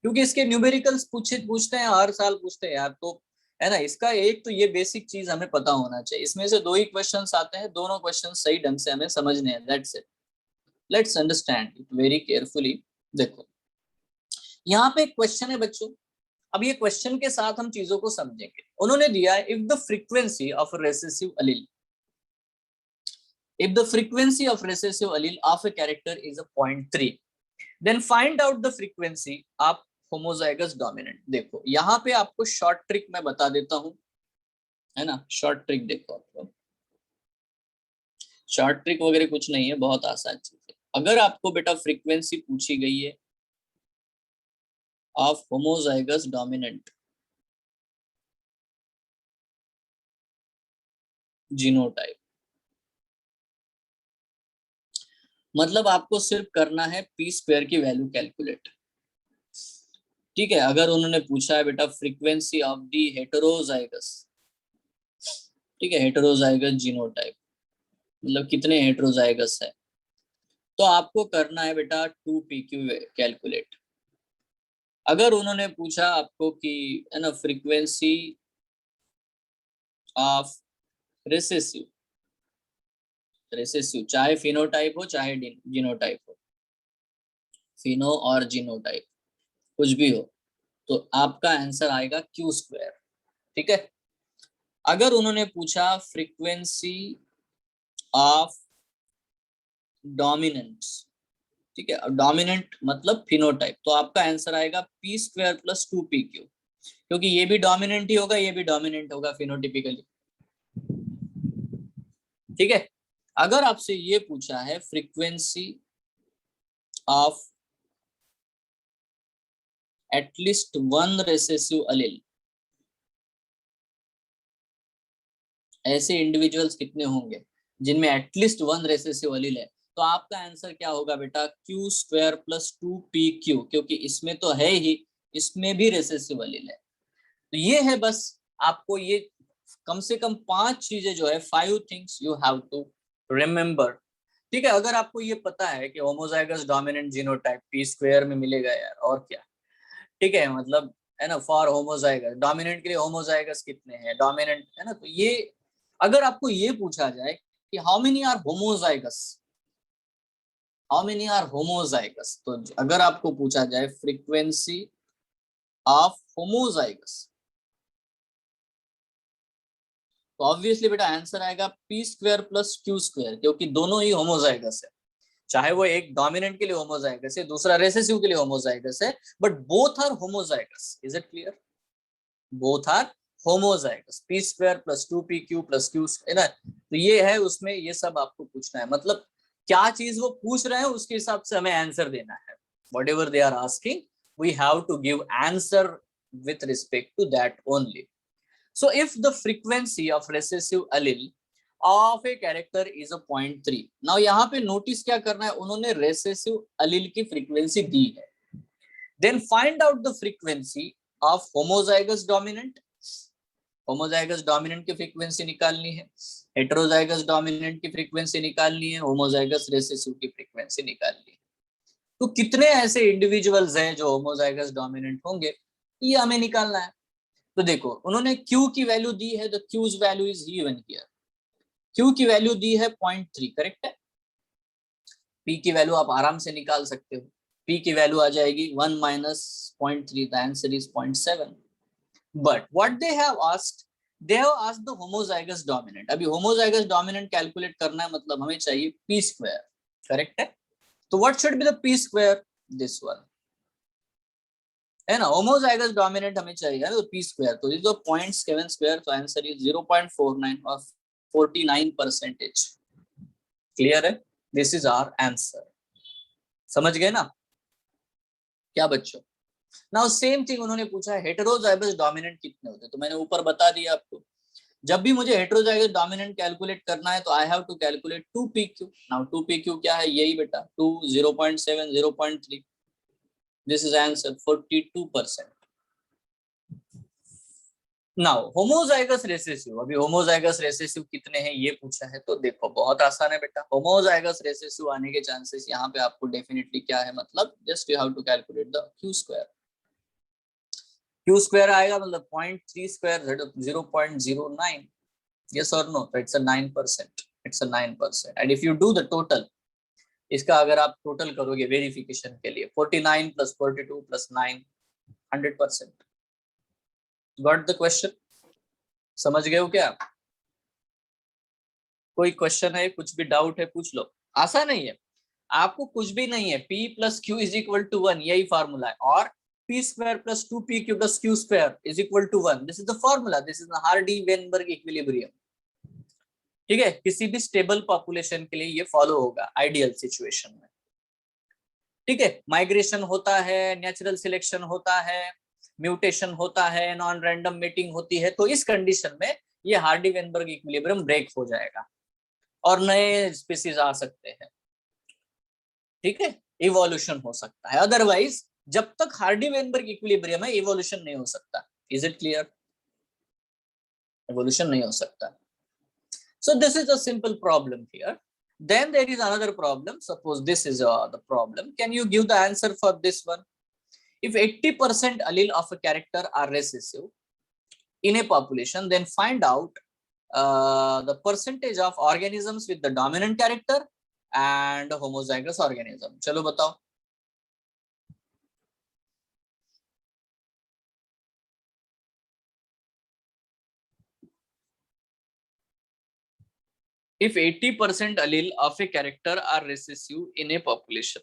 [SPEAKER 1] क्योंकि इसके न्यूमेरिकल्स पूछते हैं, हर साल पूछते हैं यार, तो है ना, इसका एक तो ये बेसिक चीज हमें पता होना चाहिए। इसमें से 2 ही क्वेश्चंस आते हैं, दोनों क्वेश्चन सही ढंग से हमें समझने हैं, that's it. Let's understand it very carefully. देखो यहाँ पे एक क्वेश्चन है बच्चों, अब ये क्वेश्चन के साथ हम चीजों को समझेंगे। उन्होंने दिया है if the frequency of recessive allele, if the frequency of recessive allele of a character is a 0.3, then find out the frequency of homozygous dominant। देखो यहाँ पे आपको शॉर्ट ट्रिक मैं बता देता हूं, है ना। शॉर्ट ट्रिक देखो आपको, शॉर्ट ट्रिक वगैरह कुछ नहीं है, बहुत आसान चीज है। अगर आपको बेटा फ्रीक्वेंसी पूछी गई है ऑफ होमोजाइगस डोमिनेंट जीनोटाइप, मतलब आपको सिर्फ करना है पी स्क्वायर की वैल्यू कैलकुलेट, ठीक है। अगर उन्होंने पूछा है बेटा फ्रीक्वेंसी ऑफ दी हेटेरोजाइगस, ठीक है, हेटेरोजाइगस जीनोटाइप मतलब कितने हेटेरोजाइगस है, तो आपको करना है बेटा 2pq कैलकुलेट। अगर उन्होंने पूछा आपको कि है ना फ्रीक्वेंसी ऑफ रेसेसिव, रेसेसिव चाहे फिनोटाइप हो चाहे जीनोटाइप हो, फिनो और जीनोटाइप कुछ भी हो, तो आपका आंसर आएगा क्यू स्क्वायर, ठीक है। अगर उन्होंने पूछा फ्रीक्वेंसी ऑफ डोमिनेंट्स, ठीक है, डोमिनेंट मतलब फिनोटाइप, तो आपका आंसर आएगा पी स्क्वायर प्लस 2pq, क्योंकि ये भी डोमिनेंट ही होगा, ये भी डोमिनेंट होगा फिनोटिपिकली, ठीक है। अगर आपसे ये पूछा है frequency of at least one recessive allele, ऐसे इंडिविजुअल्स कितने होंगे जिनमें एटलीस्ट वन रेसेसिव अलील है, तो आपका आंसर क्या होगा बेटा क्यू स्क्वायर प्लस 2pq, क्योंकि इसमें तो है ही, इसमें भी रेसेसिव अलील है। तो ये है बस, आपको ये कम से कम 5 चीजें जो है 5 things you have to remember, ठीक है। अगर आपको ये पता है कि homozygous dominant genotype P square में मिलेगा यार, और क्या, ठीक है, मतलब है ना फॉर होमोजाइगस डोमिनेंट के लिए होमोजाइगस कितने हैं डोमिनेंट, है ना। तो ये अगर आपको ये पूछा जाए कि how many are homozygous, how many are homozygous, तो अगर आपको पूछा जाए फ्रीक्वेंसी ऑफ होमोजाइगस, तो ऑब्वियसली बेटा आंसर आएगा P square plus Q square, क्योंकि दोनों ही होमोजाइगस है, चाहे वो एक डोमिनेंट के लिए होमोजाइगस है, दूसरा रेसेसिव के लिए होमोजाइगस है, but both are homozygous. Is it clear? Both are homozygous, P square plus 2pq plus Q, है ना। तो ये है, उसमें ये सब आपको पूछना है, मतलब क्या चीज वो पूछ रहे हैं उसके हिसाब से हमें आंसर देना है। Whatever they are asking we have to give answer with respect to that only. So if the frequency of recessive allele of a character is a 0.3, now यहाँ पे नोटिस क्या करना है, उन्होंने recessive allele की frequency दी है, then find out the frequency of homozygous dominant, homozygous dominant की frequency निकालनी है, heterozygous dominant की फ्रीक्वेंसी निकालनी है, homozygous recessive की फ्रीक्वेंसी निकालनी है। तो कितने ऐसे इंडिविजुअल्स हैं जो homozygous dominant होंगे, ये हमें निकालना है। तो देखो उन्होंने Q की वैल्यू दी है, तो Q's value is given here, Q की वैल्यू दी है 0.3, करेक्ट है। P की वैल्यू आप आराम से निकाल सकते हो, P की वैल्यू आ जाएगी 1 minus 0.3, the answer is 0.7। But what they have asked, they have asked the homozygous dominant. अभी होमोजाइगस डोमिनेंट कैलकुलेट करना है, मतलब हमें चाहिए P स्क्वायर, करेक्ट है। तो what should be the P square, this one, है ना। होमोजाइगस डोमिनेंट हमें चाहिए तो पी स्क्वायर, तो इज 0.7 स्क्वायर, तो आंसर इज 0.49 और 49%। क्लियर है? This is our answer. समझ गए ना क्या बच्चों? नाउ सेम थिंग उन्होंने पूछा है हेटेरोजाइगस डोमिनेंट कितने होते हैं, तो मैंने ऊपर बता दिया आपको। जब भी मुझे हेटेरोजाइगस डोमिनेंट कैलकुलेट करना है तो I have to calculate 2pq। Now 2pq क्या है, यही बेटा 2, 0.7, 0.3, this is answer 42%। Now homozygous recessive, अभी होमोजाइगस रेसेसिव कितने हैं ये पूछा है, तो देखो बहुत आसान है बेटा। होमोजाइगस रेसेसिव आने के चांसेस यहाँ पे आपको डेफिनेटली क्या है, मतलब just you have to calculate the Q square. Q square आएगा मतलब 0.3 स्क्वायर 0.09, यस और no, it's a 9%, it's a 9%। And if you do the total, इसका अगर आप टोटल करोगे वेरिफिकेशन के लिए 49 plus 42 plus 9, 100%। Got the question? समझ गए हो क्या? कोई क्वेश्चन है, कुछ भी डाउट है पूछ लो। आसान नहीं है, आपको कुछ भी नहीं है, P plus Q is equal to 1, यही फॉर्मूला है, और P square plus 2PQ plus Q square is equal to 1, this is the formula, this is the Hardy Weinberg equilibrium. ठीक है, किसी भी स्टेबल पॉपुलेशन के लिए ये फॉलो होगा आइडियल सिचुएशन में। ठीक है, माइग्रेशन होता है, नेचुरल सिलेक्शन होता है, म्यूटेशन होता है, नॉन रैंडम मेटिंग होती है, तो इस कंडीशन में ये हार्डी-वेनबर्ग इक्विलिब्रियम ब्रेक हो जाएगा और नए स्पीसीज आ सकते हैं। ठीक है, इवोल्यूशन हो सकता है, अदरवाइज जब तक हार्डी-वेनबर्ग इक्विलिब्रियम है इवोल्यूशन नहीं हो सकता। Is it clear? इवोल्यूशन नहीं हो सकता। So this is a simple problem here. Then there is another problem. Suppose this is the problem. Can you give the answer for this one? If 80% allele of a character are recessive in a population, then find out the percentage of organisms with the dominant character and homozygous organism. चलो बताओ। If 80% allele of a character are recessive in a population,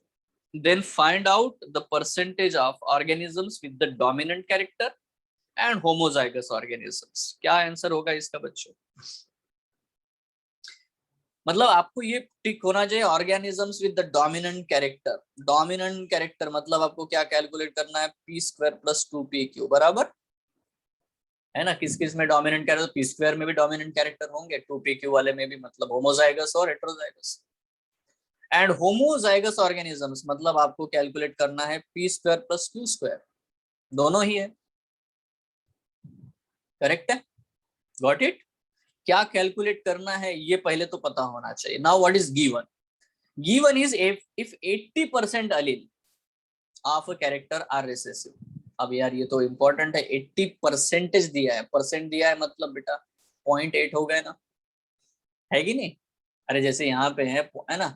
[SPEAKER 1] then find out the percentage of organisms with the dominant character and homozygous organisms. क्या answer होगा इसका बच्चों? मतलब आपको ये टिक होना चाहिए, organisms with the dominant character. Dominant character मतलब आपको क्या कैलकुलेट करना है? P स्क्वायर प्लस 2PQ बराबर है ना। किस किस में डोमिनेंट कैरेक्टर? P स्क्वायर में भी डोमिनेंट कैरेक्टर होंगे, 2PQ वाले में भी, मतलब होमोजाइगस और हेटेरोजाइगस। एंड होमोजाइगस ऑर्गेनिजम्स मतलब आपको कैलकुलेट करना है P square plus Q square, दोनों ही है। करेक्ट है? Got it? क्या कैलकुलेट करना है ये पहले तो पता होना चाहिए। Now what is given? Given is if 80% allele of a character are recessive. अब यार ये तो इंपॉर्टेंट है, 80% दिया है, परसेंट दिया है मतलब बेटा 0.8 हो गए ना, है कि नहीं? अरे जैसे यहाँ पे है ना,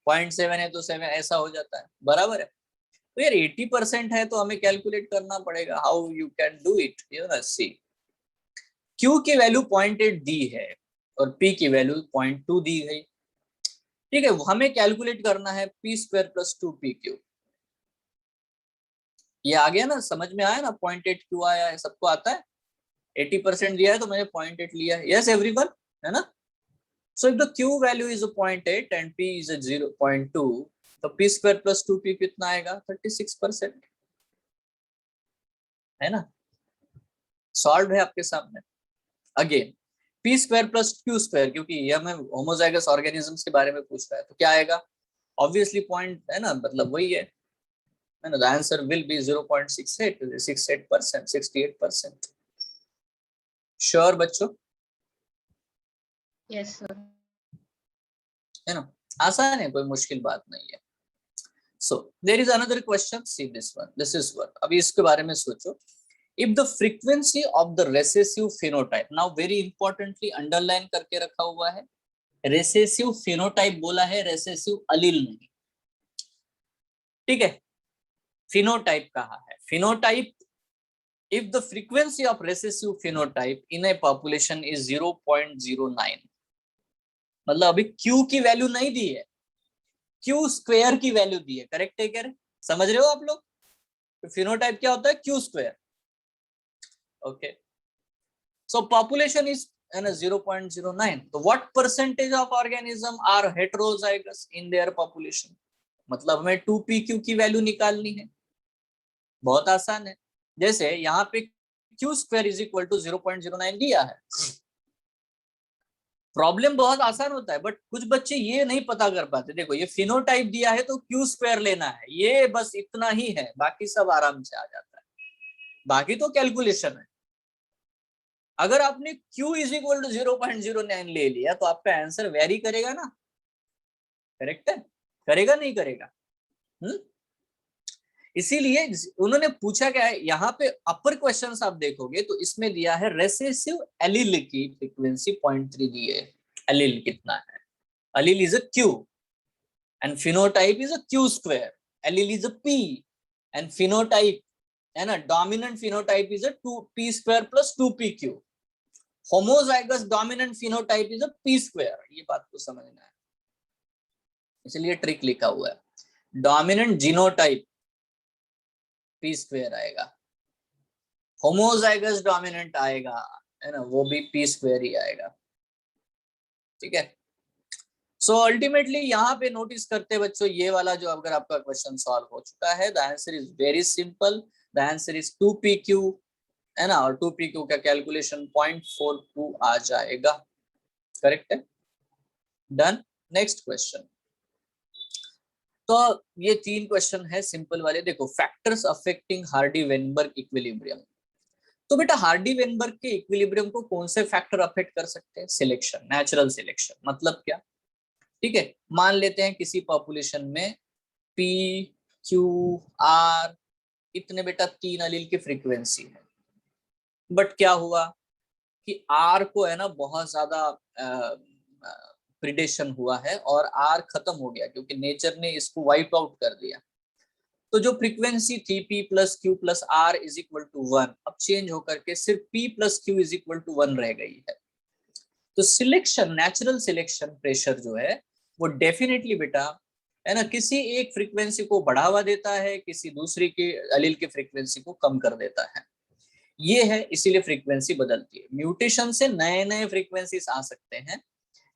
[SPEAKER 1] 0.7 है तो 7 ऐसा हो जाता है, बराबर है। तो यार 80% है तो हमें कैलकुलेट करना पड़ेगा। How you can do it? You know see, Q की वैल्यू 0.8 दी है और P की वैल्यू 0.2 दी गई। ठीक है, हमें कैलकुलेट करना है P स्क्वायर प्लस 2PQ। ये आ गया ना, समझ में आया ना? 0.8 क्यों आया है? सबको आता है। 80% दिया है तो मैंने 0.8 लिया है। यस एवरीवन, है ना? So if the Q value is 0.8 and P is 0.2, तो P स्क्वायर प्लस 2P कितना आएगा? 36%, है ना? सॉल्व है आपके सामने। Again P square plus Q square, क्योंकि ये हमें होमोजाइगस ऑर्गेनिजम्स के बारे में पूछ रहा है, तो क्या आएगा? ऑब्वियसली पॉइंट है ना, मतलब वही है ना। The answer will be 0.68, 68%, 68%। Sure बच्चों?
[SPEAKER 3] Yes, sir.
[SPEAKER 1] है ना, आसान है, कोई मुश्किल बात नहीं है। So there is another question, see this one, this is one. अभी इसके बारे में सोचो। If the frequency of the recessive phenotype, now very importantly underline करके रखा हुआ है, रेसेसिव फिनोटाइप बोला है, रेसेसिव अलील नहीं। ठीक है, फिनोटाइप कहा है। Phenotype, if the frequency of recessive phenotype in a population is 0.09, मतलब अभी Q की वैल्यू नहीं दी है, Q स्क्वायर की वैल्यू दी है। करेक्ट है? कह रहे, समझ रहे हो आप लोग? तो फिनोटाइप क्या होता है? Q square. Okay, so population is 0.09, तो what percentage of organism are heterozygous in their population? मतलब हमें 2PQ की वैल्यू निकालनी है। बहुत आसान है, जैसे यहाँ पे Q square is equal to 0.09 दिया है। प्रॉब्लम बहुत आसान होता है, बट कुछ बच्चे ये नहीं पता कर पाते। देखो ये फिनोटाइप दिया है तो Q स्क्वायर लेना है, ये बस इतना ही है, बाकी सब आराम से आ जाता है, बाकी तो कैलकुलेशन है। अगर आपने Q इज इक्वल टू 0.09 ले लिया तो आपका आंसर वेरी करेगा ना। करेक्ट है? करेगा नहीं करेगा? इसीलिए उन्होंने पूछा क्या है यहाँ पे, अपर क्वेश्चंस आप देखोगे तो इसमें दिया है रेसेसिव एलील की फ्रीक्वेंसी 0.3 दी है। एलील कितना है? Allele is a Q and phenotype is a Q square. Allele is a P and phenotype है ना, dominant phenotype is a 2p² + 2pq, homozygous dominant phenotype is a p²। ये बात को समझना है, इसलिए ट्रिक लिखा हुआ है। डोमिनेंट जीनोटाइप p² आएगा, होमोजाइगस डोमिनेंट आएगा, है ना, वो भी p² ही आएगा। ठीक है, सो अल्टीमेटली यहाँ पे नोटिस करते बच्चों, ये वाला जो अगर आपका क्वेश्चन सॉल्व हो चुका है, the answer is very simple, the answer is 2pq, है ना, और 2pq का कैलकुलेशन 0.42 आ जाएगा। करेक्ट है, डन। Next question. तो ये 3 क्वेश्चन है सिंपल वाले। देखो, फैक्टर्स अफेक्टिंग हार्डी-वेनबर्ग इक्विलिब्रियम। तो बेटा हार्डी-वेनबर्ग के इक्विलिब्रियम को कौन से फैक्टर अफेक्ट कर सकते हैं? Selection, natural selection. मतलब क्या? ठीक है, मान लेते हैं किसी पॉपुलेशन में P, Q, R इतने बेटा 3 अलील की फ्रीक्वेंसी है, बट क्या हुआ कि R को है ना बहुत ज्यादा प्रिडेशन हुआ है और R खत्म हो गया क्योंकि नेचर ने इसको वाइप आउट कर दिया। तो जो फ्रीक्वेंसी थी P + Q + R = 1, अब चेंज होकर के सिर्फ P + Q = 1 रह गई है। तो सिलेक्शन, नेचुरल सिलेक्शन प्रेशर जो है वो डेफिनेटली बेटा, है ना, किसी एक फ्रीक्वेंसी को बढ़ावा देता है, किसी दूसरी की अलील की फ्रीक्वेंसी को कम कर देता है। ये है, इसीलिए फ्रीक्वेंसी बदलती है। म्यूटेशन से नए नए फ्रीक्वेंसीज आ सकते हैं,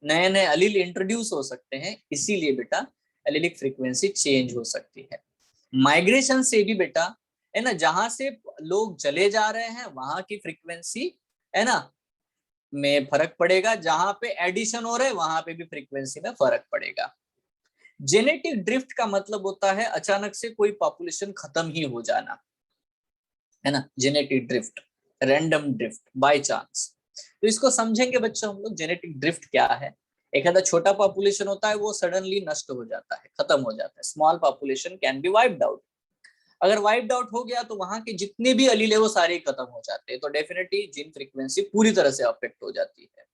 [SPEAKER 1] नए नए अलील इंट्रोड्यूस हो सकते हैं, इसीलिए बेटा एलिलिक फ्रीक्वेंसी चेंज हो सकती है। माइग्रेशन से भी बेटा, है ना, जहां से लोग चले जा रहे हैं वहां की फ्रीक्वेंसी, है ना, में फर्क पड़ेगा, जहां पे एडिशन हो रहा है वहां पे भी फ्रीक्वेंसी में फर्क पड़ेगा। जेनेटिक ड्रिफ्ट का मतलब होता है अचानक से कोई पॉपुलेशन खत्म ही हो जाना, है ना, genetic drift, random drift, by chance. तो इसको समझेंगे बच्चों हम लोग, जेनेटिक ड्रिफ्ट क्या है। एक आधा छोटा पॉपुलेशन होता है वो सडनली नष्ट हो जाता है, खत्म हो जाता है। Small population can be wiped out. अगर वाइप्ड आउट हो गया तो वहां के जितने भी अलील है वो सारे खत्म हो जाते हैं, तो डेफिनेटली जीन फ्रीक्वेंसी पूरी तरह से अफेक्ट हो जाती है।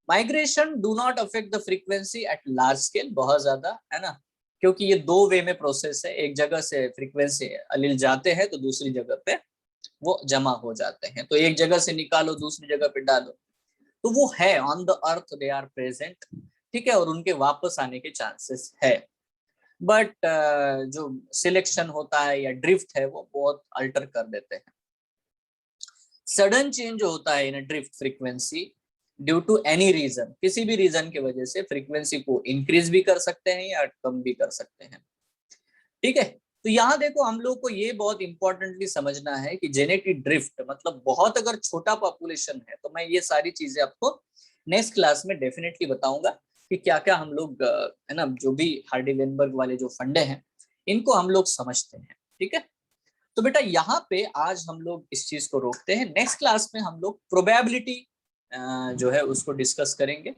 [SPEAKER 1] Migration do not affect the frequency at large scale, बहुत ज्यादा, है ना, क्योंकि ये 2 वे में प्रोसेस है। एक जगह से फ्रीक्वेंसी अलील जाते हैं तो दूसरी जगह पे वो जमा हो जाते हैं, तो एक जगह से निकालो दूसरी जगह पे डालो, तो वो है on the earth, they are present. ठीक है, और उनके वापस आने के चांसेस है। बट जो सिलेक्शन होता है या ड्रिफ्ट है वो बहुत अल्टर कर देते हैं। सडन चेंज होता है in drift frequency due to any reason, किसी भी रीजन की वजह से फ्रीक्वेंसी को इंक्रीज भी कर सकते हैं या कम भी कर सकते हैं। ठीक है, तो यहाँ देखो हम लोग को ये बहुत इंपॉर्टेंटली समझना है कि जेनेटिक ड्रिफ्ट मतलब बहुत अगर छोटा पॉपुलेशन है, तो मैं ये सारी चीजें आपको नेक्स्ट क्लास में डेफिनेटली बताऊंगा कि क्या क्या हम लोग, है ना, जो भी हार्डी-वेनबर्ग वाले जो फंडे हैं इनको हम लोग समझते हैं। ठीक है, तो बेटा यहाँ पे आज हम लोग इस चीज को रोकते हैं। नेक्स्ट क्लास में हम लोग प्रोबेबिलिटी जो है उसको डिस्कस करेंगे।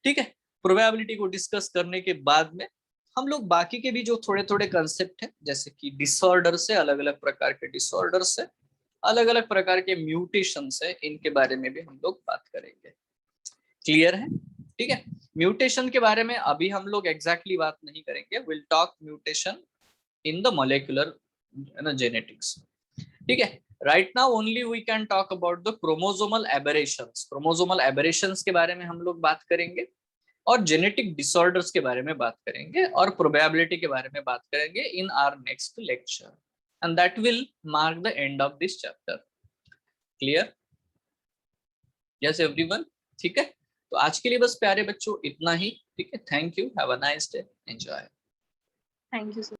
[SPEAKER 1] ठीक है, प्रोबेबिलिटी को डिस्कस करने के बाद में हम लोग बाकी के भी जो थोड़े थोड़े कंसेप्ट है, जैसे कि डिसऑर्डर से, अलग अलग प्रकार के डिसऑर्डर से, अलग अलग प्रकार के म्यूटेशन से, इनके बारे में भी हम लोग बात करेंगे। क्लियर है? ठीक है, म्यूटेशन के बारे में अभी हम लोग एग्जैक्टली बात नहीं करेंगे, will talk mutation in the molecular genetics. ठीक है, right now only we can talk about the chromosomal aberrations. Chromosomal aberrations के बारे में हम लोग बात करेंगे और जेनेटिक डिसऑर्डर्स के बारे में बात करेंगे और प्रोबेबिलिटी के बारे में बात करेंगे in our next lecture, and that will mark the end of this chapter. Clear? Yes everyone? ठीक है, तो आज के लिए बस प्यारे बच्चों इतना ही। ठीक है, thank you, have a nice day, enjoy.
[SPEAKER 3] Thank you, sir.